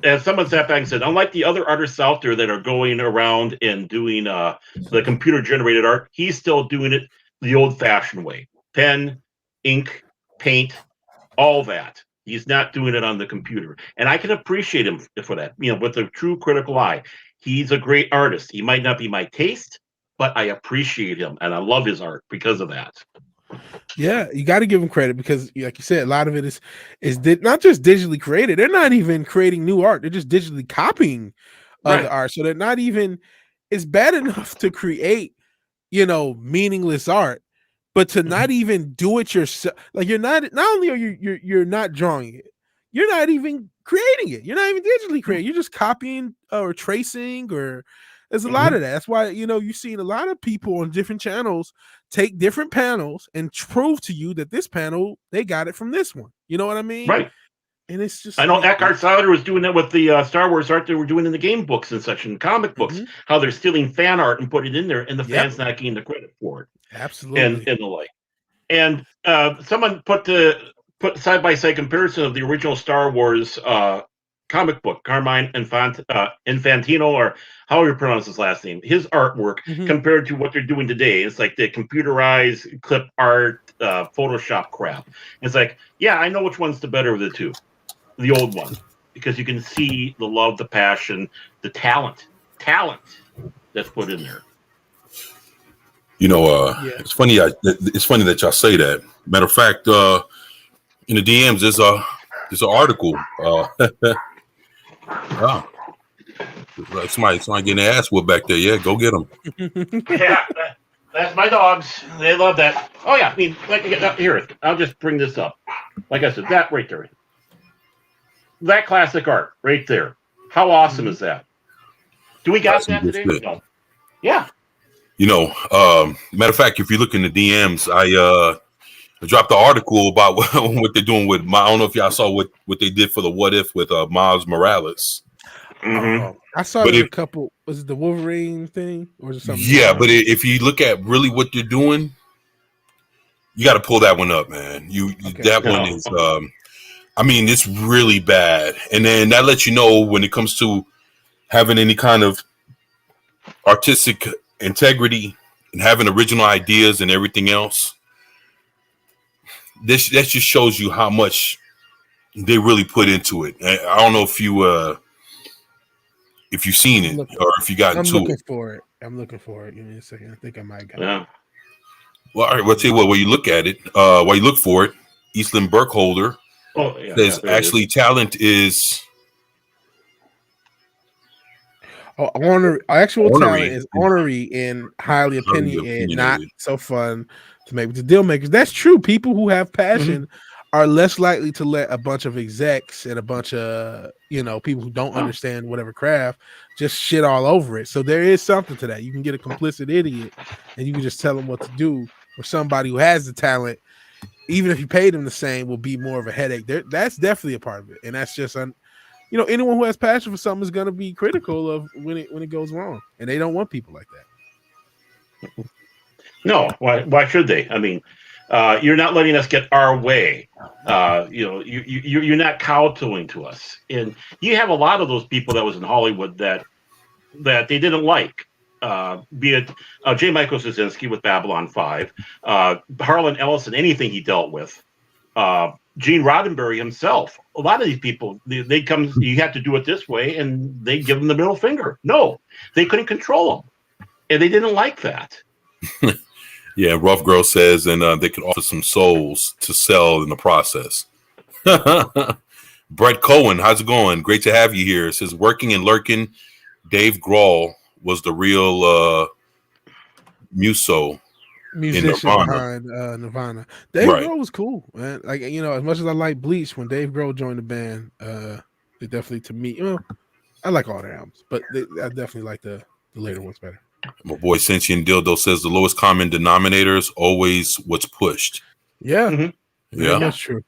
as someone sat back and said, unlike the other artists out there that are going around and doing the computer generated art, he's still doing it the old-fashioned way. Pen, ink, paint, all that. He's not doing it on the computer. And I can appreciate him for that, with a true critical eye. He's a great artist. He might not be my taste, but I appreciate him, and I love his art because of that. Yeah, you got to give him credit because, like you said, a lot of it is not just digitally created. They're not even creating new art. They're just digitally copying other art. So they're not even – it's bad enough to create meaningless art, but to not even do it yourself, like you're not only are you're not drawing it, you're not even creating it. You're not even digitally creating. You're just copying or tracing, or there's a lot of that. That's why, you've seen a lot of people on different channels take different panels and prove to you that this panel, they got it from this one. You know what I mean? Right. And it's just, I know Eckhart Tolle was doing that with the Star Wars art they were doing in the game books and such, and comic books, how they're stealing fan art and put it in there, and the fans not getting the credit for it. Absolutely. And the like. And someone put side-by-side comparison of the original Star Wars comic book, Carmine Infantino, or however you pronounce his last name, his artwork compared to what they're doing today. It's like the computerized clip art, Photoshop crap. It's like, yeah, I know which one's the better of the two. The old one, because you can see the love, the passion, the talent that's put in there. It's funny. It's funny that y'all say that. Matter of fact, in the DMs, there's an article. Wow, somebody getting their ass whooped back there. Yeah, go get them. Yeah, that's my dogs. They love that. Oh yeah, I mean, here, I'll just bring this up. Like I said, that right there. That classic art right there. How awesome is that? Do we got that today? No. Yeah. Matter of fact, if you look in the DMs, I dropped the article about what they're doing with. I don't know if y'all saw what they did for the What If with Miles Morales. I saw a couple. Was it the Wolverine thing or was it something? Yeah, but if you look at really what they're doing, you got to pull that one up, man. That one is. It's really bad, and then that lets you know when it comes to having any kind of artistic integrity and having original ideas and everything else. That just shows you how much they really put into it. I don't know if you've seen it or if you got into it. I'm looking for it. Give me a second. I think I might got it. Well, all right. Well, I'll tell you what. While you look at it, while you look for it, Eastland Burkholder says actually talent is. Actual talent is ornery and highly opinionated, not so fun to make with the deal makers. That's true. People who have passion are less likely to let a bunch of execs and a bunch of people who don't understand whatever craft just shit all over it. So there is something to that. You can get a complicit idiot and you can just tell them what to do, or somebody who has the talent, even if you paid them the same, will be more of a headache. That's definitely a part of it, and that's just anyone who has passion for something is going to be critical of when it goes wrong, and they don't want people like that. No, why should they? I mean, you're not letting us get our way. You're not kowtowing to us, and you have a lot of those people that was in Hollywood that they didn't like. Be it J. Michael Straczynski with Babylon 5, Harlan Ellison, anything he dealt with, Gene Roddenberry himself. A lot of these people, they come, you have to do it this way, and they give them the middle finger. No, they couldn't control them, and they didn't like that. Yeah, Rough Girl says, and they could offer some souls to sell in the process. Brett Cohen, how's it going? Great to have you here. It says, working and lurking, Dave Grohl was the real musician behind Nirvana. Dave Grohl was cool, man. Like, as much as I like Bleach, when Dave Grohl joined the band, they definitely, to me, I like all the albums, but I definitely like the later ones better. My boy Sentient Dildo says the lowest common denominator is always what's pushed. Yeah. Yeah, that's true.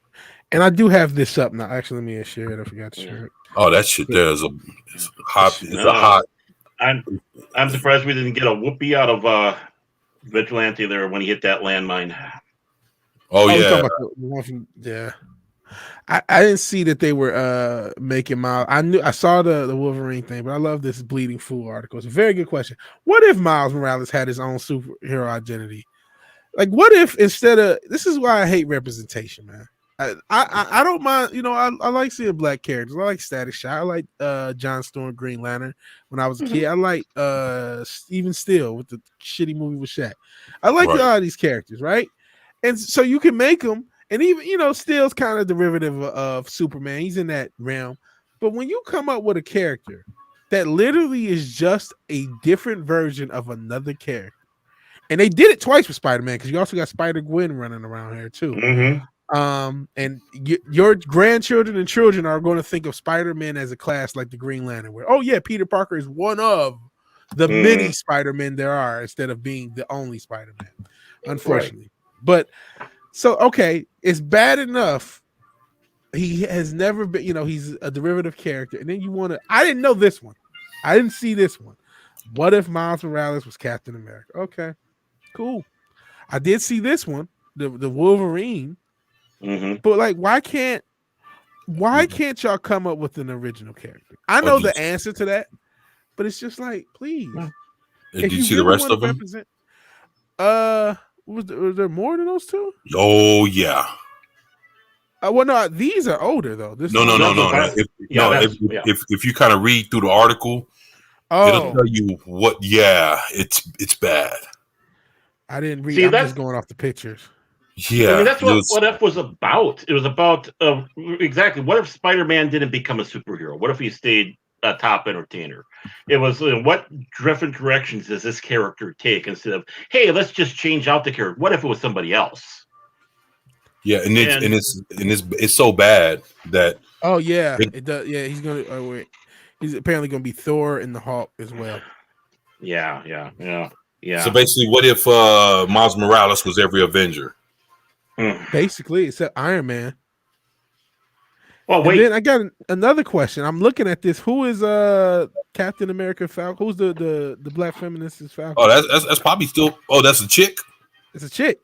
And I do have this up now. Actually, let me share it. I forgot to share it. Oh, that shit there is a hot. I'm surprised we didn't get a whoopee out of Vigilante there when he hit that landmine. Oh yeah. I didn't see that they were making Miles. I saw the Wolverine thing, but I love this Bleeding Fool article. It's a very good question. What if Miles Morales had his own superhero identity? Like, what if instead of this is why I hate representation, man. I don't mind, I like seeing black characters. I like Static Shock. I like John Storm, Green Lantern when I was a kid. I like Steven Steele with the shitty movie with Shaq. I like all these characters, right? And so you can make them. And even, Steele's kind of derivative of Superman. He's in that realm. But when you come up with a character that literally is just a different version of another character, and they did it twice with Spider-Man, because you also got Spider-Gwen running around here too. And your grandchildren and children are going to think of Spider-Man as a class like the Green Lantern, where Peter Parker is one of the many Spider-Men there are instead of being the only Spider-Man, unfortunately. But so it's bad enough. He has never been, he's a derivative character, and then you want to. I didn't know this one. I didn't see this one. What if Miles Morales was Captain America? Okay, cool. I did see this one, the Wolverine. But like, why can't y'all come up with an original character? I know the answer to that, but it's just like, please. Did you see the rest of them? Was there more than those two? Oh yeah. Well, no, these are older though. No. If you kind of read through the article, it'll tell you what. Yeah, it's bad. I didn't read. I'm just going off the pictures. Yeah, I mean, that's what If was about. It was about exactly what if Spider-Man didn't become a superhero? What if he stayed a top entertainer? It was what different directions does this character take instead of, hey, let's just change out the character? What if it was somebody else? Yeah, and it's so bad that it does. Yeah, he's gonna. He's apparently gonna be Thor and the Hulk as well. Yeah. So basically, what if Miles Morales was every Avenger? Basically, except Iron Man. Well, wait. And then I got another question. I'm looking at this. Who is Captain America Falcon? Who's the black feminist is Falcon? Oh, that's probably still. Oh, that's a chick. It's a chick.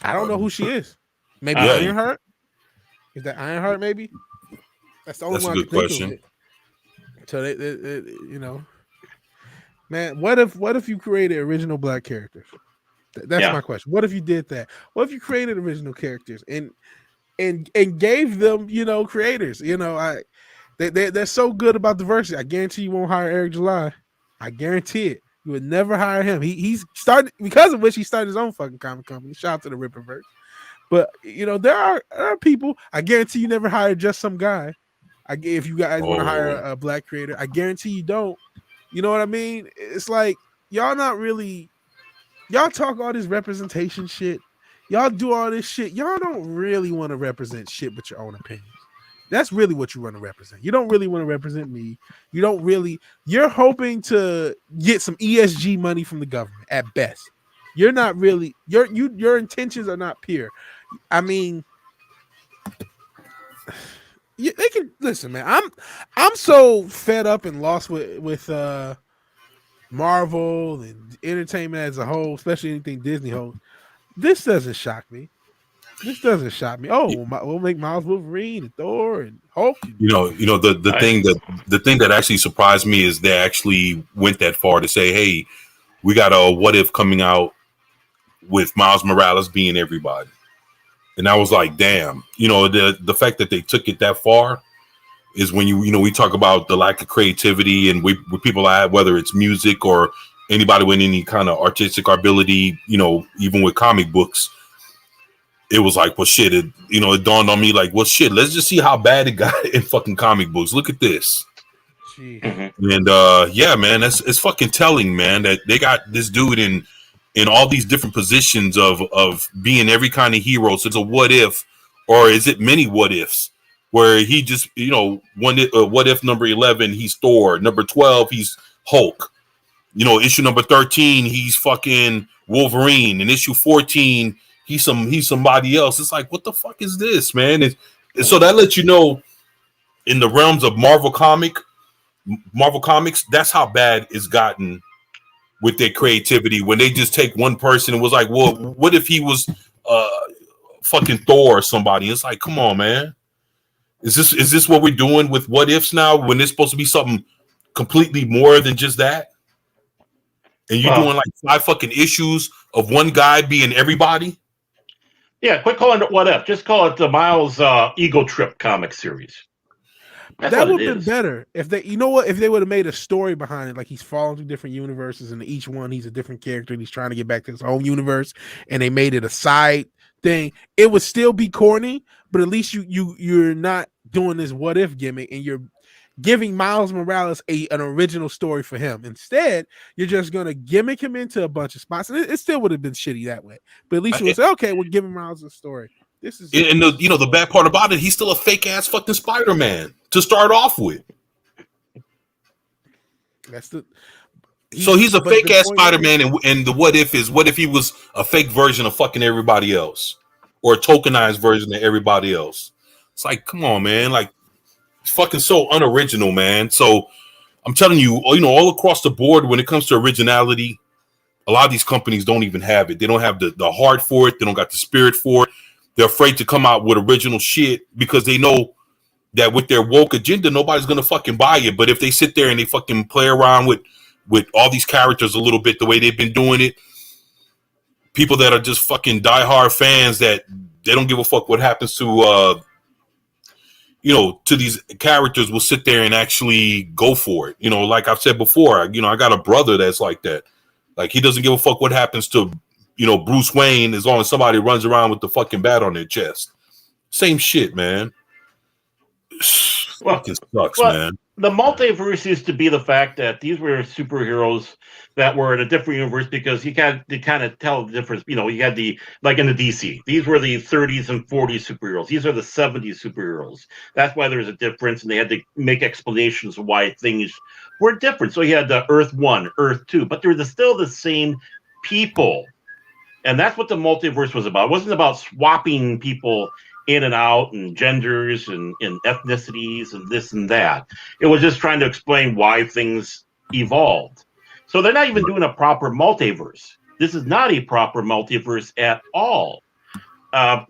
I don't know who she is. Maybe Ironheart. Is that Ironheart? Maybe. That's the only one. That's a good question. So they, man, what if you created original black characters? That's my question. What if you did that? What if you created original characters and gave them, creators? They're so good about diversity. I guarantee you won't hire Eric July. I guarantee it. You would never hire him. He's started because of which he started his own fucking comic company. Shout out to the Ripperverse. But there are people. I guarantee you never hire just some guy. If you guys want to hire a black creator, I guarantee you don't. You know what I mean? It's like y'all not really. Y'all talk all this representation shit. Y'all do all this shit. Y'all don't really want to represent shit but your own opinions. That's really what you want to represent. You don't really want to represent me. You don't really. You're hoping to get some ESG money from the government at best. You're not really. Your intentions are not pure. I mean, they can listen, man. I'm so fed up and lost with Marvel and entertainment as a whole, especially anything Disney holds. This doesn't shock me. We'll make Miles Wolverine and Thor and Hulk. The thing that actually surprised me is they actually went that far to say, hey, we got a what if coming out with Miles Morales being everybody. And I was like, damn, the fact that they took it that far is when we talk about the lack of creativity and with people whether it's music or anybody with any kind of artistic ability, even with comic books. It was like, well, shit, it dawned on me like, well, shit, let's just see how bad it got in fucking comic books. Look at this. And man, it's fucking telling, man, that they got this dude in all these different positions of being every kind of hero. So it's a what if, or is it many what ifs where he just, what if number 11, he's Thor, number 12, he's Hulk, issue number 13, he's fucking Wolverine, and issue 14, he's somebody else. It's like, what the fuck is this, man? And so that lets you know in the realms of Marvel Comics, that's how bad it's gotten with their creativity when they just take one person and was like, well, what if he was fucking Thor or somebody? It's like, come on, man. Is this what we're doing with what ifs now when it's supposed to be something completely more than just that? And you're doing like 5 fucking issues of one guy being everybody? Yeah, quit calling it what if. Just call it the Miles Ego Trip comic series. That would have been better if they, if they would have made a story behind it, like he's falling through different universes, and each one he's a different character, and he's trying to get back to his own universe, and they made it a side thing. It would still be corny, but at least you're not doing this what if gimmick, and giving Miles Morales an original story for him. Instead, you're just gonna gimmick him into a bunch of spots, and it still would have been shitty that way. But at least you would say, okay, we're giving Miles a story. This is and the bad part about it, he's still a fake ass fucking Spider-Man to start off with. That's the. So he's a fake ass Spider-Man, and the what if he was a fake version of fucking everybody else, or a tokenized version of everybody else? It's like, come on, man, like it's fucking so unoriginal, man. So I'm telling you, all across the board, when it comes to originality, a lot of these companies don't even have it. They don't have the heart for it. They don't got the spirit for it. They're afraid to come out with original shit because they know that with their woke agenda, nobody's gonna fucking buy it. But if they sit there and they fucking play around with all these characters a little bit the way they've been doing it, people that are just fucking diehard fans that they don't give a fuck what happens to to these characters will sit there and actually go for it. Like I've said before, I got a brother that's like that. Like he doesn't give a fuck what happens to Bruce Wayne as long as somebody runs around with the fucking bat on their chest. Same shit, man. Fucking sucks, man. The multiverse used to be the fact that these were superheroes that were in a different universe because you got to kind of tell the difference. You had like in the DC, these were the 30s and 40s superheroes. These are the 70s superheroes. That's why there's a difference, and they had to make explanations of why things were different. So you had the Earth 1, Earth 2, but they're still the same people. And that's what the multiverse was about. It wasn't about swapping people in and out and genders and ethnicities and this and that. It was just trying to explain why things evolved. So they're not even doing a proper multiverse. This is not a proper multiverse at all. Try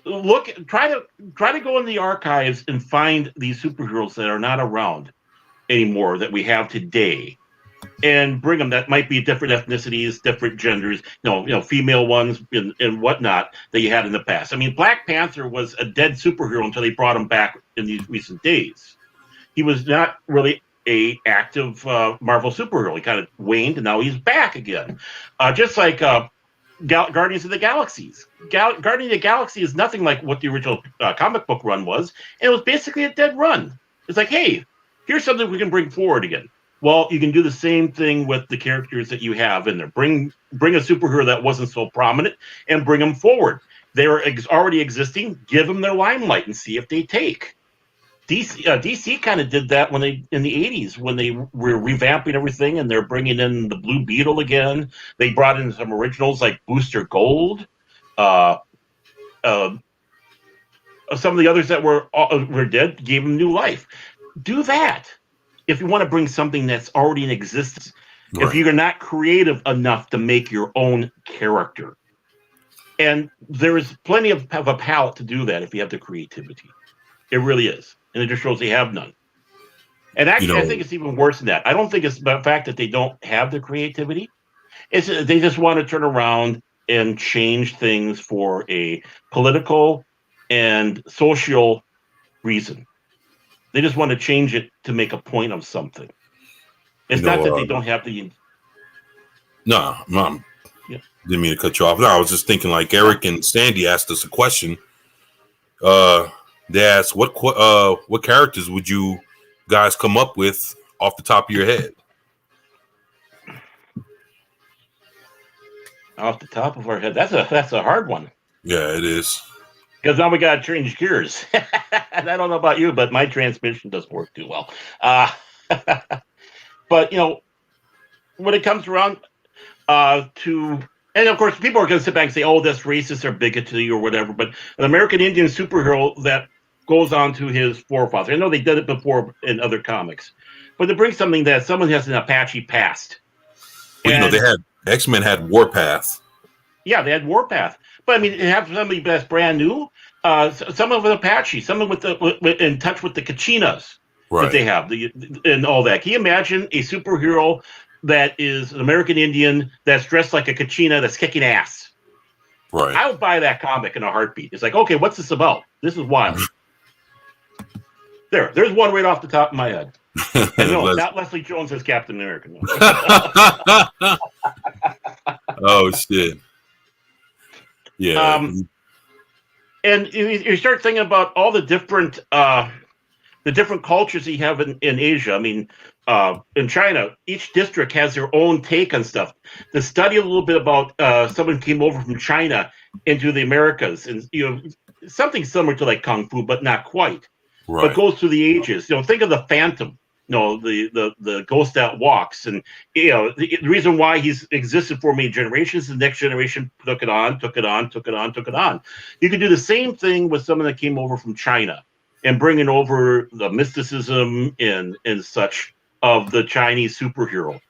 to go in the archives and find these superheroes that are not around anymore that we have today, and bring them that might be different ethnicities, different genders, female ones and whatnot that you had in the past. I mean, Black Panther was a dead superhero until they brought him back in these recent days. He was not really a active Marvel superhero. He kind of waned, and now he's back again. Just like Guardians of the Galaxies. Guardians of the Galaxy is nothing like what the original comic book run was, and it was basically a dead run. It's like, hey, here's something we can bring forward again. Well, you can do the same thing with the characters that you have in there. Bring a superhero that wasn't so prominent and bring them forward. They were already existing. Give them their limelight and see if they take. DC kind of did that in the 80s when they were revamping everything, and they're bringing in the Blue Beetle again. They brought in some originals like Booster Gold. Some of the others that were dead, gave them new life. Do that. If you want to bring something that's already in existence, right. If you're not creative enough to make your own character. And there is plenty of a palette to do that if you have the creativity. It really is. And it just shows they have none. And actually, I think it's even worse than that. I don't think it's the fact that they don't have the creativity. It's they just want to turn around and change things for a political and social reason. They just want to change it to make a point of something. It's not that they don't have the... No, Mom. Yeah. Didn't mean to cut you off. No, I was just thinking like Eric and Sandy asked us a question. They asked, what characters would you guys come up with off the top of your head? Off the top of our head? That's a hard one. Yeah, it is. Because now we got to change gears. And I don't know about you, but my transmission doesn't work too well. But, when it comes around to... And, of course, people are going to sit back and say, oh, that's racist or bigotry or whatever. But an American Indian superhero that goes on to his forefathers. I know they did it before in other comics. But to bring something that someone has an Apache past. Well, X-Men had Warpath. Yeah, they had Warpath. But, I mean, have somebody that's brand new... some of an Apache, some with in touch with the Kachinas that they have, and all that. Can you imagine a superhero that is an American Indian that's dressed like a Kachina that's kicking ass? Right. I would buy that comic in a heartbeat. It's like, okay, what's this about? This is wild. There's one right off the top of my head. And no, not Leslie Jones as Captain America. No. Oh shit. Yeah. And you start thinking about all the different the different cultures you have in Asia. I mean, in China, each district has their own take on stuff. To study a little bit about someone came over from China into the Americas, and something similar to like Kung Fu, but not quite. Right. But goes through the ages. Think of the Phantom. The ghost that walks, and the reason why he's existed for many generations, the next generation took it on. You could do the same thing with someone that came over from China and bringing over the mysticism and such of the Chinese superhero.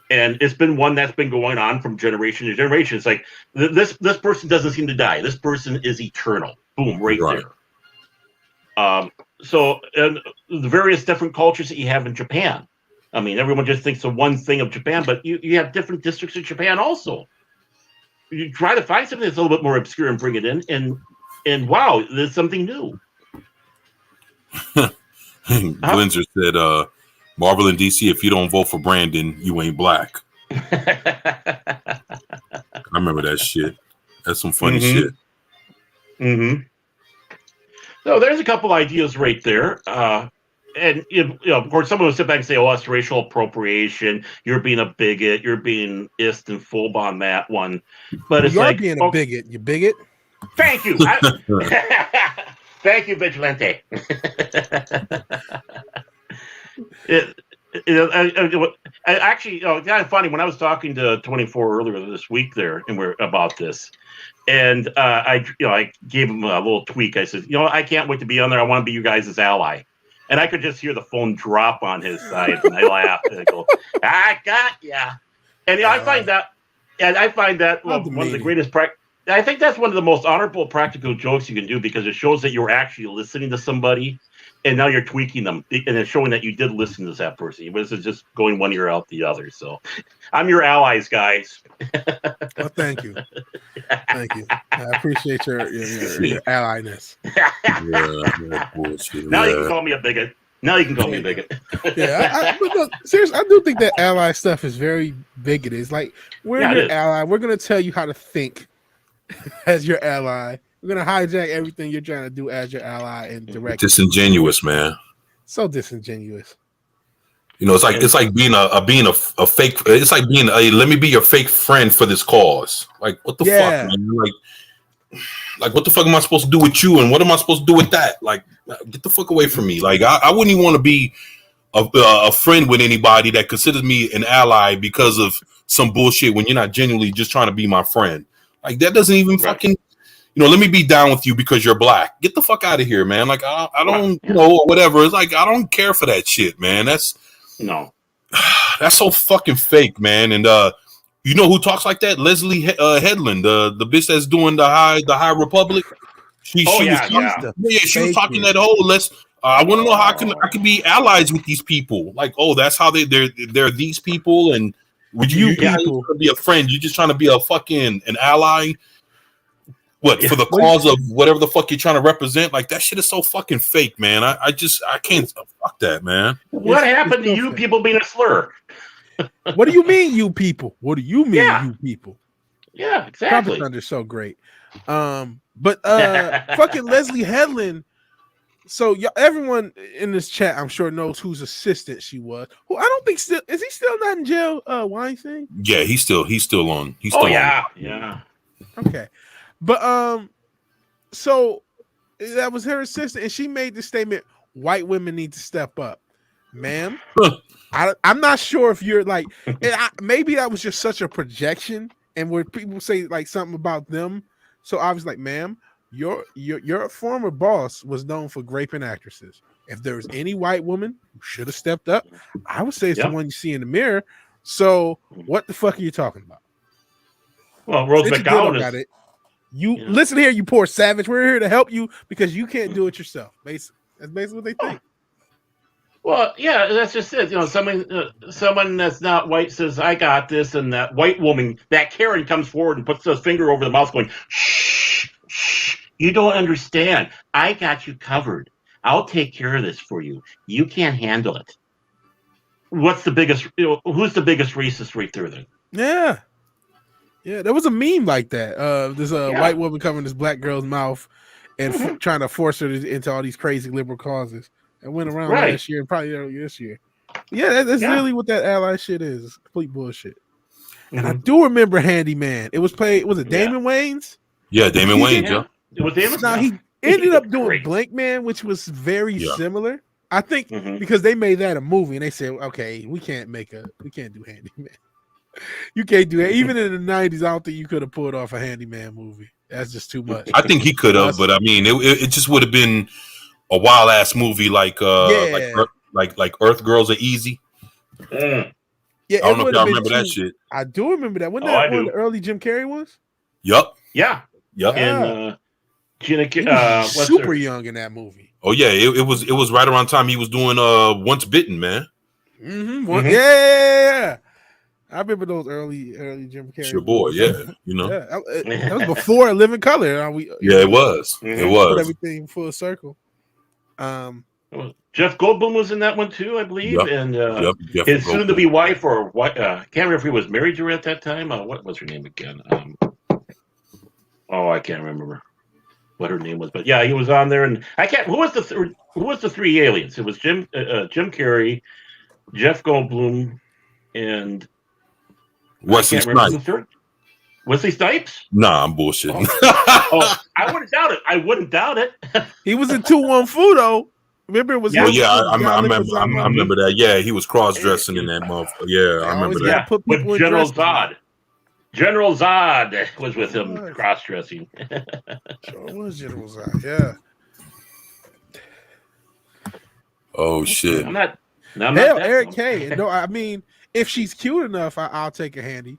And it's been one that's been going on from generation to generation. It's like this person doesn't seem to die. This person is eternal. Boom, right there. So, and the various different cultures that you have in Japan. I mean, everyone just thinks of one thing of Japan, but you have different districts in Japan also. You try to find something that's a little bit more obscure and bring it in, and wow, there's something new. Glenzer said, Marvel and DC, if you don't vote for Brandon, you ain't black. I remember that shit. That's some funny shit. Mm-hmm. So there's a couple ideas right there. And of course, someone will sit back and say, "Oh, that's racial appropriation. You're being a bigot. You're being ist and full on that one." But it's like being a bigot. You bigot. Thank you. Thank you, Vigilante. Actually, kind of funny when I was talking to 24 earlier this week there, and we're about this. And I gave him a little tweak. I said, I can't wait to be on there. I want to be you guys' ally. And I could just hear the phone drop on his side, and I laughed and I go, "I got ya." And I find that one of the greatest. I think that's one of the most honorable practical jokes you can do, because it shows that you're actually listening to somebody, and now you're tweaking them, and it's showing that you did listen to that person. It wasn't just going one ear out the other. So, I'm your allies, guys. Well, thank you. Thank you. I appreciate your allies. Now you can call me a bigot. Look, seriously, I do think that ally stuff is very bigoted. It's like, we're your ally. We're going to tell you how to think as your ally. We're going to hijack everything you're trying to do as your ally and direct. Disingenuous, man. So disingenuous. It's like being a fake. It's like being let me be your fake friend for this cause. Like, what the fuck, man? Like what the fuck am I supposed to do with you, and what am I supposed to do with that? Like, get the fuck away from me. Like, I wouldn't even want to be a friend with anybody that considers me an ally because of some bullshit when you're not genuinely just trying to be my friend. Like, that doesn't even fucking. Let me be down with you because you're black. Get the fuck out of here, man. Like, I don't, whatever. It's like, I don't care for that shit, man. That's so fucking fake, man. And you know who talks like that? Leslie Headland, the bitch that's doing the High Republic. She was talking that I want to know how I can be allies with these people. Like, that's how they're these people, and would you be a friend? You're just trying to be an ally. What, for the cause of whatever the fuck you're trying to represent? Like, that shit is so fucking fake, man. I can't fuck that, man. What happened to you people being a slur? What do you mean, you people? What do you mean, you people? Yeah, exactly. Tropic Thunder's so great. But fucking Leslie Headland. So everyone in this chat, I'm sure, knows whose assistant she was. Who I don't think is he still not in jail? Weinstein? Yeah, he's still on. Yeah. Okay. But so that was her assistant, and she made the statement, white women need to step up. Ma'am, I'm not sure if you're like, maybe that was just such a projection, and where people say like something about them. So I was like, ma'am, your former boss was known for raping actresses. If there was any white woman who should have stepped up, I would say it's the one you see in the mirror. So what the fuck are you talking about? Well, Rose McGowan got it. Listen here, you poor savage. We're here to help you because you can't do it yourself. Basically, that's basically what they think. Well, yeah, that's just it. Someone that's not white says, "I got this," and that white woman, that Karen, comes forward and puts her finger over the mouth, going, "Shh, shh, you don't understand. I got you covered. I'll take care of this for you. You can't handle it." What's the biggest? Who's the biggest racist right there? Then? Yeah, there was a meme like that. There's a white woman covering this black girl's mouth and trying to force her into all these crazy liberal causes. It went around Right. last year and probably early this year. Yeah, that's Yeah. really what that ally shit is. It's complete bullshit. And I Mhm. do remember Handyman. It was played. Was it Yeah. Damon Wayans? Yeah, Damon He Wayans. did- Yeah. It was Damon. Now Yeah. he ended up doing Great. Blank Man, which was very Yeah. similar. I think Mhm. because they made that a movie and they said, okay, we can't do Handyman. You can't do it. Even in the 90s, I don't think you could have pulled off a Handyman movie. That's just too much. I think he could have, but I mean, it just would have been a wild ass movie like Yeah. like Earth Girls Are Easy. Mm. Yeah, I don't it know if would y'all have been remember that too- shit. I do remember that. Wasn't Oh, that I one of do. the early Jim Carrey ones? Yup. Yeah. Yep. And Gina, He was what's super her- young in that movie. Oh yeah, it was right around time he was doing Once Bitten, man. Mm-hmm. Mhm. Yeah. I remember those early Jim Carrey. It's your boy, movies. yeah. You know. Yeah, that was before Living Color. Yeah, it was. Mhm. It Put was. everything full circle. Jeff Goldblum was in that one too, I believe, Yep. and Yep. his soon-to-be wife, or what? Can't remember if he was married to her at that time. What was her name again? I can't remember what her name was, but yeah, he was on there, and I can't. Who was the three aliens? It was Jim Carrey, Jeff Goldblum, and Wesley I can't remember Snipes. the third. Wesley Snipes? Nah, I'm bullshitting. Oh, I wouldn't doubt it. I wouldn't doubt it. He was in 2-1 Fu though. Remember it was. Yeah. Well, yeah, I John remember. Leguizamo. I remember that. Yeah, he was cross dressing in that motherfucker. Yeah, I remember always that. gotta Yeah, put with people in General dresses. Zod. General Zod was with him Nice. cross-dressing. Sure was General Zod. Yeah. Oh shit. I'm not Hell, that Eric dumb. K. No, I mean, if she's cute enough, I'll take a Handy.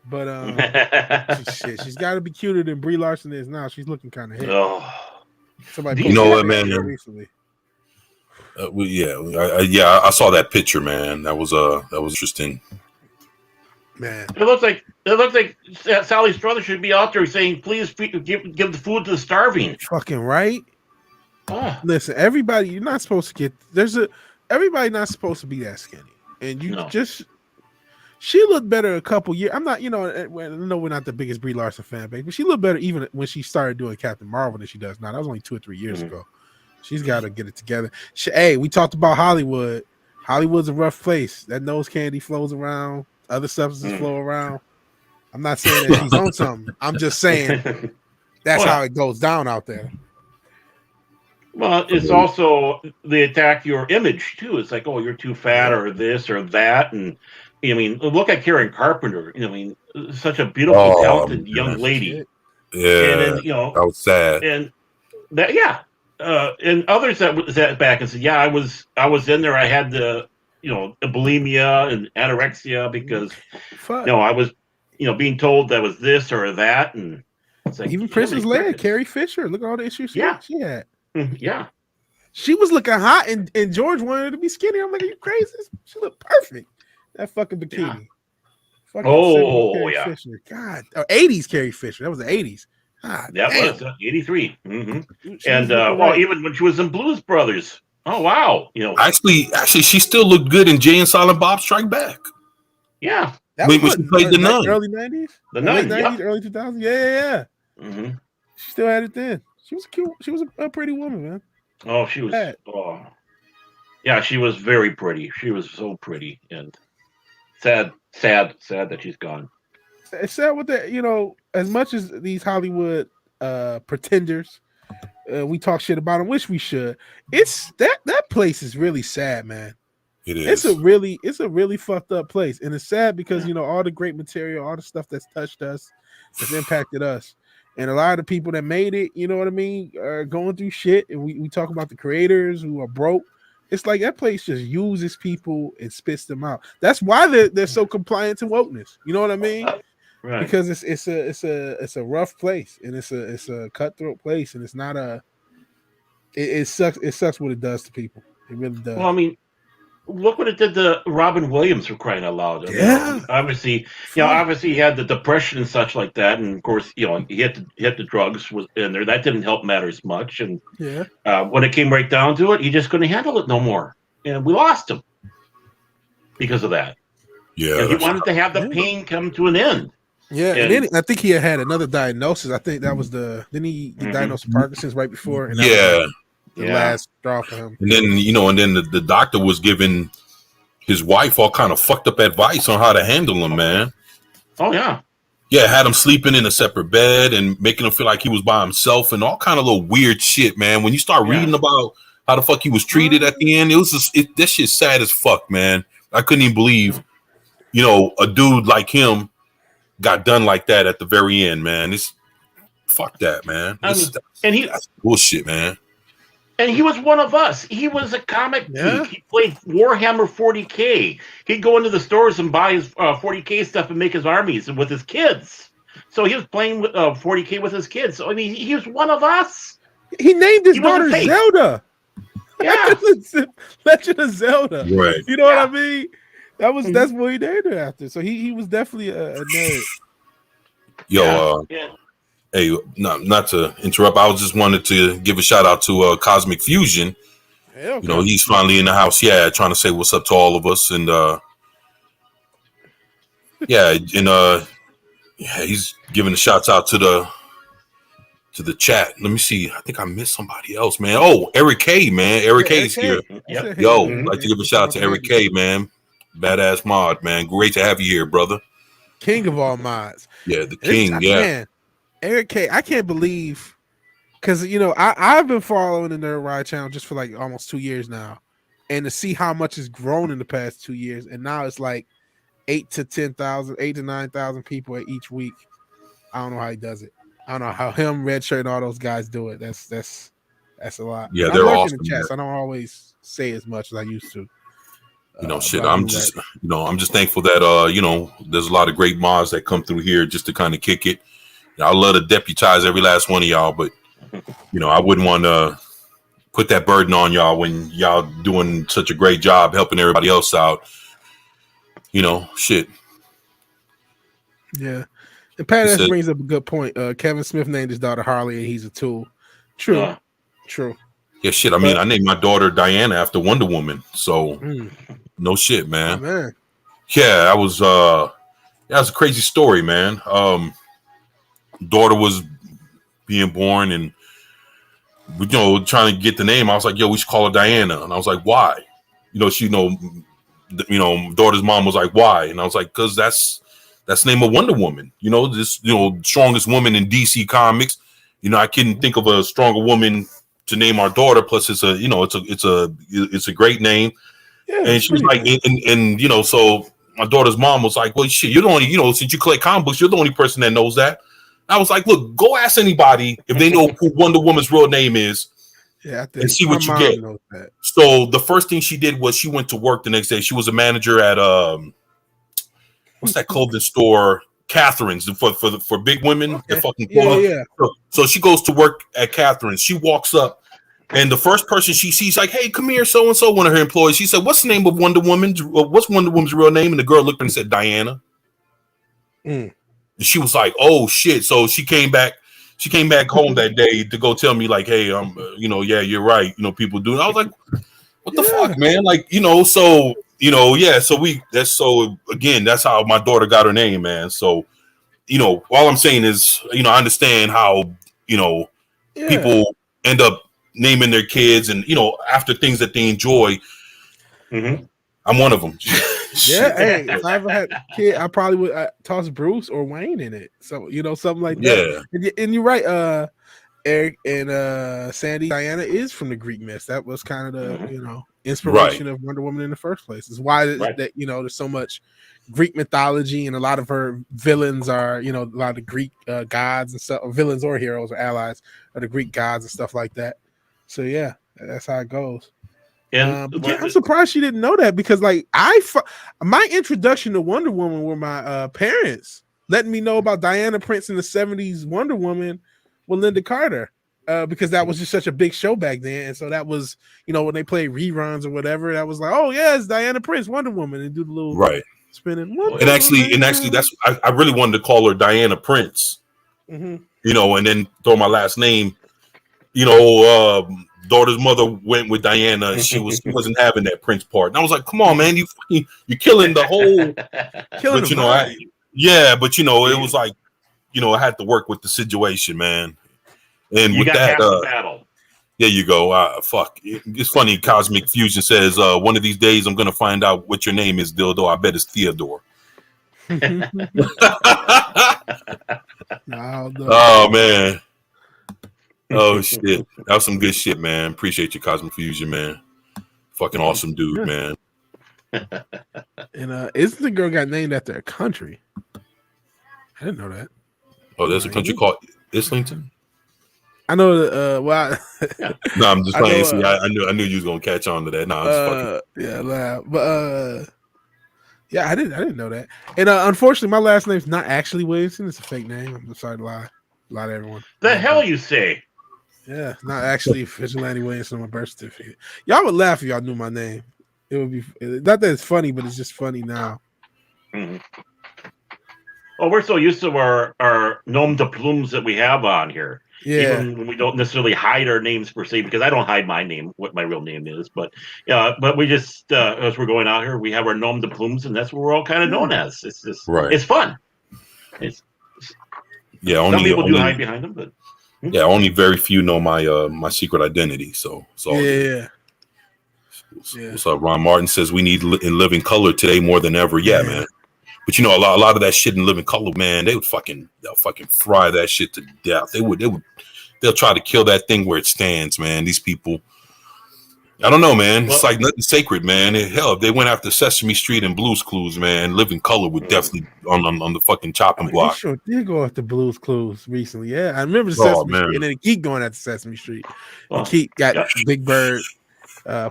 But shit, she's got to be cuter than Brie Larson is now. She's looking kind of hit. Oh. Somebody You know posted what, that man? picture recently. I saw that picture, man. That was interesting. Man, It looks like Sally Struthers should be out there saying, "Please give the food to the starving." fucking right. Oh, Listen, everybody, you're not supposed to get. Everybody not supposed to be that skinny, and you No. just. She looked better a couple years. I'm not, I know we're not the biggest Brie Larson fan base, but she looked better even when she started doing Captain Marvel than she does now. That was only 2 or 3 years Mhm. ago. She's got to get it together. Hey, we talked about Hollywood. Hollywood's a rough place. That nose candy flows around. Other substances flow around. I'm not saying that she's on something. I'm just saying that's Well- how it goes down out there. well, it's also they attack your image too. It's like, oh, you're too fat, or this or that, and I mean, look at Karen Carpenter. I mean, such a beautiful, Oh, talented man. young lady, Shit. Yeah, and then that was sad. and that and others that sat back and said, yeah, I was in there. I had the bulimia and anorexia because Fuck. I was being told that was this or that, and it's like Even Princess yeah, Leia, Carrie Fisher. Look at all the issues she had. yeah. She was looking hot, and George wanted her to be skinny. I'm like, are you crazy? She looked perfect. That fucking bikini. Yeah. Fucking Oh, 70s Carrie yeah. Fisher. God, 80s Carrie Fisher. That was the 80s. God, That damn. was 83. She was And looking right. even when she was in Blues Brothers. Oh wow, Actually, she still looked good in Jay and Silent Bob Strike Back. yeah, That when was she played the nun. early 90s, the late nun. 90s, early 2000s. Yeah. hmm She still had it then. She was cute. She was a pretty woman, man. Oh, she was. Bad. Oh, yeah, she was very pretty. She was so pretty, and sad that she's gone. It's sad with that, as much as these Hollywood pretenders, we talk shit about them, which we should. It's that place is really sad, man. It is. It's a really fucked up place, and it's sad because all the great material, all the stuff that's touched us, that's impacted us, and a lot of the people that made it, you know what I mean, are going through shit. And we talk about the creators who are broke. It's like that place just uses people and spits them out. That's why they're so compliant to wokeness. You know what I mean? Right. Because it's a rough place, and it's a cutthroat place, and it's not it sucks what it does to people. It really does. Well, I mean, look what it did to Robin Williams, for crying out loud. I mean, Yeah. obviously, obviously he had the depression and such like that, and of course, he hit the drugs was in there. That didn't help matters much, and Yeah. when it came right down to it, he just couldn't handle it no more, and we lost him because of that. Yeah. And he wanted to have the pain come to an end. Yeah, and And- then I think he had another diagnosis. I think that was didn't he get Mhm. diagnosed with Parkinson's right before? And that Yeah. was the last straw for him. And then the doctor was giving his wife all kind of fucked up advice on how to handle him, man. Oh yeah. Yeah, had him sleeping in a separate bed and making him feel like he was by himself and all kind of little weird shit, man. When you start reading about how the fuck he was treated at the end, it was just that shit's sad as fuck, man. I couldn't even believe, a dude like him got done like that at the very end, man. It's fuck that, man. That's bullshit, man. And he was one of us. He was a comic geek. He played Warhammer 40K. He'd go into the stores and buy his 40K stuff and make his armies with his kids. So he was playing with 40K with his kids. So I mean, he was one of us. He named his daughter Zelda. Yeah, Legend of Zelda. Right. You know what I mean? That's what he named it after. So he was definitely a nerd. Yo, hey, not to interrupt. I was just wanted to give a shout out to Cosmic Fusion. Okay. He's finally in the house. Yeah, trying to say what's up to all of us, and he's giving the shouts out to the chat. Let me see. I think I missed somebody else, man. Oh, Eric K, man. Eric K's here. Yep. Yo, I'd like to give a shout out to Eric K, man. Badass mod, man. Great to have you here, brother. King of all mods. Yeah, the king. Man, Eric K, I can't believe, because I've been following the Nerd Ride channel just for like almost 2 years now, and to see how much has grown in the past 2 years, and now it's like 8,000 to 9,000 people at each week. I don't know how he does it. I don't know how him, Red Shirt, and all those guys do it. That's a lot. Yeah, they're awesome. In the chat, so I don't always say as much as I used to. I'm just thankful that there's a lot of great mods that come through here just to kind of kick it. I love to deputize every last one of y'all, but I wouldn't want to put that burden on y'all when y'all doing such a great job helping everybody else out. Shit. Yeah. And Pat brings up a good point. Kevin Smith named his daughter Harley, and he's a tool. True. Yeah, shit. I mean, I named my daughter Diana after Wonder Woman, so no shit, man. Oh, man. Yeah, that was a crazy story, man. Daughter was being born, and trying to get the name. I was like, yo, we should call her Diana, and I was like, why? Daughter's mom was like, why? And I was like, because that's the name of Wonder Woman. Strongest woman in DC Comics. I couldn't think of a stronger woman to name our daughter. Plus, it's a great name. Yeah, and she's like, so my daughter's mom was like, well, shit, you're the only, since you collect comic books, you're the only person that knows that. I was like, look, go ask anybody if they know who Wonder Woman's real name is. Yeah, and see what you get. So the first thing she did was she went to work the next day. She was a manager at what's that clothing store? Catherine's for big women. Okay. The fucking yeah. So she goes to work at Catherine's. She walks up, and the first person she sees, like, hey, come here, so and so, one of her employees. She said, "What's the name of Wonder Woman? What's Wonder Woman's real name?" And the girl looked and said, "Diana." And she was like, "Oh shit!" So she came back. She came back home that day to go tell me, like, "Hey, yeah, you're right. People do." And I was like, "What the fuck, man?" Like, so. That's how my daughter got her name, man. So, all I'm saying is, I understand how, people end up naming their kids and, after things that they enjoy. Mm-hmm. I'm one of them. Yeah. Hey, if I ever had a kid, I probably would toss Bruce or Wayne in it. So, something like that. Yeah. And you're right. Eric and Sandy, Diana is from the Greek myths. That was kind of the, inspiration of Wonder Woman in the first place. Is why that there's so much Greek mythology, and a lot of her villains are a lot of the Greek gods and stuff, or villains or heroes or allies are the Greek gods and stuff like that. So yeah, that's how it goes. And I'm surprised she didn't know that, because like my introduction to Wonder Woman were my parents letting me know about Diana Prince in the 70s Wonder Woman with Linda Carter. Because that was just such a big show back then, and so that was, when they played reruns or whatever, that was like, oh yeah, it's Diana Prince, Wonder Woman, and do the little spinning. And actually, that's I really wanted to call her Diana Prince, and then throw my last name. Daughter's mother went with Diana, and she wasn't having that Prince part, and I was like, come on, man, you're killing the whole. But it was like, I had to work with the situation, man. And you with got that, half the battle. There you go. Fuck. It's funny. Cosmic Fusion says, one of these days I'm gonna find out what your name is, Dildo. I bet it's Theodore. No. Oh man. Oh shit. That was some good shit, man. Appreciate you, Cosmic Fusion, man. Fucking awesome dude, man. And isn't the girl got named after a country? I didn't know that. Oh, there's a country called Islington. I know. Well, No, I'm just I playing. know, See, I knew you was gonna catch on to that. No, I'm just fucking. yeah, loud. But yeah, I didn't know that. And unfortunately, my last name's not actually Williamson. It's a fake name. I'm sorry to lie to everyone. The hell you say? Yeah, it's not actually Vigilante Williamson on my birth certificate. Y'all would laugh if y'all knew my name. It would be not that it's funny, but it's just funny now. Mm-hmm. Well, we're so used to our nom de plumes that we have on here. Yeah, Even when we don't necessarily hide our names per se, because I don't hide my name, what my real name is. But yeah, but we just as we're going out here, we have our nom de plumes, and that's what we're all kind of known as. It's just Right. It's fun. It's Yeah, some people do hide behind them, but yeah, only very few know my my secret identity. So yeah. What's up? Ron Martin says we need in living color today more than ever. Yeah, man. But you know, a lot of that shit in living color, man, they'll fucking fry that shit to death. They'll try to kill that thing where it stands, man. These people, I don't know, man. It's like nothing sacred, man. Hell, if they went after Sesame Street and Blue's Clues, man, living color would definitely on the fucking chopping block. He sure did go after Blue's Clues recently. Yeah, I remember the Sesame Street, and then keep going after Sesame Street. And keep got Big Bird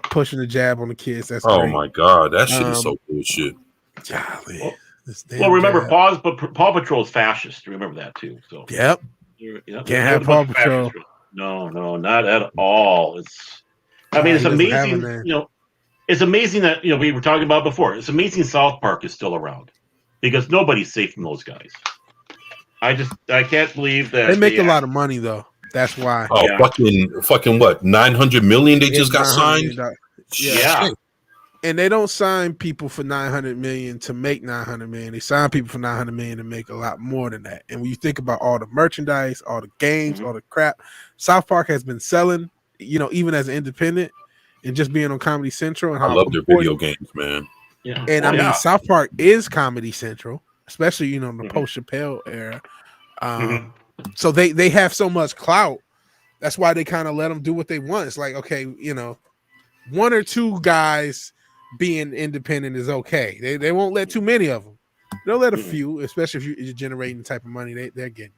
pushing the jab on the kids. That's great. My god, that shit is so bullshit. Golly. Well, remember, Paw Patrol is fascist. Remember that too. So yep, can't have Paw Patrol. No, not at all. I mean, it's amazing. It's amazing that we were talking about before. It's amazing South Park is still around because nobody's safe from those guys. I can't believe that they make a lot of money though. That's why. Oh, fucking what? 900 million they just got signed. Yeah. And they don't sign people for 900 million to make 900 million. They sign people for 900 million to make a lot more than that. And when you think about all the merchandise, all the games, all the crap, South Park has been selling, even as an independent and just being on Comedy Central. And I love their video games, man. Yeah. And I mean, South Park is Comedy Central, especially, in the post Chappelle era. So they have so much clout. That's why they kind of let them do what they want. It's like, okay, one or two guys being independent is okay. They won't let too many of them. They'll let a few, especially if you're generating the type of money they're getting.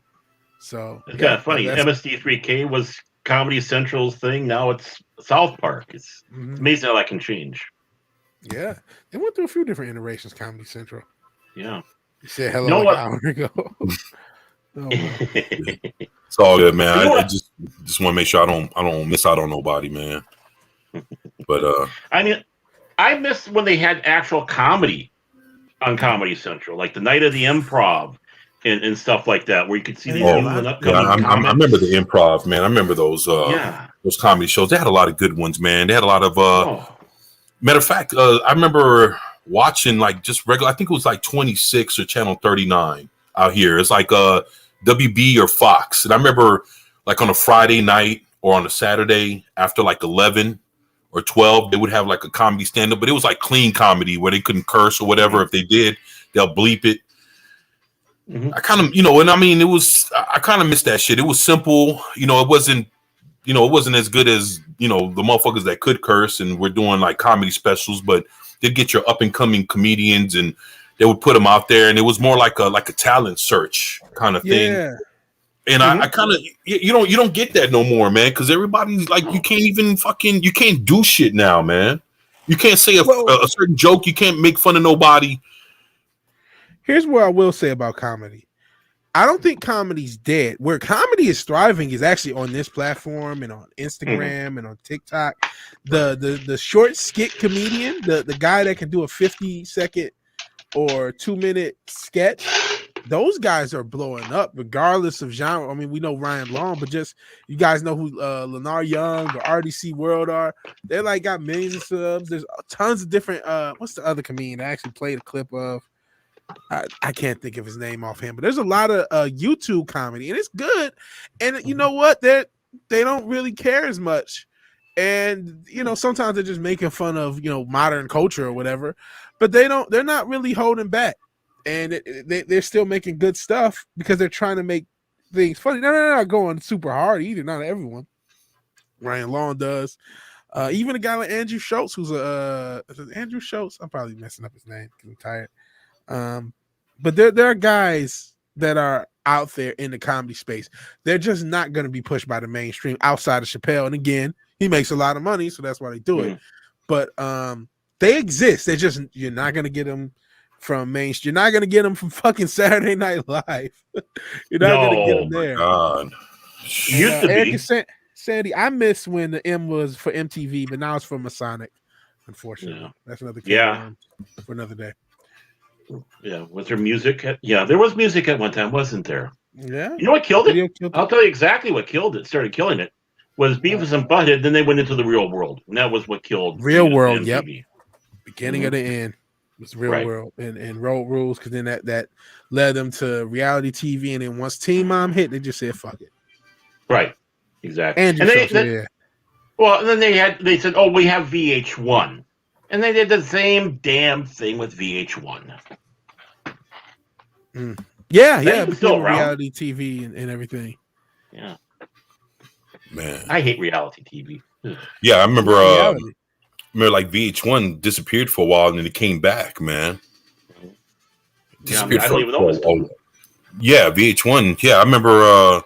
So it's kind of funny. MST3K was Comedy Central's thing. Now it's South Park. It's amazing how that can change. Yeah, they went through a few different iterations. Comedy Central. Yeah, you said hello an hour ago. It's all good, man. I just want to make sure I don't miss out on nobody, man. But I mean, I miss when they had actual comedy on Comedy Central, like the Night of the Improv and stuff like that, where you could see these I remember the Improv, man. I remember those comedy shows. They had a lot of good ones, man. They had a lot of matter of fact, I remember watching like just regular, I think it was like 26 or channel 39 out here. It's like WB or Fox. And I remember like on a Friday night or on a Saturday after like 11 or 12, they would have like a comedy stand-up, but it was like clean comedy where they couldn't curse or whatever. If they did, they'll bleep it. I kind of, and I mean, I kind of missed that shit. It was simple. It wasn't as good as, the motherfuckers that could curse and we're doing like comedy specials, but they'd get your up and coming comedians and they would put them out there. And it was more like a talent search kind of thing. Yeah. And I kind of, you don't get that no more, man. Cause everybody's like, you can't do shit now, man. You can't say a certain joke. You can't make fun of nobody. Here's what I will say about comedy. I don't think comedy's dead. Where comedy is thriving is actually on this platform and on Instagram and on TikTok. The short skit comedian, the guy that can do a 50-second or 2-minute sketch, those guys are blowing up regardless of genre. I mean, we know Ryan Long, but just you guys know who Lenar Young or RDC World are. They're like got millions of subs. There's tons of different. What's the other comedian I actually played a clip of? I can't think of his name offhand, but there's a lot of YouTube comedy and it's good. And you know what? really care as much. And sometimes they're just making fun of modern culture or whatever, but they're not really holding back, and they're still making good stuff because they're trying to make things funny. They're not going super hard either. Not everyone. Ryan Long does. Even a guy like Andrew Schultz, who's Andrew Schultz. I'm probably messing up his name because I'm tired. But there are guys that are out there in the comedy space. They're just not going to be pushed by the mainstream outside of Chappelle. And again, he makes a lot of money, so that's why they do it. But they exist. You're not going to get them from mainstream. You're not going to get them from fucking Saturday Night Live. You're not going to get them there. God. Used to be. Sandy, I miss when the M was for MTV, but now it's for Masonic. Unfortunately, that's another for another day. Yeah, was there music? There was music at one time, wasn't there? Yeah. You know what killed it? I'll tell you exactly what killed it. Started killing it was Beavis and Butthead. Then they went into the Real World, and that was what killed Real World. MTV. Yep. Beginning of the end was Real World and Road Rules, because then that led them to reality TV, and then once Teen Mom hit, they just said fuck it. Right. Exactly. And then they said, "Oh, we have VH1," and they did the same damn thing with VH1. Yeah, still around. Reality TV and everything. Yeah, man, I hate reality TV. Yeah, I remember. Like VH1 disappeared for a while and then it came back, man. I don't even know. Yeah, VH1. Yeah, I remember.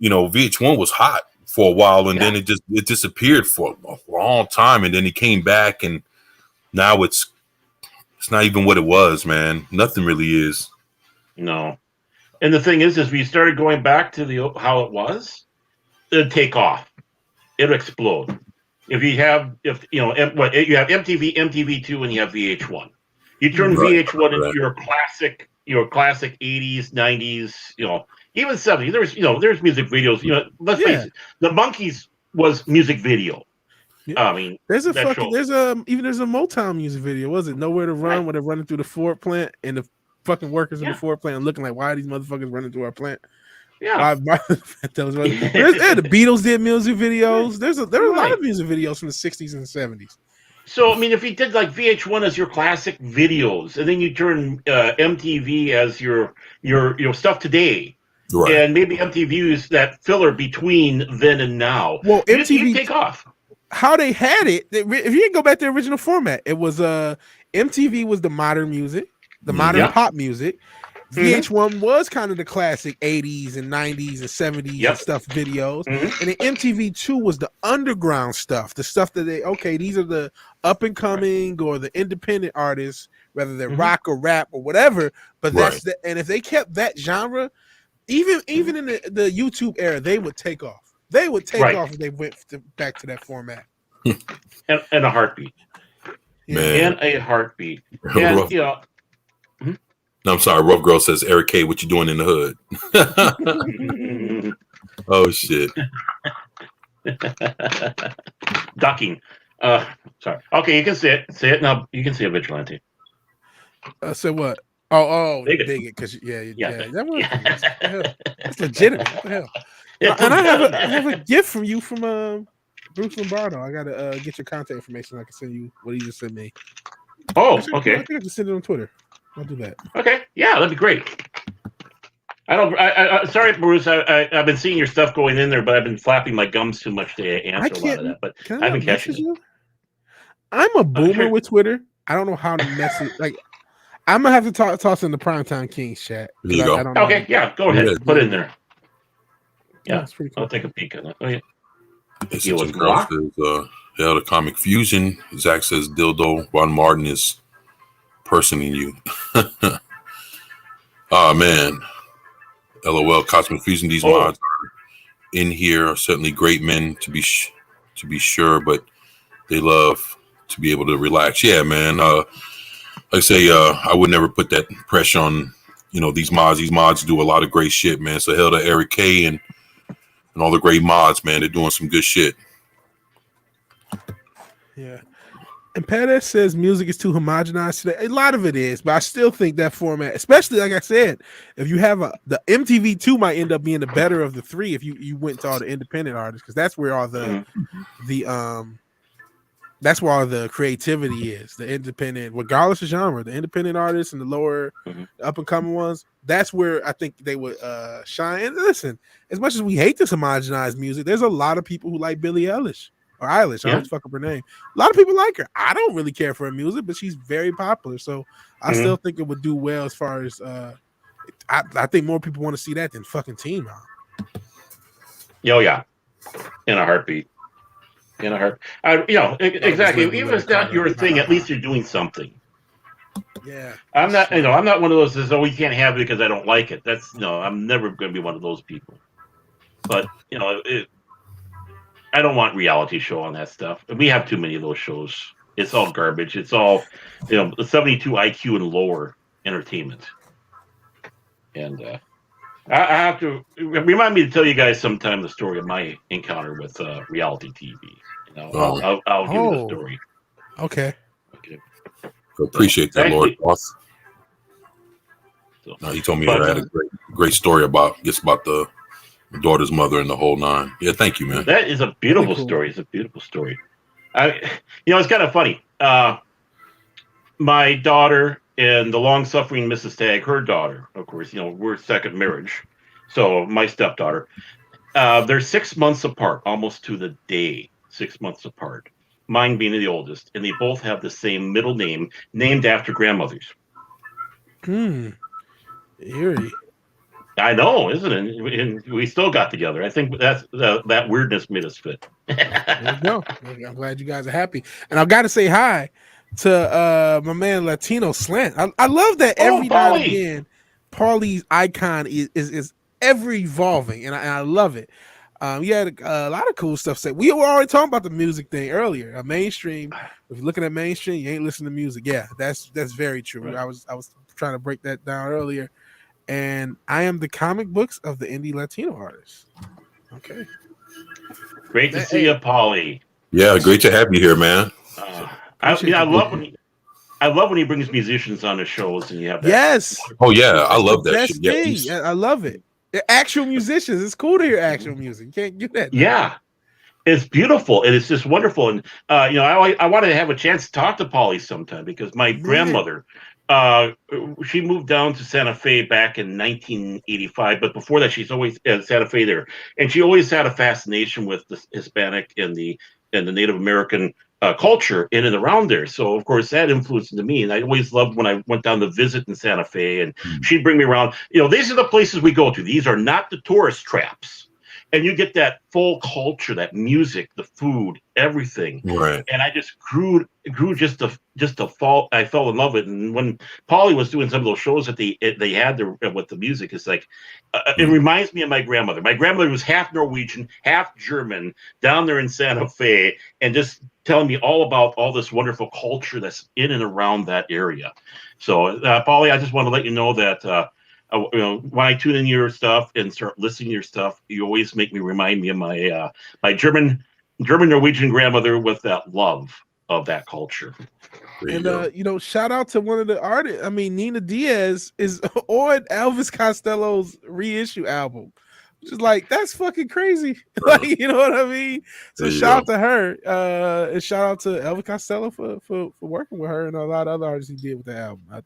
VH1 was hot for a while, and then it disappeared for a long time, and then it came back, and now it's not even what it was, man. Nothing really is. No, and the thing is we started going back to how it was. It'd take off. It'd explode. If you have you have MTV, MTV2, and you have VH1. You turn VH1 into your classic 80s, 90s, even 70s. There's music videos. Let's face it, the Monkees was music video. Yeah. I mean, there's a Motown music video. Was it Nowhere to Run? Where they're running through the Ford plant and the fucking workers in the Ford plant looking like, why are these motherfuckers running through our plant? Yeah. The Beatles did music videos. There are a lot of music videos from the 60s and 70s. So, I mean, if you did like VH1 as your classic videos, and then you turn MTV as your stuff today, and maybe MTV is that filler between then and now. Well, MTV take off. How they had it, if you go back to the original format, it was MTV was the modern music, the modern pop music. VH1 was kind of the classic 80s and 90s and 70s and stuff videos. And then MTV2 was the underground stuff, the stuff that these are the up and coming or the independent artists, whether they're rock or rap or whatever. But that's and if they kept that genre, even in the YouTube era, they would take off. They would take off if they went back to that format. And a heartbeat. Man. And a heartbeat. And, No, I'm sorry. Rough Girl says, Eric K, what you doing in the hood? Oh, shit. Ducking. Sorry. Okay, you can say it. Say it now. You can say it, Vigilante. So what? Bigot. Because that was that's legitimate. What the hell? And I have a gift from you from Bruce Lombardo. I gotta get your contact information. I can send you what he just sent me. Oh, okay. I think I can send it on Twitter. I'll do that. Okay, yeah, that'd be great. Sorry, Bruce. I've been seeing your stuff going in there, but I've been flapping my gums too much to answer a lot of that. But I've been catching it. I'm a boomer with Twitter. I don't know how to mess it. Like, I'm gonna have to toss in the Primetime Kings chat. There you go. Okay, yeah, go ahead. Put it in there. Yeah, that's pretty cool. I'll take a peek at it. Oh yeah. It's such a girl says, the comic fusion. Zach says dildo. Ron Martin is personing you. Oh man. LOL Cosmic Fusion. These mods are in here are certainly great men to be sure, but they love to be able to relax. Yeah, man. Like I say, I would never put that pressure on these mods. These mods do a lot of great shit, man. So hell to Eric K and all the great mods, man. They're doing some good shit. Yeah. And Perez says music is too homogenized today. A lot of it is, but I still think that format, especially like I said, if you have the MTV2 might end up being the better of the three if you went to all the independent artists, because that's where all the that's where all the creativity is. The independent, regardless of genre, the independent artists and the lower up and coming ones, that's where I think they would shine. And listen, as much as we hate this homogenized music, there's a lot of people who like Billie Eilish. Or Eilish, I always fuck up her name. A lot of people like her. I don't really care for her music, but she's very popular. So I still think it would do well as far as I think more people want to see that than fucking Teen Mom. Oh yeah, in a heartbeat. Exactly. Even if it's not your thing, at least you're doing something. Yeah. I'm not one of those that says, "Oh, we can't have it because I don't like it." That's I'm never going to be one of those people. But I don't want reality show on that stuff. We have too many of those shows. It's all garbage. It's all, 72 IQ and lower entertainment. And I have to remind me to tell you guys sometime the story of my encounter with reality TV. I'll give you the story. Okay. Appreciate that, Lord. Awesome. He told me that I had a great story about the daughter's mother and the whole nine. Yeah, thank you, man. That is a beautiful story. It's a beautiful story. It's kind of funny. My daughter and the long-suffering Mrs. Tagg, her daughter, of course, we're second marriage. So my stepdaughter, they're 6 months apart, almost to the day, 6 months apart. Mine being the oldest, and they both have the same middle name, named after grandmothers. Eerie. I know, isn't it? And we still got together. I think that's that weirdness made us fit. There you go. I'm glad you guys are happy. And I've got to say hi to my man Latino Slant. I love that every now and again, Paulie's icon is ever evolving, and I love it. You had a lot of cool stuff said. We were already talking about the music thing earlier. Mainstream. If you're looking at mainstream, you ain't listening to music. Yeah, that's very true. Right. I was trying to break that down earlier. And I am the comic books of the indie Latino artists. Okay. Great to see you, Paulie. Yeah, great to have you here, man. I love when he brings musicians on the shows and you have that. Yes. Oh yeah, I love that shit. Yeah, I love it. They're actual musicians. It's cool to hear actual music. You can't get that. Yeah. It's beautiful and it's just wonderful. And I wanted to have a chance to talk to Paulie sometime because my grandmother, she moved down to Santa Fe back in 1985, but before that she's always at Santa Fe there, and she always had a fascination with the Hispanic and the Native American culture in and around there. So of course that influenced me, and I always loved when I went down to visit in Santa Fe, and she'd bring me around. These are the places we go to. These are not the tourist traps. And you get that full culture, that music, the food, everything. Right. And I just grew just to fall. I fell in love with it. And when Paulie was doing some of those shows that they had there with the music, it's like it reminds me of my grandmother. My grandmother was half Norwegian, half German, down there in Santa Fe, and just telling me all about all this wonderful culture that's in and around that area. So, Paulie, I just want to let you know that. When I tune in your stuff and start listening to your stuff, you always make me remind me of my my German Norwegian grandmother with that love of that culture. And shout out to one of the artists. I mean, Nina Diaz is on Elvis Costello's reissue album, which is like that's fucking crazy. Like, you know what I mean? So shout out to her. And shout out to Elvis Costello for working with her and a lot of other artists he did with the album. I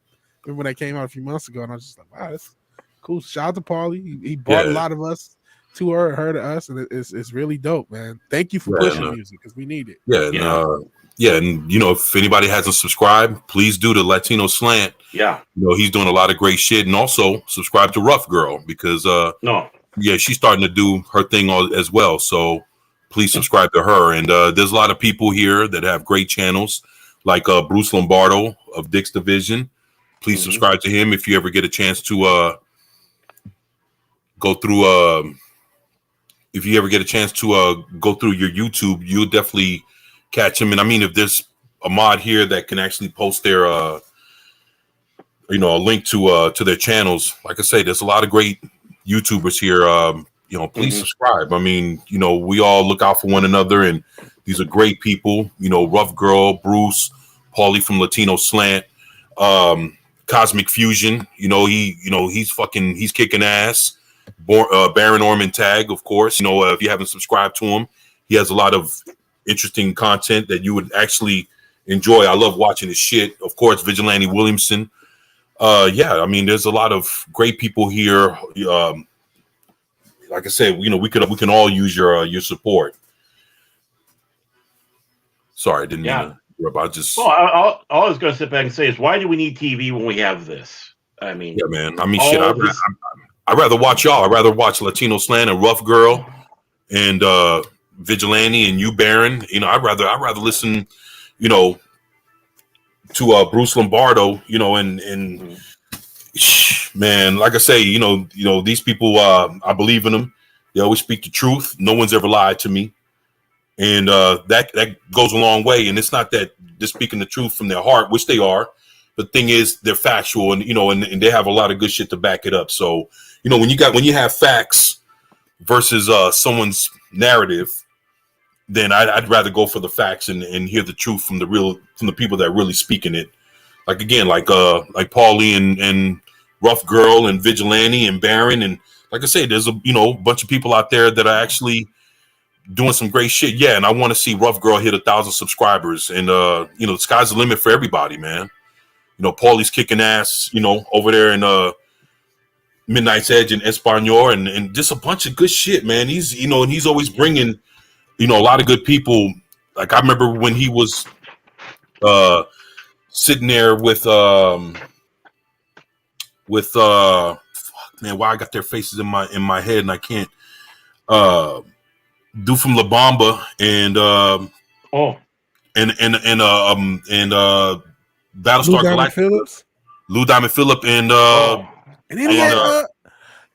remember when that came out a few months ago, and I was just like, wow, that's cool. Shout out to Paulie. He brought a lot of us to her to us, and it's really dope, man. Thank you for pushing music because we need it. And if anybody hasn't subscribed, please do the Latino Slant. Yeah, he's doing a lot of great shit, and also subscribe to Rough Girl because she's starting to do her thing as well. So please subscribe to her. And there's a lot of people here that have great channels, like Bruce Lombardo of Dick's Division. Please subscribe to him if you ever get a chance to go through. If you ever get a chance to go through your YouTube, you'll definitely catch him. And I mean, if there's a mod here that can actually post their, a link to their channels, like I say, there's a lot of great YouTubers here. Please subscribe. I mean, we all look out for one another, and these are great people. Rough Girl, Bruce. Paulie from Latino Slant, Cosmic Fusion. He's kicking ass. Baron Orman Tag, of course. If you haven't subscribed to him, he has a lot of interesting content that you would actually enjoy. I love watching his shit. Of course, Vigilante Williamson. There's a lot of great people here. Like I said, we can all use your support. Sorry, I didn't mean to interrupt. All I was going to sit back and say is, why do we need TV when we have this? I mean, yeah, man. Shit. I'd rather watch y'all. I'd rather watch Latino Slant and Rough Girl and Vigilante and you, Baron. I'd rather listen, to Bruce Lombardo. Man, like I say, these people. I believe in them. They always speak the truth. No one's ever lied to me, and that goes a long way. And it's not that they're speaking the truth from their heart, which they are. The thing is, they're factual, and and they have a lot of good shit to back it up. So, when you have facts versus someone's narrative, then I'd rather go for the facts and hear the truth from the people that are really speaking it. Like Paulie and Rough Girl and Vigilante and Baron, and like I said, there's a bunch of people out there that are actually doing some great shit. Yeah, and I want to see Rough Girl hit 1,000 subscribers, and the sky's the limit for everybody, man. Paulie's kicking ass, over there in Midnight's Edge and Espanol, and just a bunch of good shit, man. He's and he's always bringing a lot of good people. Like I remember when he was sitting there with fuck, man, why I got their faces in my head and I can't do from La Bamba and Battlestar Galactica, Lou Diamond Phillip, and then he had,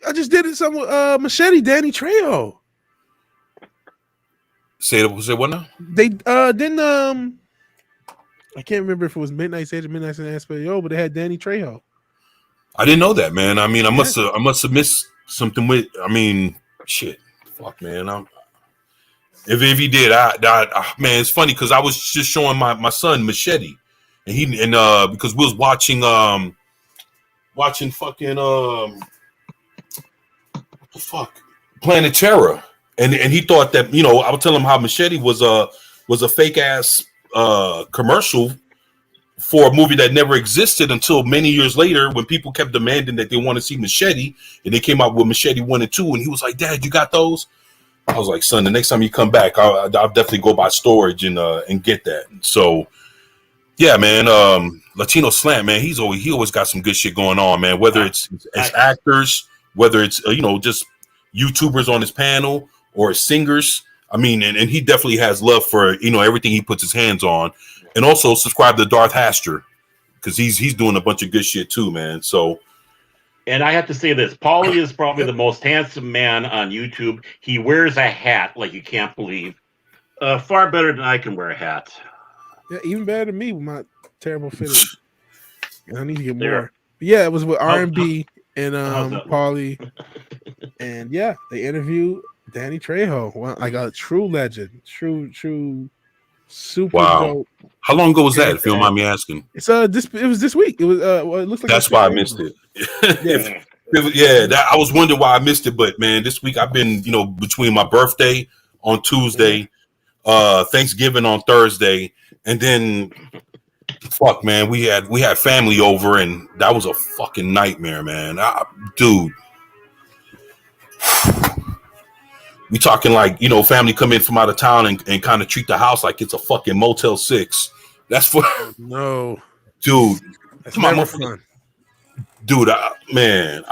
I just did it some Machete, Danny Trejo. Say what now? They didn't I can't remember if it was Midnight's Edge or Midnight's in Espanol, but they had Danny Trejo. I didn't know that, man. I must have missed something with. Shit, fuck, man. If he did, man, it's funny because I was just showing my son Machete, and because we was watching fucking Planet Terror, and he thought that I would tell him how Machete was a fake ass commercial for a movie that never existed until many years later when people kept demanding that they want to see Machete, and they came out with Machete 1 and 2, and he was like, Dad, you got those? I was like, son, the next time you come back, I'll definitely go by storage and get that. So yeah, man, Latino Slant, man, he always got some good shit going on, man, whether it's actors, whether it's just YouTubers on his panel or singers. And he definitely has love for everything he puts his hands on. And also subscribe to Darth Haster because he's doing a bunch of good shit too, man. So, and I have to say this: Paulie is probably the most handsome man on YouTube. He wears a hat like you can't believe. Far better than I can wear a hat. Yeah, even better than me with my terrible fitting. I need to get more. But yeah, it was with R&B and Paulie, and yeah, they interviewed Danny Trejo, like a true legend, true super dope. How long ago was that? If you don't mind me asking. It's it was this week. It was it looks like that's why I missed it. I was wondering why I missed it, but man, this week I've been between my birthday on Tuesday, Thanksgiving on Thursday, and then fuck, man, we had family over, and that was a fucking nightmare, man. Dude. We talking like, family come in from out of town and kind of treat the house like it's a fucking Motel 6. That's for no, dude. That's never fun. Dude, I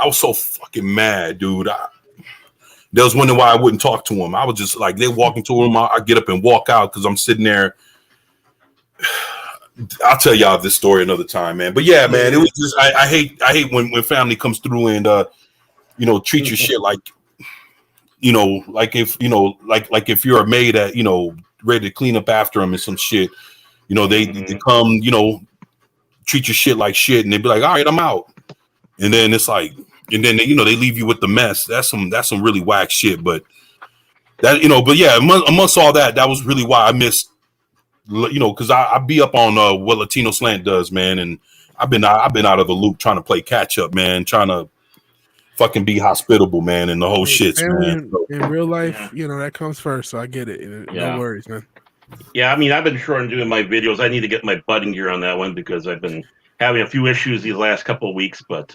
was so fucking mad, dude. They was wondering why I wouldn't talk to him. I was just like, they walk into a room, I get up and walk out because I'm sitting there. I'll tell y'all this story another time, man. But yeah, man, it was just I hate when family comes through and treat your shit like. Like if you're a maid at, ready to clean up after them and some shit, they come, treat your shit like shit, and they be like, all right, I'm out. And then it's like, and then they leave you with the mess. That's some really whack shit. But that, but yeah, amongst all that, that was really why I missed because I be up on what Latino Slant does, man, and I've been out of the loop trying to play catch up, man, trying to fucking be hospitable, man, and the whole shit, man. So, in real life, that comes first, so I get it. No worries, man. Yeah, I mean, I've been short on doing my videos. I need to get my butting gear on that one because I've been having a few issues these last couple of weeks, but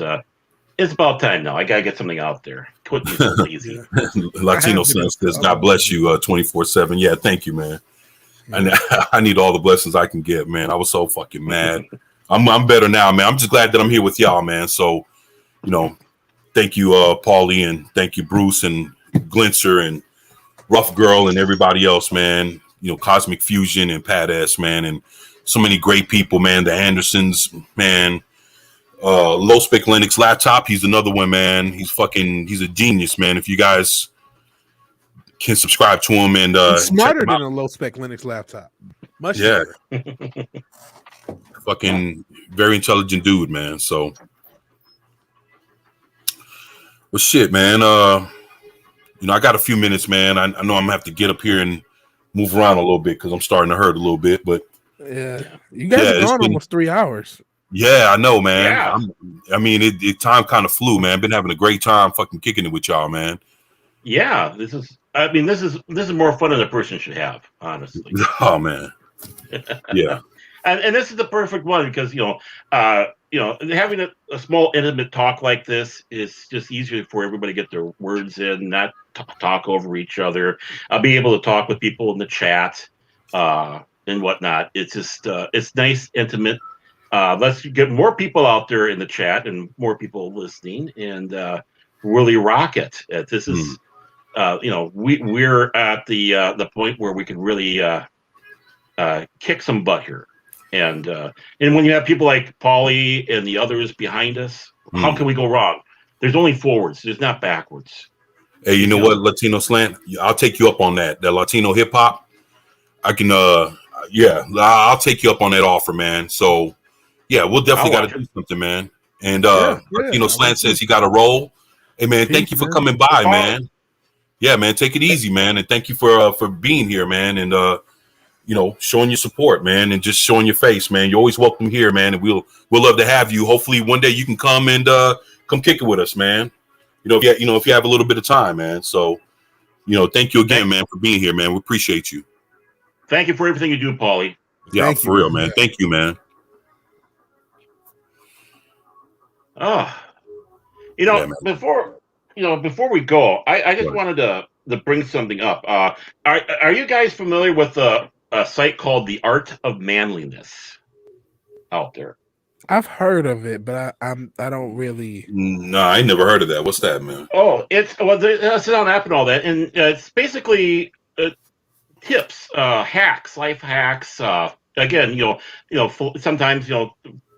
it's about time now. I gotta get something out there. Quit being so lazy. Latino Slant says, "God bless you, 24/7." Yeah, thank you, man. And I need all the blessings I can get, man. I was so fucking mad. I'm better now, man. I'm just glad that I'm here with y'all, man. So, thank you, Paulie, and thank you, Bruce and Glinser and Rough Girl and everybody else, man. Cosmic Fusion and Pat S, man, and so many great people, man. The Andersons, man. Low Spec Linux Laptop, he's another one, man. He's a genius, man. If you guys can subscribe to him and he's smarter than a Low Spec Linux laptop. Much smarter. Fucking very intelligent dude, man. So, well, shit, man. I got a few minutes, man. I know I'm gonna have to get up here and move around a little bit because I'm starting to hurt a little bit. But you guys have gone almost 3 hours. Yeah, I know, man. Yeah. Time kind of flew, man. Been having a great time, fucking kicking it with y'all, man. Yeah, this is more fun than a person should have, honestly. Oh man, yeah. And this is the perfect one because having a small intimate talk like this is just easier for everybody to get their words in, not talk over each other, be able to talk with people in the chat and whatnot. It's just it's nice, intimate. Let's get more people out there in the chat and more people listening and really rock it. This is we're at the point where we can really kick some butt here. And when you have people like Paulie and the others behind us, how can we go wrong? There's only forwards. There's not backwards. Hey, you know what, Latino Slant? I'll take you up on that. The Latino hip hop. I can, I'll take you up on that offer, man. So, yeah, we'll definitely got to do something, man. And Latino Slant says you got to roll. Hey, man, thank you for coming by, man. Yeah, man, take it easy, man, and thank you for being here, man, and showing your support, man, and just showing your face, man. You're always welcome here, man, and we'll love to have you. Hopefully, one day you can come and come kick it with us, man. If you have a little bit of time, man. So, thank you again, man, for being here, man. We appreciate you. Thank you for everything you do, Paulie. Yeah, for real, man. Thank you, man. Before we go, I just wanted to bring something up. Are you guys familiar with a site called The Art of Manliness out there? I've heard of it, but I don't really. No, I never heard of that. What's that, man? Oh, it's on app and all that, and it's basically tips, hacks, life hacks. Again, sometimes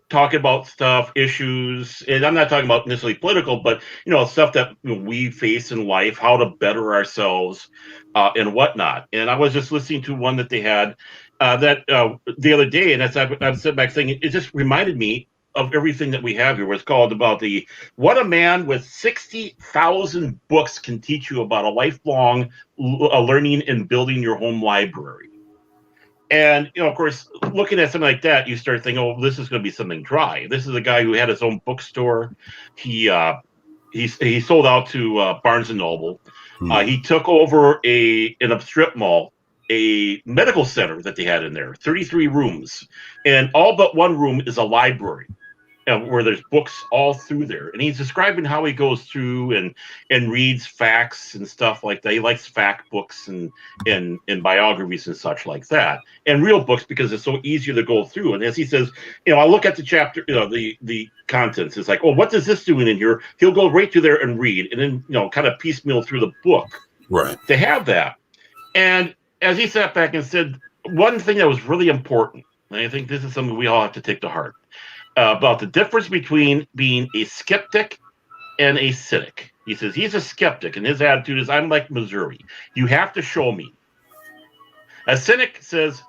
talking about stuff, issues, and I'm not talking about necessarily political, but stuff that we face in life, how to better ourselves, and whatnot. And I was just listening to one that they had that the other day, and I'm sitting back thinking, it just reminded me of everything that we have here. It's called about what a man with 60,000 books can teach you about a lifelong learning and building your home library. And, of course, looking at something like that, you start thinking, oh, this is going to be something dry. This is a guy who had his own bookstore. He sold out to Barnes & Noble. He took over in a strip mall, a medical center that they had in there, 33 rooms. And all but one room is a library where there's books all through there. And he's describing how he goes through and reads facts and stuff like that. He likes fact books and biographies and such like that. And real books because it's so easier to go through. And as he says, I look at the chapter, the contents. It's like, oh, what does this do in here? He'll go right through there and read and then, kind of piecemeal through the book. Right. To have that. And as he sat back and said, one thing that was really important, and I think this is something we all have to take to heart, about the difference between being a skeptic and a cynic. He says he's a skeptic, and his attitude is, I'm like Missouri. You have to show me. A cynic says,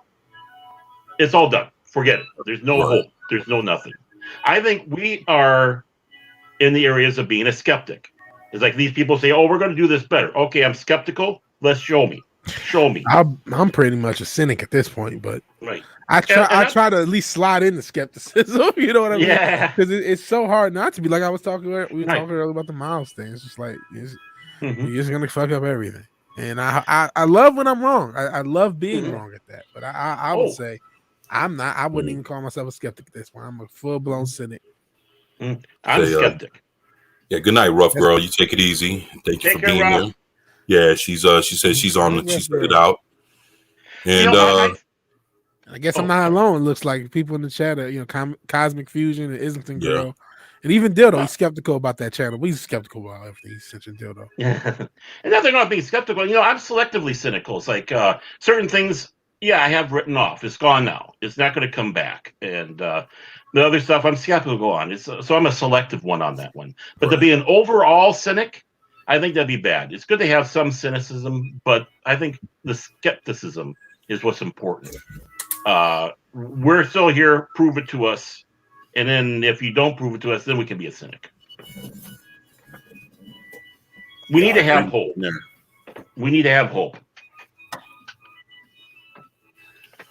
it's all done. Forget it. There's no hope. There's no nothing. I think we are in the areas of being a skeptic. It's like these people say, oh, we're going to do this better. Okay, I'm skeptical. Let's show me. Show me. I'm pretty much a cynic at this point, but Right. I try to at least slide into skepticism. You know what I mean? Yeah. Because it's so hard not to be. Like I was talking, we were Right. talking earlier about the Miles thing. It's just like Mhm. you're just gonna fuck up everything. And I love when I'm wrong. I love being Mhm. wrong at that. But I would Oh. say I'm not. I wouldn't even call myself a skeptic at this point. I'm a full blown cynic. I'm a Say, skeptic. Yeah, good night, rough girl. You take it easy. Thank you Take for care, being Rob. here. Yeah, she said she's on. She set it out. And I guess I'm not alone. It looks like people in the chat are, Cosmic Fusion and Islington Girl. And even Dildo, he's skeptical about that channel. He's skeptical about everything. He's such a dildo. Yeah. And nothing wrong with being skeptical. I'm selectively cynical. It's like certain things, I have written off. It's gone now. It's not going to come back. And the other stuff, I'm skeptical on. So I'm a selective one on that one. But to be an overall cynic, I think that'd be bad. It's good to have some cynicism, but I think the skepticism is what's important. We're still here. Prove it to us. And then if you don't prove it to us, then we can be a cynic. We need to have hope. Yeah. We need to have hope.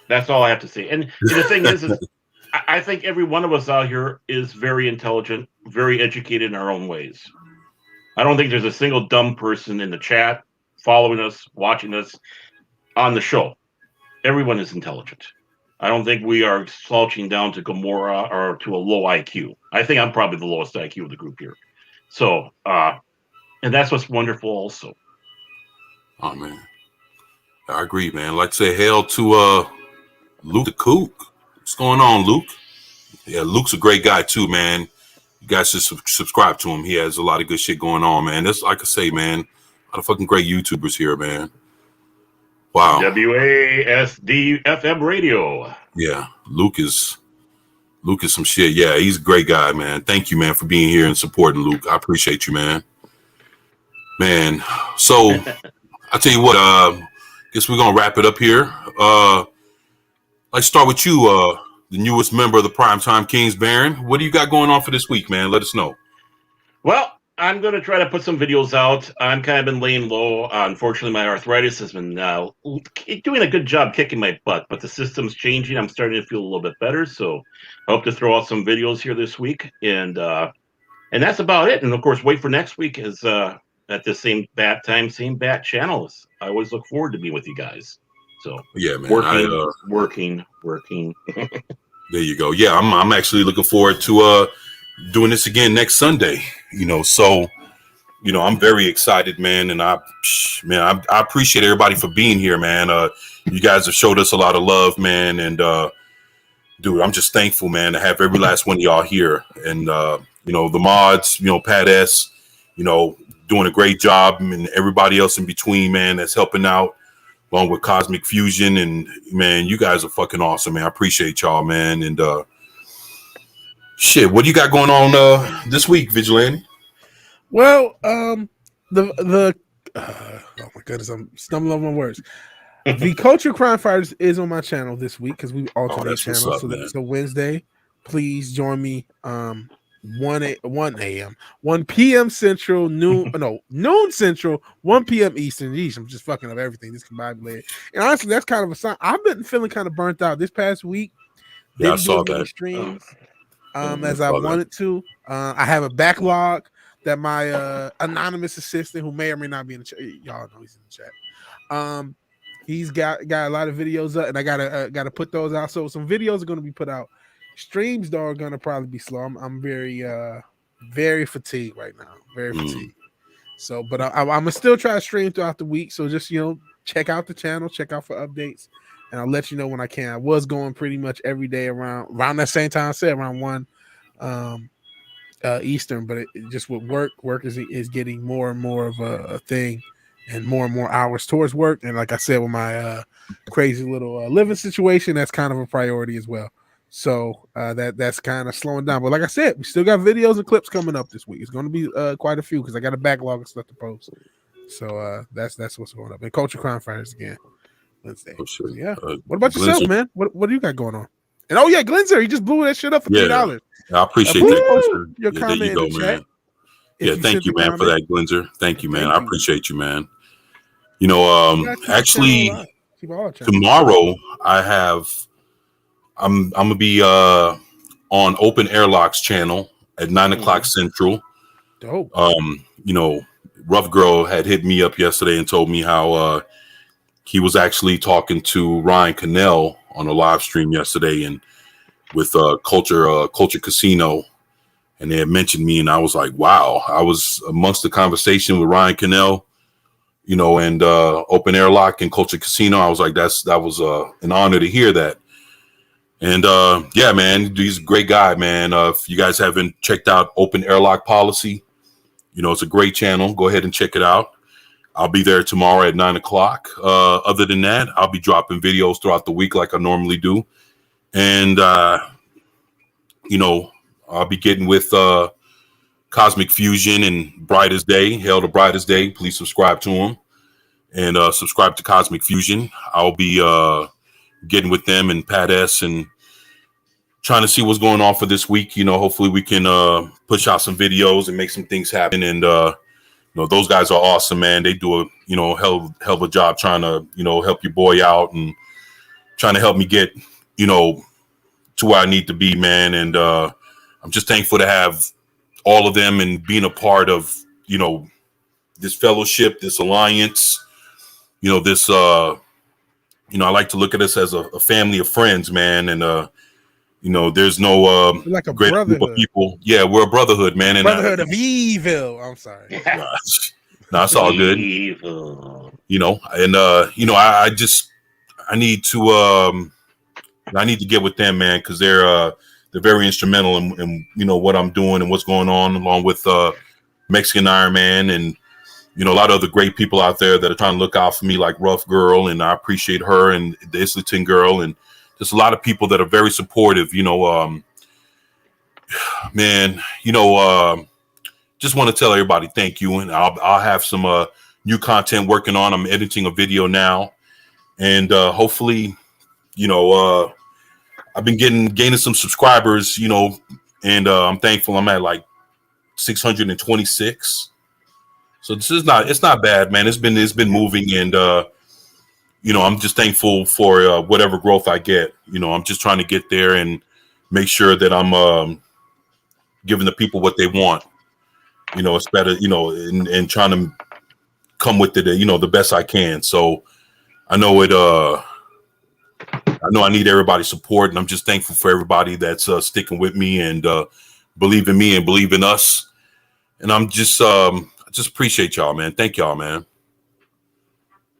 That's all I have to say. And the thing is I think every one of us out here is very intelligent, very educated in our own ways. I don't think there's a single dumb person in the chat following us, watching us on the show. Everyone is intelligent. I don't think we are slouching down to Gomorrah or to a low IQ. I think I'm probably the lowest IQ of the group here. So, and that's what's wonderful also. Oh, man. I agree, man. Like to say hail to Luke the Kook. What's going on, Luke? Yeah, Luke's a great guy too, man. You guys should subscribe to him. He has a lot of good shit going on, man. That's like I say, man. A lot of fucking great YouTubers here, man. Wow. WASD FM radio. Yeah, Luke is some shit. Yeah, he's a great guy, man. Thank you, man, for being here and supporting Luke. I appreciate you, man. Man, so I'll tell you what, guess we're gonna wrap it up here. Let's start with you, the newest member of the Primetime Kings, Baron. What do you got going on for this week, man? Let us know. Well, I'm going to try to put some videos out. I'm kind of been laying low. Unfortunately, my arthritis has been doing a good job kicking my butt, but the system's changing. I'm starting to feel a little bit better, so I hope to throw out some videos here this week, and that's about it. And of course, wait for next week is at the same bat time, same bat channels. I always look forward to being with you guys. So yeah, man, working. There you go. Yeah, I'm actually looking forward to doing this again next Sunday. So I'm very excited, man, and I appreciate everybody for being here, man. You guys have showed us a lot of love, man, and dude, I'm just thankful, man, to have every last one of y'all here, and the mods, Pat S, doing a great job, and everybody else in between, man, that's helping out, along with Cosmic Fusion, and man, you guys are fucking awesome, man. I appreciate y'all, man, and shit, what do you got going on this week, Vigilante? Well, oh my goodness, I'm stumbling over my words. The Culture Crime Fighters is on my channel this week because we alternate channels. So Wednesday, please join me. 1 p.m. Central, noon Central, 1 p.m. Eastern. Yeesh, I'm just fucking up everything. This combined. And honestly, that's kind of a sign. I've been feeling kind of burnt out this past week. Yeah, I saw that. Streams, as I wanted to. I have a backlog that my anonymous assistant, who may or may not be in the chat, y'all know he's in the chat. He's got a lot of videos up, and I gotta put those out. So some videos are going to be put out. Streams though are going to probably be slow. I'm very very fatigued right now. Very fatigued. So, but I'm gonna still try to stream throughout the week. So just check out the channel, check out for updates, and I'll let you know when I can. I was going pretty much every day around that same time I said, around 1 Eastern, but it just with work is getting more and more of a thing, and more hours towards work. And like I said, with my crazy little living situation, that's kind of a priority as well. So that's kind of slowing down. But like I said, we still got videos and clips coming up this week. It's going to be quite a few because I got a backlog of stuff to post. So that's what's going up. And Culture Crime Fighters again Wednesday. Oh, sure. Yeah. What about yourself, Glenzer, man? What do you got going on? And Glenzer, he just blew that shit up for $3. I appreciate that. Your there comment you go, in the man. chat. Yeah, thank you, man, for that, Glenzer. Thank you, man. I appreciate you, man. You know, You gotta keep the actually channel alive. Keep all channels. tomorrow I'm gonna be on Open Airlocks channel at 9 o'clock Central. Dope. You know, Rough Girl had hit me up yesterday and told me how he was actually talking to Ryan Cannell on a live stream yesterday and with Culture Casino, and they had mentioned me, and I was like, wow. I was amongst the conversation with Ryan Cannell, you know, and Open Airlock and Culture Casino. I was like, that was an honor to hear that. And yeah, man, he's a great guy, man. If you guys haven't checked out Open Airlock Policy, you know, it's a great channel. Go ahead and check it out. I'll be there tomorrow at 9 o'clock. Other than that, I'll be dropping videos throughout the week like I normally do. And, you know, I'll be getting with Cosmic Fusion and Brightest Day. Hail to Brightest Day. Please subscribe to him and subscribe to Cosmic Fusion. I'll be getting with them and Pat S and trying to see what's going on for this week. You know, hopefully we can push out some videos and make some things happen. And, you know, those guys are awesome, man. They do a, you know, hell of a job trying to, you know, help your boy out and trying to help me get, you know, to where I need to be, man. And I'm just thankful to have all of them and being a part of, you know, this fellowship, this alliance, you know, this, you know, I like to look at us as a family of friends, man. And, you know, there's no like a great group of brotherhood. people. Yeah, we're a brotherhood, man. And Brotherhood of Evil. I'm sorry. gosh, no, it's all good. Evil. You know, and you know, I need to get with them, man, because they're very instrumental in you know what I'm doing and what's going on, along with Mexican Iron Man and you know a lot of other great people out there that are trying to look out for me, like Rough Girl, and I appreciate her, and the Islington Girl, and just a lot of people that are very supportive. You know, man, you know, just want to tell everybody thank you, and I'll have some new content working on. I'm editing a video now, and hopefully, you know, I've been gaining some subscribers, you know, and I'm thankful. I'm at like 626. So it's not bad, man. It's been moving, and you know, I'm just thankful for whatever growth I get. You know, I'm just trying to get there and make sure that I'm giving the people what they want. You know, it's better, you know, and trying to come with it, you know, the best I can. So I know I need everybody's support, and I'm just thankful for everybody that's sticking with me and believe in me and believe in us. And I'm just appreciate y'all, man. Thank y'all, man.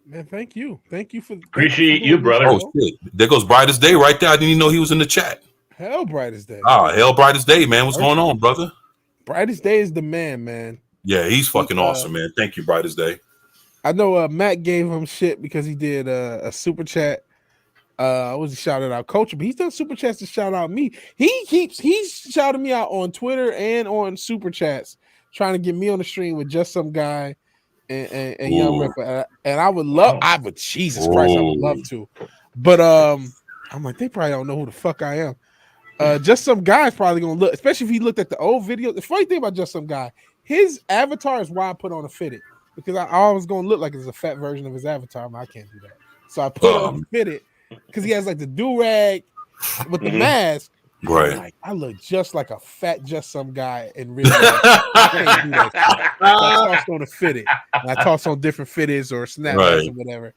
Man, thank you. Thank you for Appreciate you, brother. Oh shit, there goes Brightest Day right there. I didn't even know he was in the chat. Hell Brightest Day. Hell Brightest Day, man. What's going on, brother? Brightest Day is the man. Yeah, he's fucking awesome, man. Thank you, Brightest Day. I know Matt gave him shit because he did a super chat. I was shouted out Culture, but he's done super chats to shout out me. He's shouting me out on Twitter and on super chats, trying to get me on the stream with just some guy and Young Ripper. And Jesus Christ, I would love to. But I'm like, they probably don't know who the fuck I am. Just some guy's probably gonna look, especially if he looked at the old video. The funny thing about Just Some Guy, his avatar is why I put on a fitted, because I always gonna look like it's a fat version of his avatar. I can't do that, so I put on a fitted because he has like the do rag with the mask. Right. Like, I look just like a fat Just Some Guy in real life. I can't do that. So I tossed on a fitted. I tossed on different fitteds or snaps or whatever,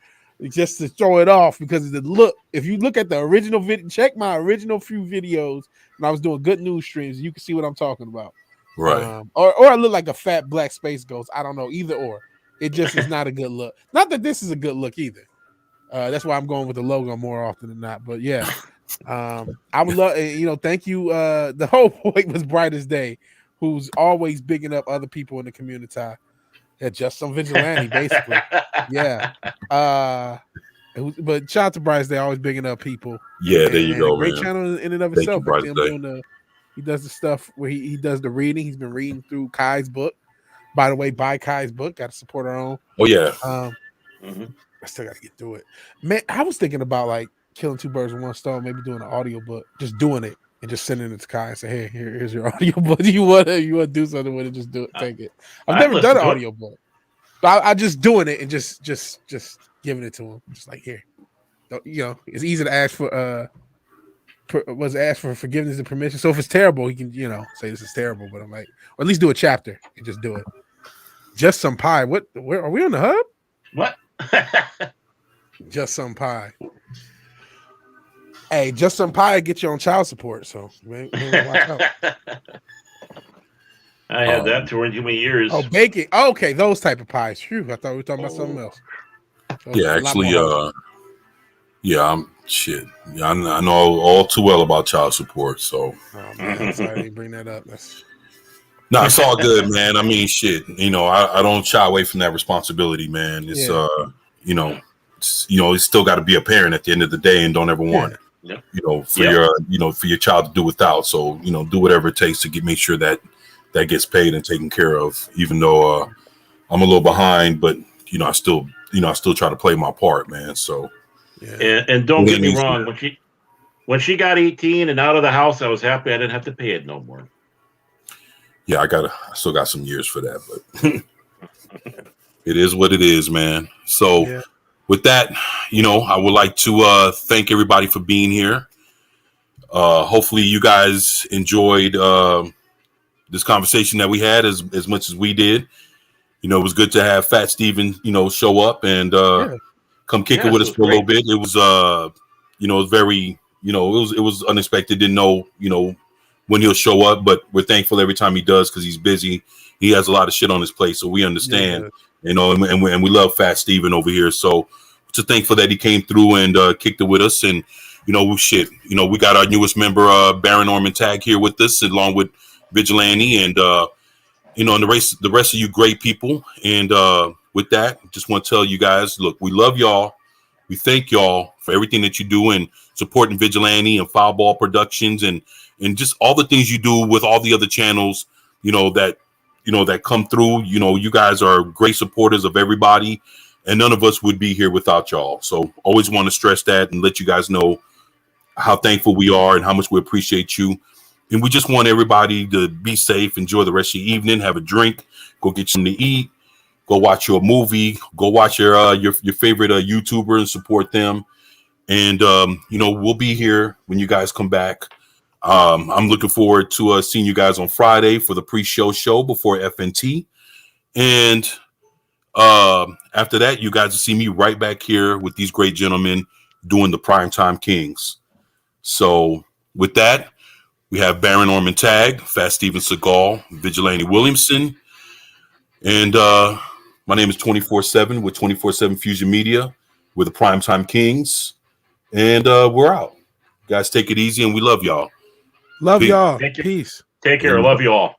just to throw it off, because of the look. If you look at the original video, check my original few videos when I was doing good news streams, you can see what I'm talking about. Right. Or I look like a fat black space ghost. I don't know, either or. It just is not a good look. Not that this is a good look either. That's why I'm going with the logo more often than not. But yeah, I would love, you know, thank you. The whole point was Brightest Day, who's always bigging up other people in the community. Yeah, just some vigilante, basically. Yeah. But shout out to Brightest Day, always bigging up people. Yeah, there you go. Great man. channel in and of Thank itself. you, Brightest Day. He does the stuff where he does the reading. He's been reading through Kai's book. By the way, buy Kai's book. Got to support our own. Oh yeah. I still got to get through it, man. I was thinking about like killing two birds with one stone. Maybe doing an audio book, just doing it and just sending it to Kai and say, "Hey, here's your audio book. Do you want to do something with it? Just do it. Take it." I've never done an audio book. But I just doing it and just giving it to him. Just like here. You know, it's easy to ask for ask for forgiveness and permission. So if it's terrible, he can, you know, say this is terrible. But I'm like, or at least do a chapter and just do it. Just Some Pie. Where are we on the hub? What? Just Some Pie. Hey, Just Some Pie get you on child support. So man, watch out. I had that for too many years. Oh, baking. Oh, okay, those type of pies. Phew, I thought we were talking about something else. Yeah, actually, I'm shit. Yeah, I know all too well about child support. So, oh man, I'm sorry I didn't bring that up. no, it's all good, man. I mean, shit. You know, I don't shy away from that responsibility, man. It's you know, it's still got to be a parent at the end of the day, and don't ever want, Yeah. you know, for your child to do without. So, you know, do whatever it takes to make sure that gets paid and taken care of. Even though I'm a little behind, but you know, I still try to play my part, man. So. Yeah. And don't get me wrong, when she got 18 and out of the house, I was happy I didn't have to pay it no more. Yeah, I still got some years for that, but it is what it is, man. So with that, you know, I would like to thank everybody for being here. Hopefully you guys enjoyed this conversation that we had as much as we did. You know, it was good to have Fat Steven, you know, show up and come kick it with us for a little bit. It was you know, it was very, you know, it was unexpected. Didn't know, you know, when he'll show up, but we're thankful every time he does because he's busy. He has a lot of shit on his plate, so we understand, you know, and we love Fat Steven over here. So just thankful that he came through and kicked it with us. And you know, you know, we got our newest member, Baron Norman Tag, here with us, along with Vigilante, and you know, and the rest of you great people. And with that, just want to tell you guys, look, we love y'all. We thank y'all for everything that you do and supporting Vigilante and Foulball Productions and just all the things you do with all the other channels, you know, that come through. You know, you guys are great supporters of everybody, and none of us would be here without y'all. So always want to stress that and let you guys know how thankful we are and how much we appreciate you. And we just want everybody to be safe, enjoy the rest of your evening, have a drink, go get something to eat, go watch your movie, go watch your favorite YouTuber and support them. And, you know, we'll be here when you guys come back. I'm looking forward to seeing you guys on Friday for the pre-show show before FNT. And after that, you guys will see me right back here with these great gentlemen doing the Primetime Kings. So with that, we have Baron Norman Tag, Fat Steven Seagal, Vigilante Williamson. And my name is 24/7 with 24/7 Fusion Media. We're the Primetime Kings. And we're out. Guys, take it easy, and we love y'all. Love Peace. y'all. Thank you. Peace. Take care. Love you all.